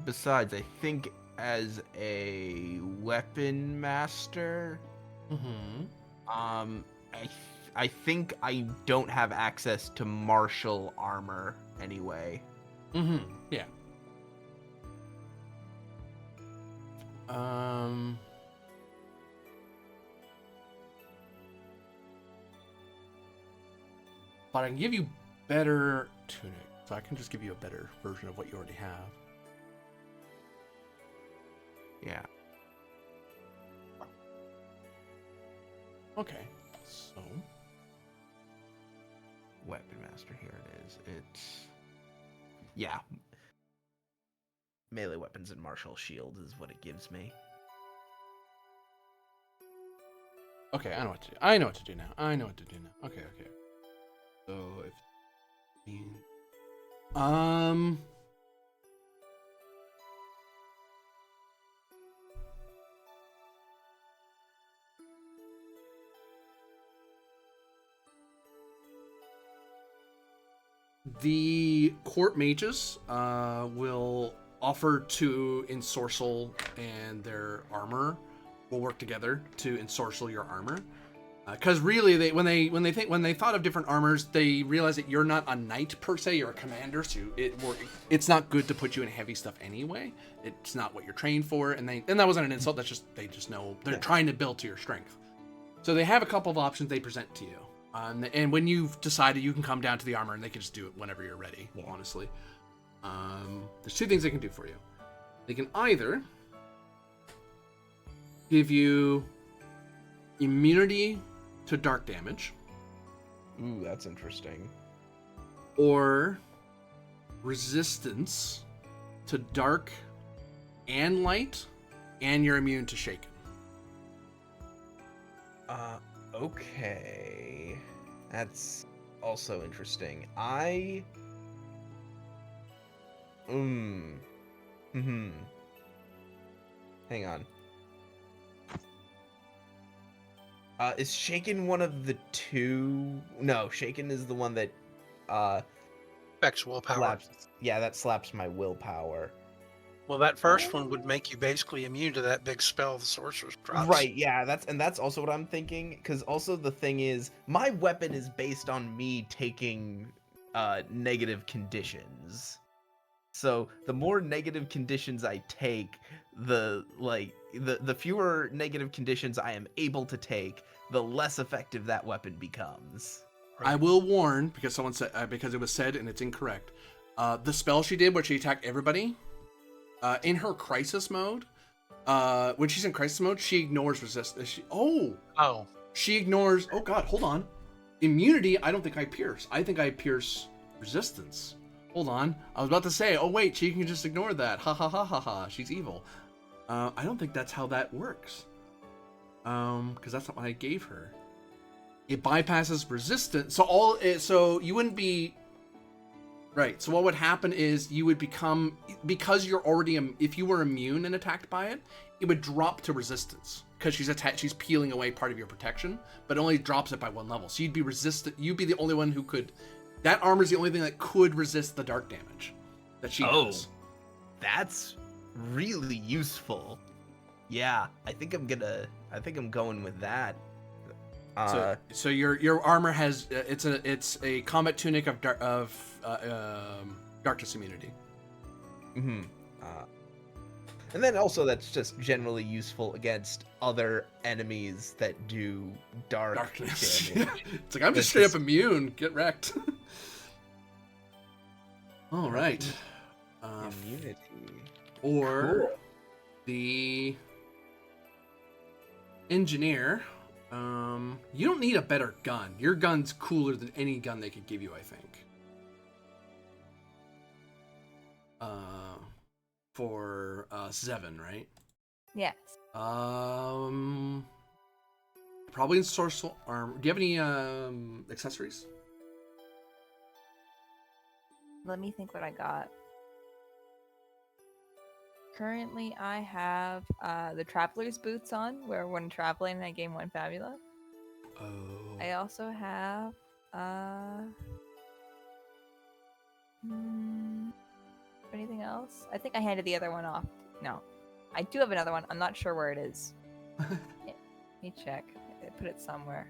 Besides, I think as a weapon master, I think I don't have access to martial armor anyway. Yeah. But I can give you better tunic, so I can just give you a better version of what you already have. Yeah. Okay, so Weapon master, here it is. It's yeah. melee weapons and martial shield is what it gives me. Okay, I know what to do. I know what to do now. Okay. So if the court mages will offer to ensorcel, and their armor will work together to ensorcel your armor. Because really, when they thought of different armors, they realized that you're not a knight per se; you're a commander. So it's not good to put you in heavy stuff anyway. It's not what you're trained for, and that wasn't an insult. That's just they just know they're trying to build to your strength. So they have a couple of options they present to you, and when you've decided, you can come down to the armor, and they can just do it whenever you're ready. Yeah. Honestly, there's two things they can do for you. They can either give you immunity to dark damage. Ooh, that's interesting. Or resistance to dark and light, and you're immune to shaken. Okay. That's also interesting. Hang on. Is Shaken one of the two? No, Shaken is the one that Affects willpower. that slaps my willpower. Well, that first one would make you basically immune to that big spell the sorceress drops. Right, yeah, that's also what I'm thinking. Because also the thing is, my weapon is based on me taking negative conditions. So the more negative conditions I take, the fewer negative conditions I am able to take, the less effective that weapon becomes. Right. I will warn, because someone said because it was said and it's incorrect. The spell she did, where she attacked everybody, in her crisis mode, when she's in crisis mode, she ignores resistance. She ignores. Oh God, hold on. Immunity. I don't think I pierce. I think I pierce resistance. Hold on. I was about to say, oh wait, she can just ignore that. Ha ha ha ha ha. She's evil. I don't think that's how that works. Because that's not what I gave her. It bypasses resistance. So you wouldn't be right. So what would happen is you would become, because you're already if you were immune and attacked by it, it would drop to resistance because she's peeling away part of your protection, but it only drops it by one level. So you'd be resistant. You'd be the only one who could. That armor is the only thing that could resist the dark damage that she does. That's really useful. Yeah, I think I'm going with that. So your armor has it's a combat tunic of darkness immunity. Mm-hmm. And then also that's just generally useful against other enemies that do darkness damage. It's like I'm just straight up immune. Get wrecked. All right. Immunity. Or the engineer. You don't need a better gun. Your gun's cooler than any gun they could give you, I think. For Zevin, right? Yes. Probably in sorcerer armor. Do you have any accessories? Let me think what I got. Currently, I have the traveler's boots on, where when traveling, I gain 1 Fabula. Oh. I also have anything else? I think I handed the other one off. No, I do have another one. I'm not sure where it is. Let me check. I put it somewhere.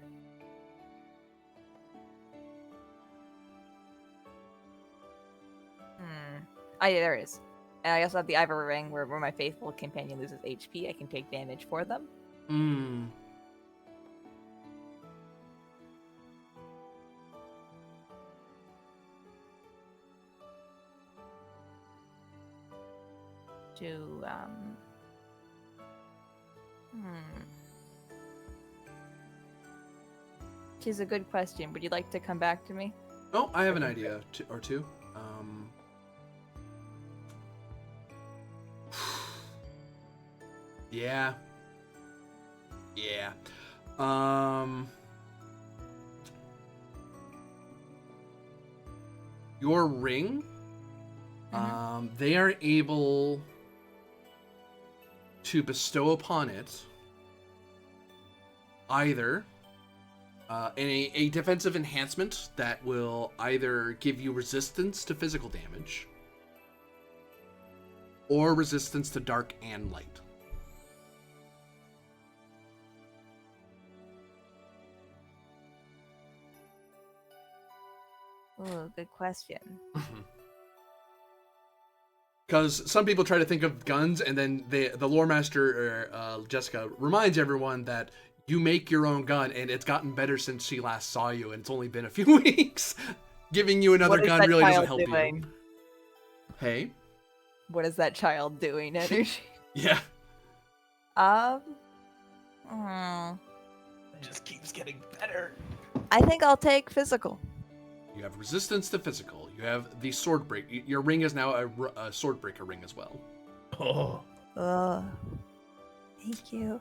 Oh yeah, there it is. And I also have the Ivory Ring, where my faithful companion loses HP, I can take damage for them. Which is a good question. Would you like to come back to me? Oh, I have an idea or two. Yeah. Yeah. Your ring, they are able to bestow upon it either a defensive enhancement that will either give you resistance to physical damage or resistance to dark and light. Oh, good question. Because some people try to think of guns, and then the lore master, Jessica, reminds everyone that you make your own gun, and it's gotten better since she last saw you, and it's only been a few weeks. Giving you another What is gun that really doesn't child help doing? you. Hey? What is that child doing, Energy? Yeah. Hmm. It just keeps getting better. I think I'll take physical. You have resistance to physical. You have the sword break. Your ring is now a sword breaker ring as well. Oh. Thank you.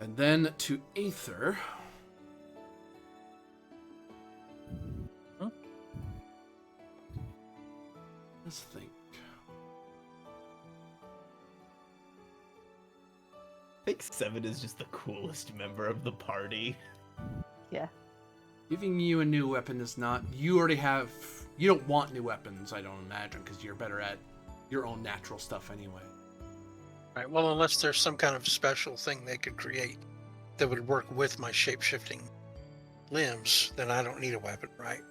And then to Aether. Let's think. I think 7 is just the coolest member of the party. Yeah. Giving you a new weapon is not... You already have... You don't want new weapons, I don't imagine, because you're better at your own natural stuff anyway. Right. Well, unless there's some kind of special thing they could create that would work with my shape-shifting limbs, then I don't need a weapon, right?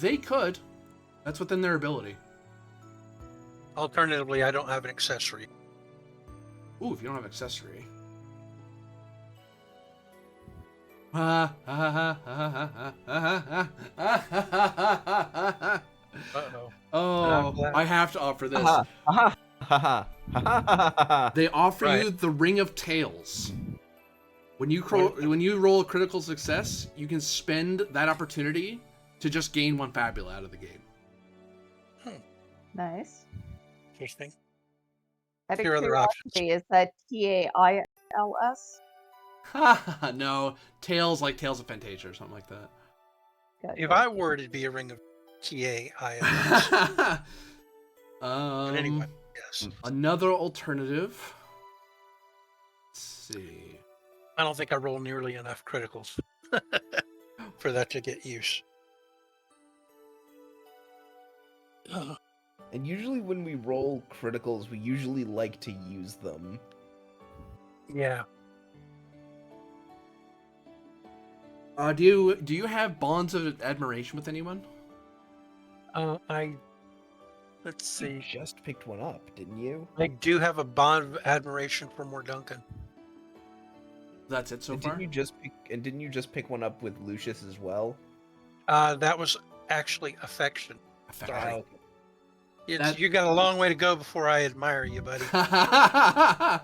They could. That's within their ability. Alternatively, I don't have an accessory. Ooh, if you don't have accessory. Uh-oh. Oh, I have to offer this. Haha. They offer Right. you the Ring of Tails. When you roll a critical success, you can spend that opportunity to just gain 1 Fabula out of the game. Nice. Interesting. Out of Here are other options. curiosity, is that TAILS? No, Tails like Tales of Fantasia or something like that. Gotcha. If I were to be a ring of TAILS, but anyway, yes. Another alternative. Let's see. I don't think I roll nearly enough criticals for that to get use. And usually when we roll criticals, we usually like to use them. Yeah. Do you have bonds of admiration with anyone? Let's You see. just picked one up, didn't you? I do have a bond of admiration for Morduncan. That's it so And far. didn't you just pick one up with Lucius as well? That was actually affection. Affection. You got a long way to go before I admire you, buddy. That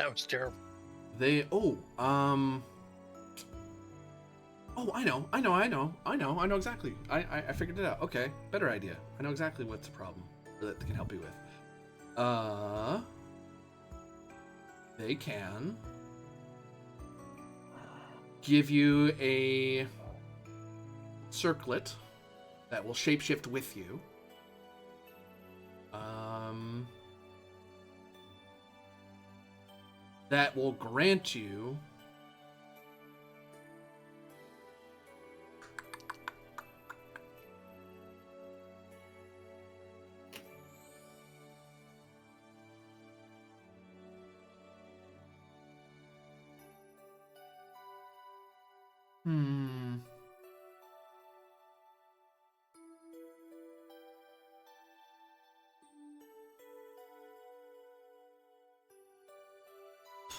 was terrible. I know exactly. I figured it out. Okay, better idea. I know exactly what's the problem that they can help you with. They can give you a circlet that will shapeshift with you. That will grant you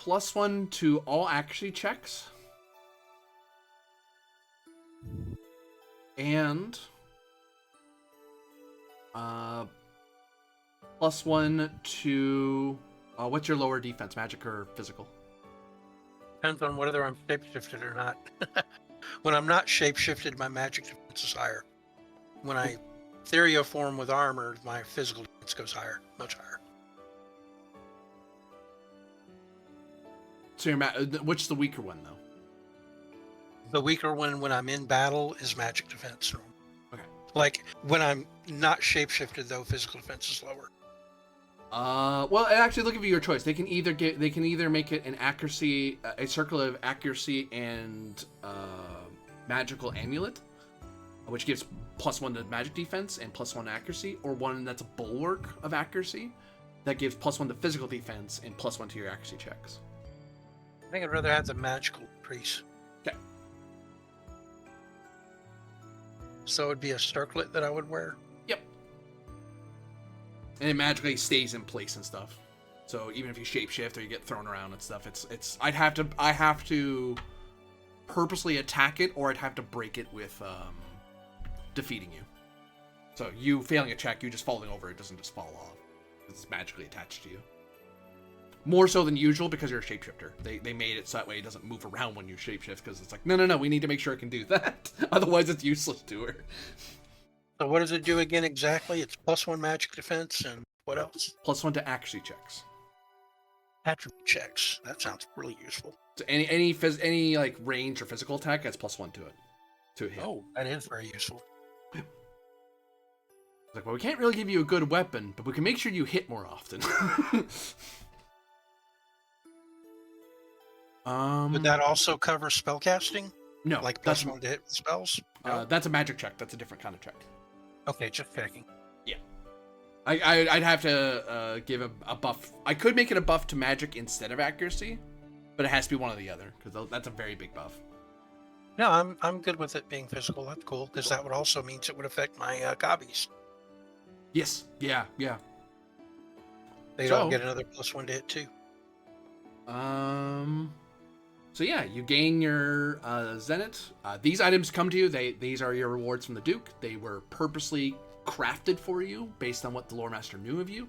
+1 to all accuracy checks. And +1 to what's your lower defense, magic or physical? Depends on whether I'm shapeshifted or not. When I'm not shapeshifted, my magic defense is higher. When I ethereal form with armor, my physical defense goes higher, much higher. So which is the weaker one though? The weaker one when I'm in battle is magic defense. Okay. Like when I'm not shapeshifted though, physical defense is lower. Well, actually, they'll give you your choice. They can either make it an accuracy, a circle of accuracy and magical amulet, which gives +1 to magic defense and +1 accuracy, or one that's a bulwark of accuracy that gives +1 to physical defense and +1 to your accuracy checks. I think I'd rather have the magical increase. Okay. So it'd be a circlet that I would wear. Yep. And it magically stays in place and stuff. So even if you shapeshift or you get thrown around and stuff, it's I have to purposely attack it, or I'd have to break it with defeating you. So you failing a check, you just falling over, it doesn't just fall off. It's magically attached to you. More so than usual because you're a shapeshifter. They made it so that way it doesn't move around when you shapeshift, because it's like, no, we need to make sure it can do that. Otherwise it's useless to her. So what does it do again exactly? It's +1 magic defense and what else? +1 to accuracy checks. Attribute checks. That sounds really useful. So any like range or physical attack has +1 to it. To a hit. Oh, that is very useful. It's like, well, we can't really give you a good weapon, but we can make sure you hit more often. Would that also cover spellcasting? No, Like that's +1 to hit with spells? No? that's a magic check. That's a different kind of check. Okay, just checking. I'd have to give a buff. I could make it a buff to magic instead of accuracy, but it has to be one or the other, because that's a very big buff. No, I'm good with it being physical. That's cool, because that would also means it would affect my copies. Yes. Yeah. They'd So- all get another +1 to hit too. So yeah, you gain your Zenith. These items come to you. These are your rewards from the Duke. They were purposely crafted for you based on what the lore master knew of you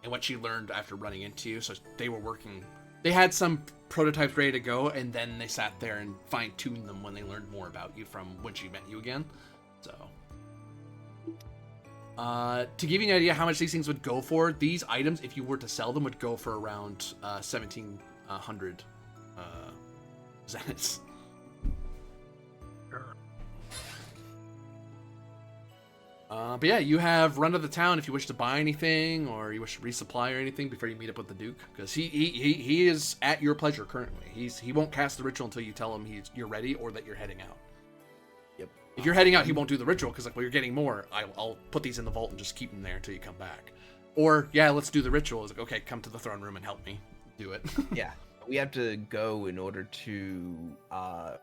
and what she learned after running into you. So they were working. They had some prototypes ready to go, and then they sat there and fine-tuned them when they learned more about you from when she met you again. So, to give you an idea how much these things would go for, these items, if you were to sell them, would go for around 1,700 Zeniths. Sure. But yeah, you have run to the town if you wish to buy anything or you wish to resupply or anything before you meet up with the Duke, because he is at your pleasure currently. He won't cast the ritual until you tell him you're ready or that you're heading out. Yep. If you're heading out, he won't do the ritual because, like, well, you're getting more. I'll put these in the vault and just keep them there until you come back. Or yeah, let's do the ritual. It's like, okay, come to the throne room and help me do it. Yeah. We have to go in order to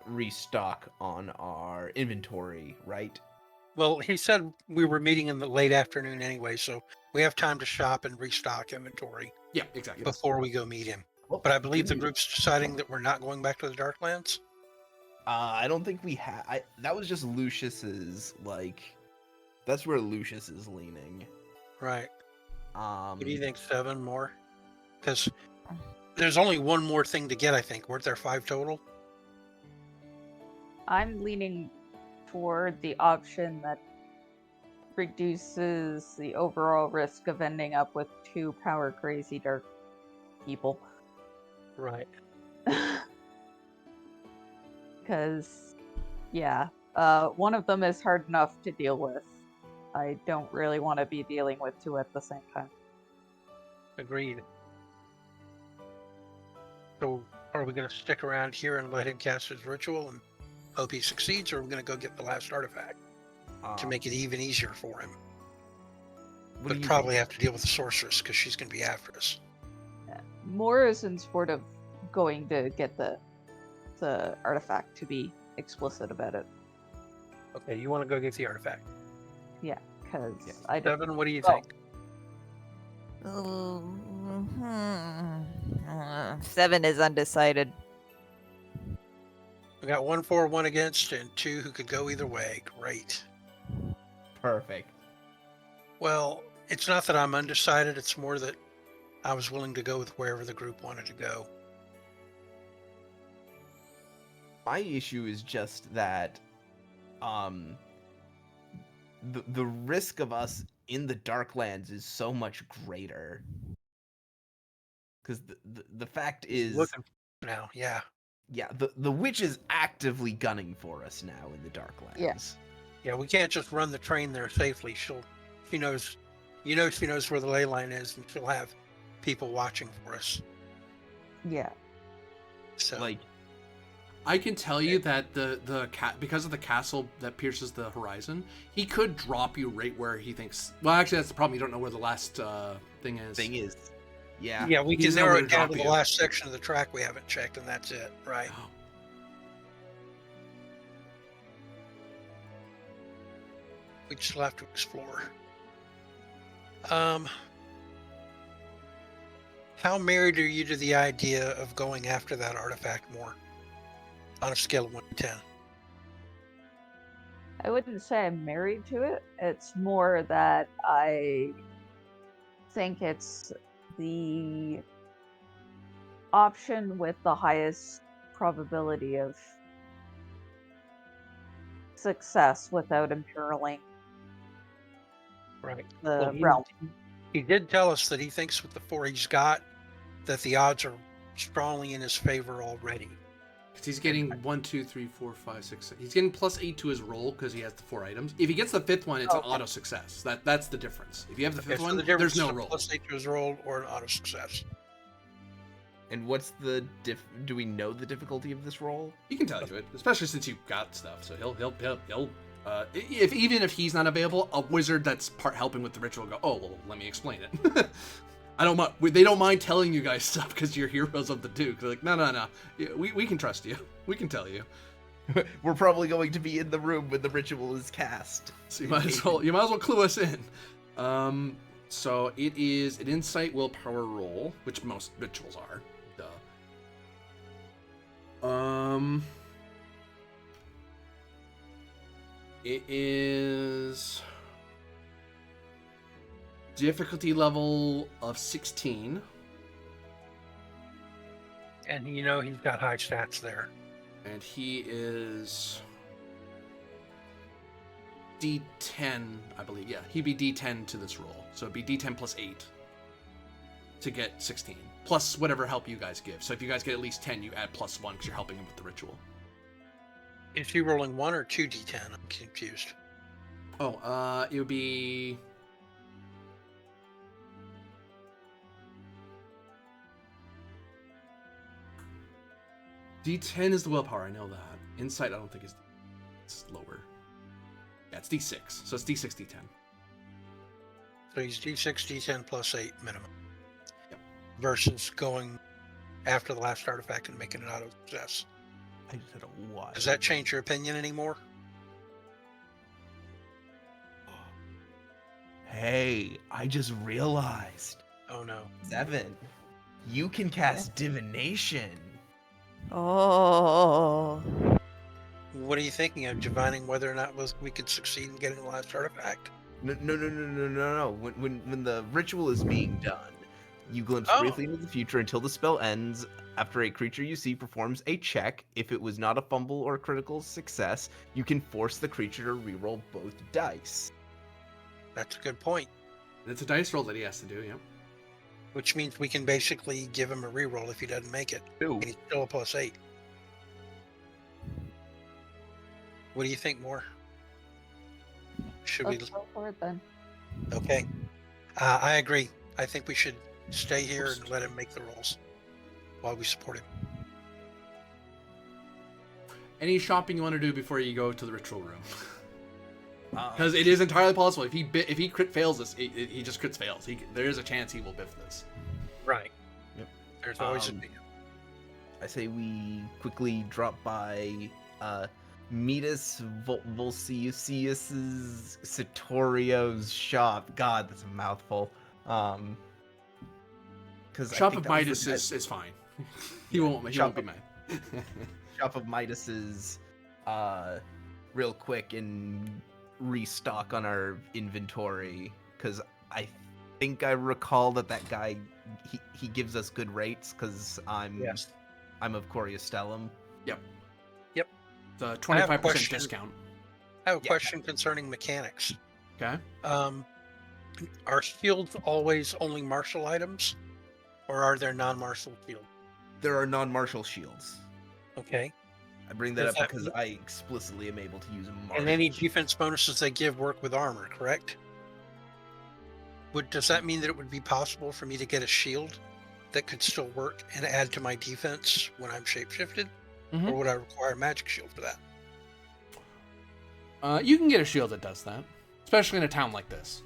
restock on our inventory, right? Well, he said we were meeting in the late afternoon anyway, so we have time to shop and restock inventory Yeah, exactly. before we go meet him. Well, But I believe the good group's deciding that we're not going back to the Darklands. I don't think we have. That was just Lucius's, like. That's where Lucius is leaning. Right. What What do you think, 7 more? Because there's only one more thing to get, I think. Weren't there 5 total? I'm leaning toward the option that reduces the overall risk of ending up with 2 power crazy dark people. Right. Because, yeah, one of them is hard enough to deal with. I don't really want to be dealing with 2 at the same time. Agreed. So, are we going to stick around here and let him cast his ritual and hope he succeeds, or are we going to go get the last artifact to make it even easier for him? What do But you probably think? have to deal with the sorceress because she's going to be after us. More is in support of going to get the artifact, to be explicit about it. Okay, you want to go get the artifact. Yeah, because Yeah. I don't. 7, what do you Well, think? 7 is undecided. We got 1 for, 1 against, and 2 who could go either way. Great. Perfect. Well, it's not that I'm undecided, it's more that I was willing to go with wherever the group wanted to go. My issue is just that the risk of us in the Darklands is so much greater. Because the fact is, Looking now, yeah. yeah, the witch is actively gunning for us now in the Darklands. Yeah, we can't just run the train there safely. She knows she knows where the ley line is, and she'll have people watching for us. Yeah. So, Like, I can tell you that because of the castle that pierces the horizon, he could drop you right where he thinks. Well, actually, that's the problem. You don't know where the last thing is. Yeah. yeah, we He can doesn't know narrow where it to down drop to the you. last section of the track we haven't checked, and that's it, right? Oh. We still have to explore. How married are you to the idea of going after that artifact more? On a scale of 1 to 10. I wouldn't say I'm married to it. It's more that I think it's the option with the highest probability of success without imperiling Right. the Well, realm. he did tell us that he thinks with the 4 he's got, that the odds are strongly in his favor already. Because he's getting 1, 2, 3, 4, 5, 6, 7. He's getting +8 to his roll because he has the 4 items. If he gets the 5th one, it's an Okay. auto success. That's the difference. If you have the 5th So one, the difference there's no is a roll. +8 to his roll or an auto success. And what's the do we know the difficulty of this roll? He can tell you it, especially since you've got stuff. So he'll if even if he's not available, a wizard that's helping with the ritual will go, oh well, let me explain it. I don't mind. They don't mind telling you guys stuff because you're heroes of the Duke. They're like, no. Yeah, we can trust you. We can tell you. We're probably going to be in the room when the ritual is cast. So you might as well clue us in. So it is an insight willpower roll, which most rituals are. Duh. It is difficulty level of 16. And he's got high stats there. And he is D10, I believe. Yeah, he'd be D10 to this roll. So it'd be D10 plus 8 to get 16. Plus whatever help you guys give. So if you guys get at least 10, you add +1 because you're helping him with the ritual. Is he rolling 1 or 2 d10? I'm confused. Oh, it would be... D10 is the willpower, I know that. Insight, I don't think it's lower. Yeah, it's D6, so it's D6, D10. So he's d6, d10 plus 8 minimum. Yep. Versus going after the last artifact and making an auto success. I just had a what? Does that change your opinion anymore? Hey, I just realized. Oh no. 7. You can cast divination. Oh. What are you thinking of, divining whether or not we could succeed in getting the last artifact? No. When the ritual is being done, you glimpse Oh. briefly into the future until the spell ends. After a creature you see performs a check, if it was not a fumble or critical success, you can force the creature to reroll both dice. That's a good point. It's a dice roll that he has to do, yeah. Which means we can basically give him a reroll if he doesn't make it. Ooh. And he's still a +8. What do you think, more? Should we? Let's go for it then. Okay. I agree. I think we should stay here and let him make the rolls while we support him. Any shopping you want to do before you go to the ritual room? Because it is entirely possible. If he crit fails this, he just crit fails. There is a chance he will biff this. Right. Yep. There's always I say we quickly drop by Metis Volsius's Satorio's shop. God, that's a mouthful. Because Shop of Midas is fine. He won't be mad. Shop of Midas's real quick and restock on our inventory, because I think I recall that guy he gives us good rates because I'm of Coriastellum. Yep. Yep. The I have a 25% question. discount. I have a question concerning mechanics. Okay. Are shields always only martial items, or are there non-martial shields? There are non-martial shields. Okay. I bring that Does up that because mean- I explicitly am able to use a martial And any shield. defense bonuses they give work with armor, correct? Does that mean that it would be possible for me to get a shield that could still work and add to my defense when I'm shapeshifted? Mhm. Or would I require a magic shield for that? You can get a shield that does that, especially in a town like this.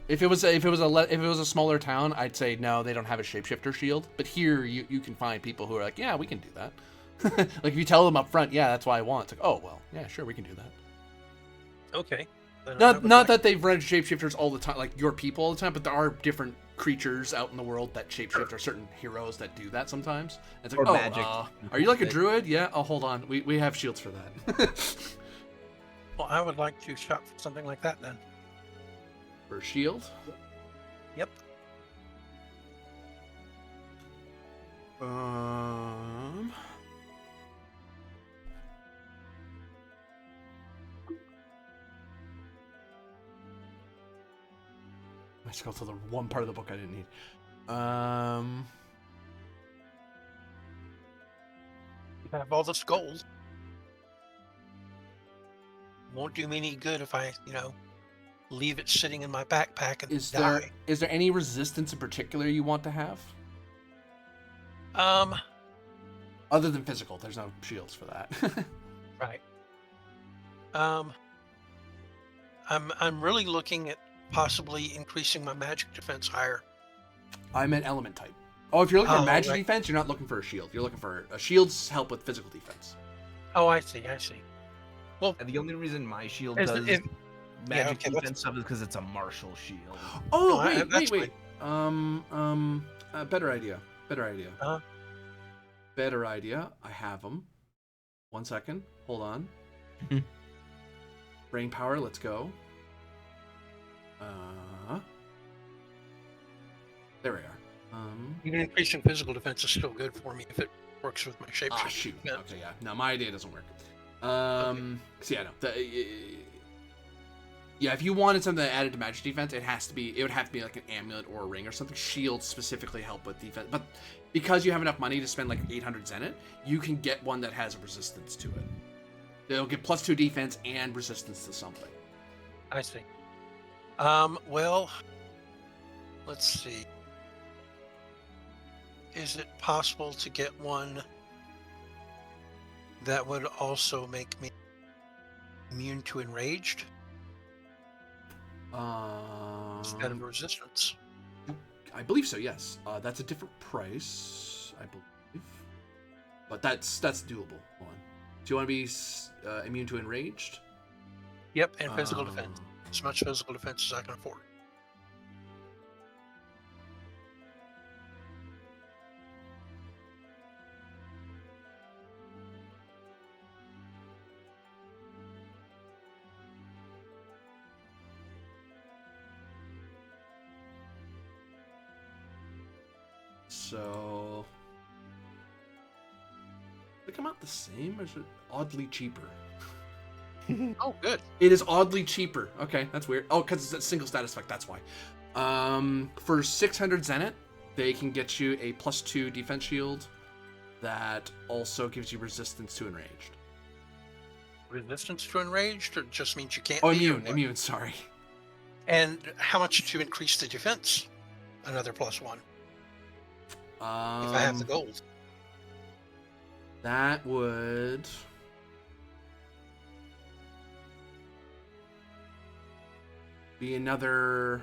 If it was a smaller town, I'd say no, they don't have a shapeshifter shield. But here, you can find people who are like, yeah, we can do that. Like if you tell them up front, yeah, that's what I want. It's like, oh well, yeah, sure, we can do that. Okay. Then I Not would not like- that they've run shapeshifters all the time, like your people all the time, but there are different creatures out in the world that shapeshift, or certain heroes that do that sometimes. And it's like, Or oh, magic. are you like a druid? Yeah. Oh, hold on, we have shields for that. Well, I would like to shop for something like that then. For a shield. Yep. Let's go to the one part of the book I didn't need. I have all this gold. Won't do me any good if I, leave it sitting in my backpack and Is die. there any resistance in particular you want to have? Other than physical, there's no shields for that. Right. I'm really looking at possibly increasing my magic defense higher. I meant element type. Oh, if you're looking for Oh, magic right. defense, you're not looking for a shield. You're looking for shields help with physical defense. Oh, I see. Well, And the only reason my shield Is- does if- magic okay, let's- defense stuff is because it's a martial shield. Oh, No, wait. that's Better idea. Uh-huh. Better idea. I have them. 1 second. Hold on. Brain power. Let's go. There we are. even increasing physical defense is still good for me if it works with my shape. Ah, shoot. Okay, yeah. No, my idea doesn't work. So yeah, no. Yeah, if you wanted something that added to magic defense, it would have to be like an amulet or a ring or something. Shields specifically help with defense, but because you have enough money to spend like 800 zenit, you can get one that has a resistance to it. It'll get +2 defense and resistance to something. I see. Well, let's see. Is it possible to get one that would also make me immune to enraged instead of resistance? I believe so. Yes, that's a different price, I believe, but that's doable. Hold on. Do you want to be immune to enraged? Yep, and physical defense. As much physical defense as I can afford. So, they come out the same, or is it oddly cheaper? Oh, good. It is oddly cheaper. Okay, that's weird. Oh, because it's a single status effect. That's why. For 600 zenit, they can get you a +2 defense shield that also gives you resistance to enraged. Resistance to enraged, or just means you can't. Oh, be, or immune. what? Immune. Sorry. And how much to increase the defense? Another +1. If I have the gold. That would. Be another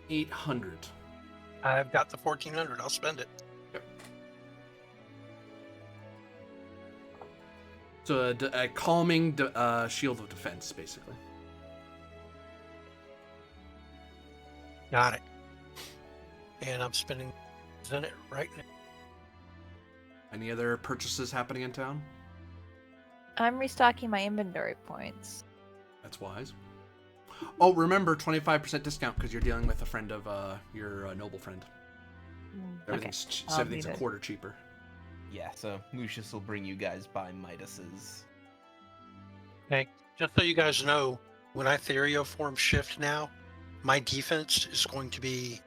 800. I've got the 1400. I'll spend it. So a calming shield of defense, basically. Got it. And I'm spending Zenit right now. Any other purchases happening in town? I'm restocking my inventory points. That's wise. Oh, remember 25% discount because you're dealing with a friend of your noble friend. Everything's I'll everything's a leave it. quarter cheaper. Yeah, so Lucius will bring you guys by Midas's. Okay. Just so you guys know, when I Therioform shift now, my defense is going to be,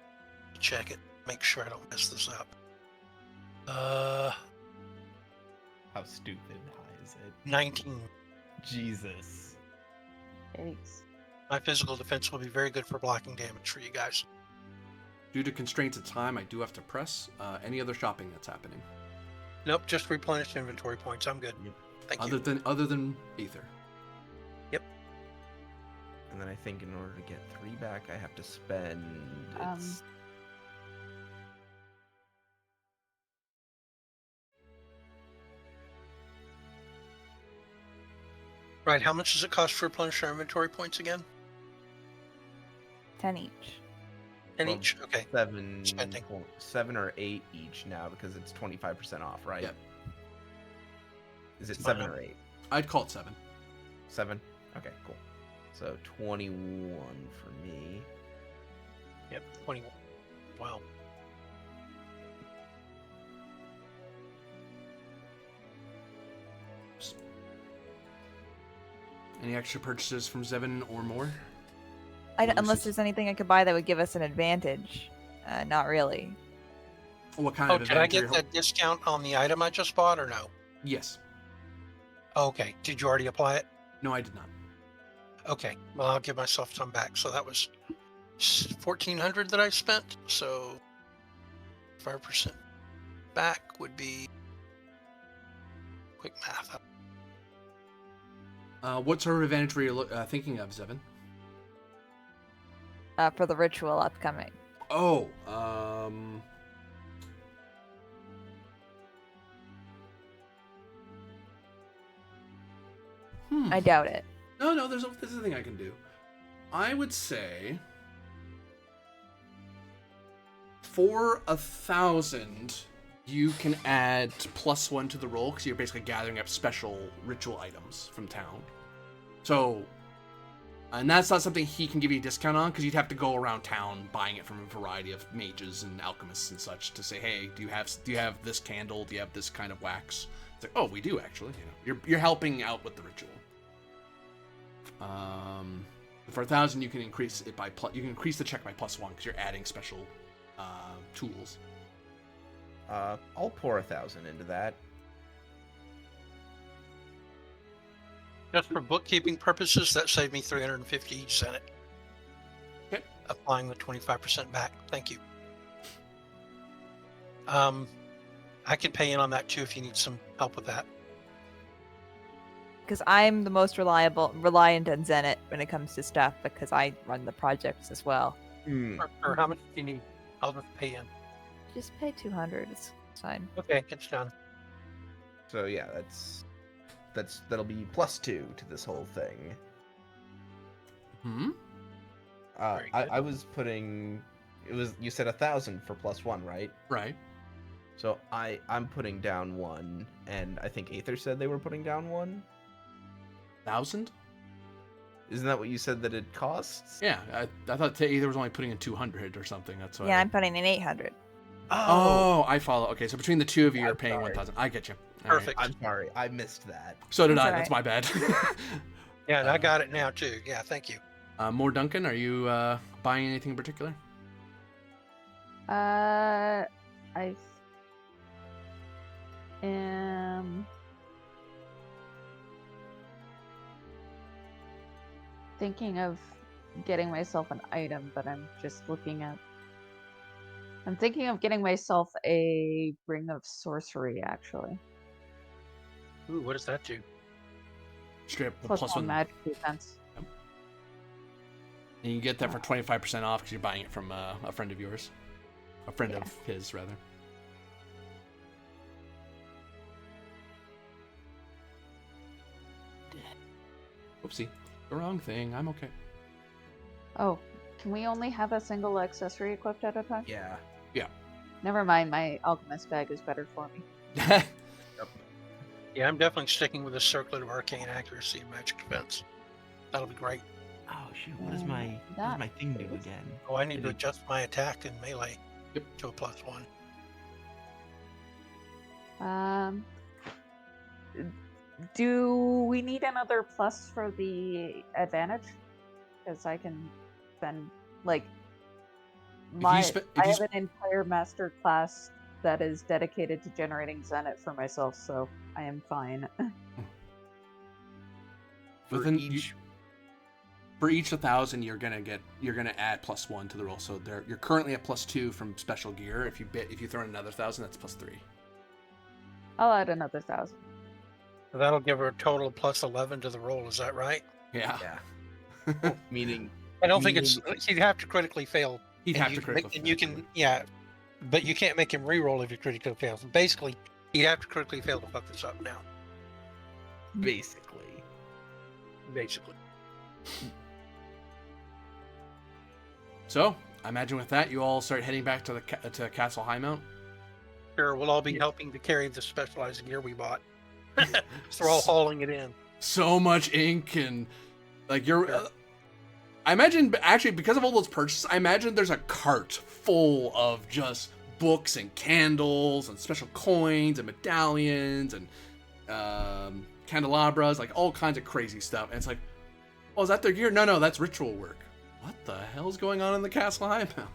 check it, make sure I don't mess this up. How stupid high is it? 19. Jesus. Yikes. My physical defense will be very good for blocking damage for you guys. Due to constraints of time, I do have to press. Any other shopping that's happening? Nope, just replenish inventory points. I'm good. Thank you. Other than Aether. And then I think in order to get 3 back, I have to spend. It's... Right, how much does it cost to replenish our inventory points again? 10 each. 10 Well, each? Okay. 7 or 8 each now because it's 25% off, right? Yep. Is it It's 7 fine. or 8? I'd call it 7. 7? Okay, cool. So 21 for me. Yep, 21. Wow. Any extra purchases from Zevin or more? Unless Lucy's- there's anything I could buy that would give us an advantage. Not really. What kind Oh, of did I advantage? get that discount on the item I just bought or no? Yes. Okay, did you already apply it? No, I did not. Okay, well, I'll give myself some back. So that was 1,400 that I spent. So 5% back would be quick math. What sort of advantage were you thinking of, Zevin? For the ritual upcoming. Oh, I doubt it. No, there's a thing I can do. I would say for 1,000, you can add +1 to the roll because you're basically gathering up special ritual items from town. So, and that's not something he can give you a discount on because you'd have to go around town buying it from a variety of mages and alchemists and such to say, hey, do you have this candle? Do you have this kind of wax? It's like, oh, we do actually. You know, you're helping out with the ritual. For 1,000, you can increase it by you can increase the check by +1 because you're adding special tools. I'll pour 1,000 into that. Just for bookkeeping purposes, that saved me 350 each Senate. Okay. Applying the 25% back. Thank you. I can pay in on that too if you need some help with that. Because I'm the most reliant on Zenit when it comes to stuff because I run the projects as well. Or how much do you need? I'll just pay in. Just pay 200. It's fine. Okay, it's done. So yeah, that'll be +2 to this whole thing. Very good. I was putting. You said 1,000 for +1, right? Right. So I'm putting down 1, and I think Aether said they were putting down 1. 1,000? Isn't that what you said that it costs? Yeah, I thought Aether was only putting in 200 or something. That's why. Yeah, I'm putting in 800. Oh, I follow. Okay, so between the two of you, I'm you're paying sorry. 1,000. I get you. All right. Perfect. I'm sorry, I missed that. So did That's I. all That's my bad. Yeah, and I got it now too. Yeah, thank you. More Duncan, are you buying anything in particular? I am thinking of getting myself an item, but I'm just looking at. I'm thinking of getting myself a Ring of Sorcery, actually. Ooh, what does that do? Straight up Plus plus one one. magic defense. And you get that for 25% off because you're buying it from a friend of yours. A friend Yeah. of his, rather. Oopsie. The wrong thing. I'm okay. Oh, can we only have a single accessory equipped at a time? Yeah. Never mind, my alchemist bag is better for me. Yeah, I'm definitely sticking with the circlet of arcane accuracy and magic defense. That'll be great. Oh shoot! What does my thing do again? Oh, I need to adjust my attack and melee Yep. to a +1. Do we need another plus for the advantage? Because I can spend like I have an entire master class that is dedicated to generating Zenith for myself, so I am fine. For each For each 1,000, you're gonna add +1 to the roll. So you're currently at +2 from special gear. If you throw in another 1,000, that's +3. I'll add another 1,000. That'll give her a total of +11 to the roll. Is that right? Yeah. meaning I don't think it's. He'd have to critically fail. He'd have to critically fail. And you can, yeah, but you can't make him re-roll if he critically fails. Basically, he'd have to critically fail to fuck this up now. basically. So I imagine with that, you all start heading back to to Castle Highmount. Sure, we'll all be helping to carry the specialized gear we bought. So we're all hauling it in. So much ink and like I imagine actually because of all those purchases, I imagine there's a cart full of just books and candles and special coins and medallions and candelabras, like all kinds of crazy stuff. And it's like, oh, is that their gear? No, that's ritual work. What the hell's going on in the Castle Highmount?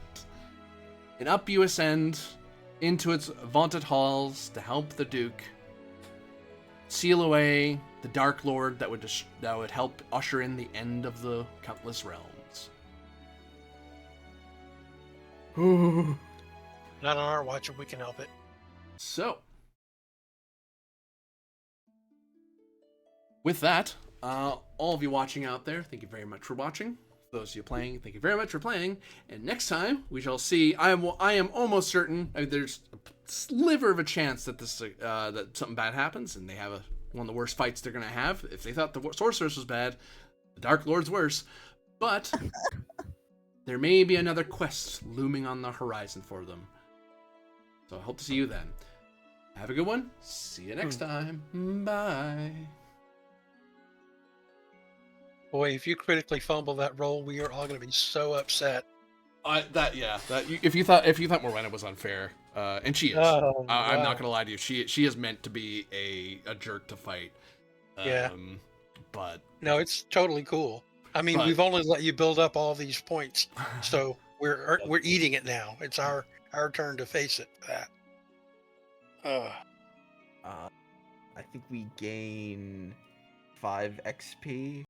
And up you ascend into its vaulted halls to help the Duke seal away the Dark Lord that would help usher in the end of the countless realms. Not on our watch if we can help it. So, with that, all of you watching out there, thank you very much for watching. Those of you playing, thank you very much for playing. And next time we shall see. I am almost certain. There's a sliver of a chance that that something bad happens, and they have one of the worst fights they're gonna have. If they thought the Sorceress was bad, the Dark Lord's worse. But there may be another quest looming on the horizon for them. So I hope to see you then. Have a good one. See you next time. Bye. Boy, if you critically fumble that roll, we are all going to be so upset. If you thought Morwenna was unfair, and she is. Oh, I'm wow. not gonna lie to you. She is meant to be a jerk to fight. Yeah. But No, it's totally cool. I mean, we've only let you build up all these points, so we're eating it now. It's our turn to face it. I think we gain 5 XP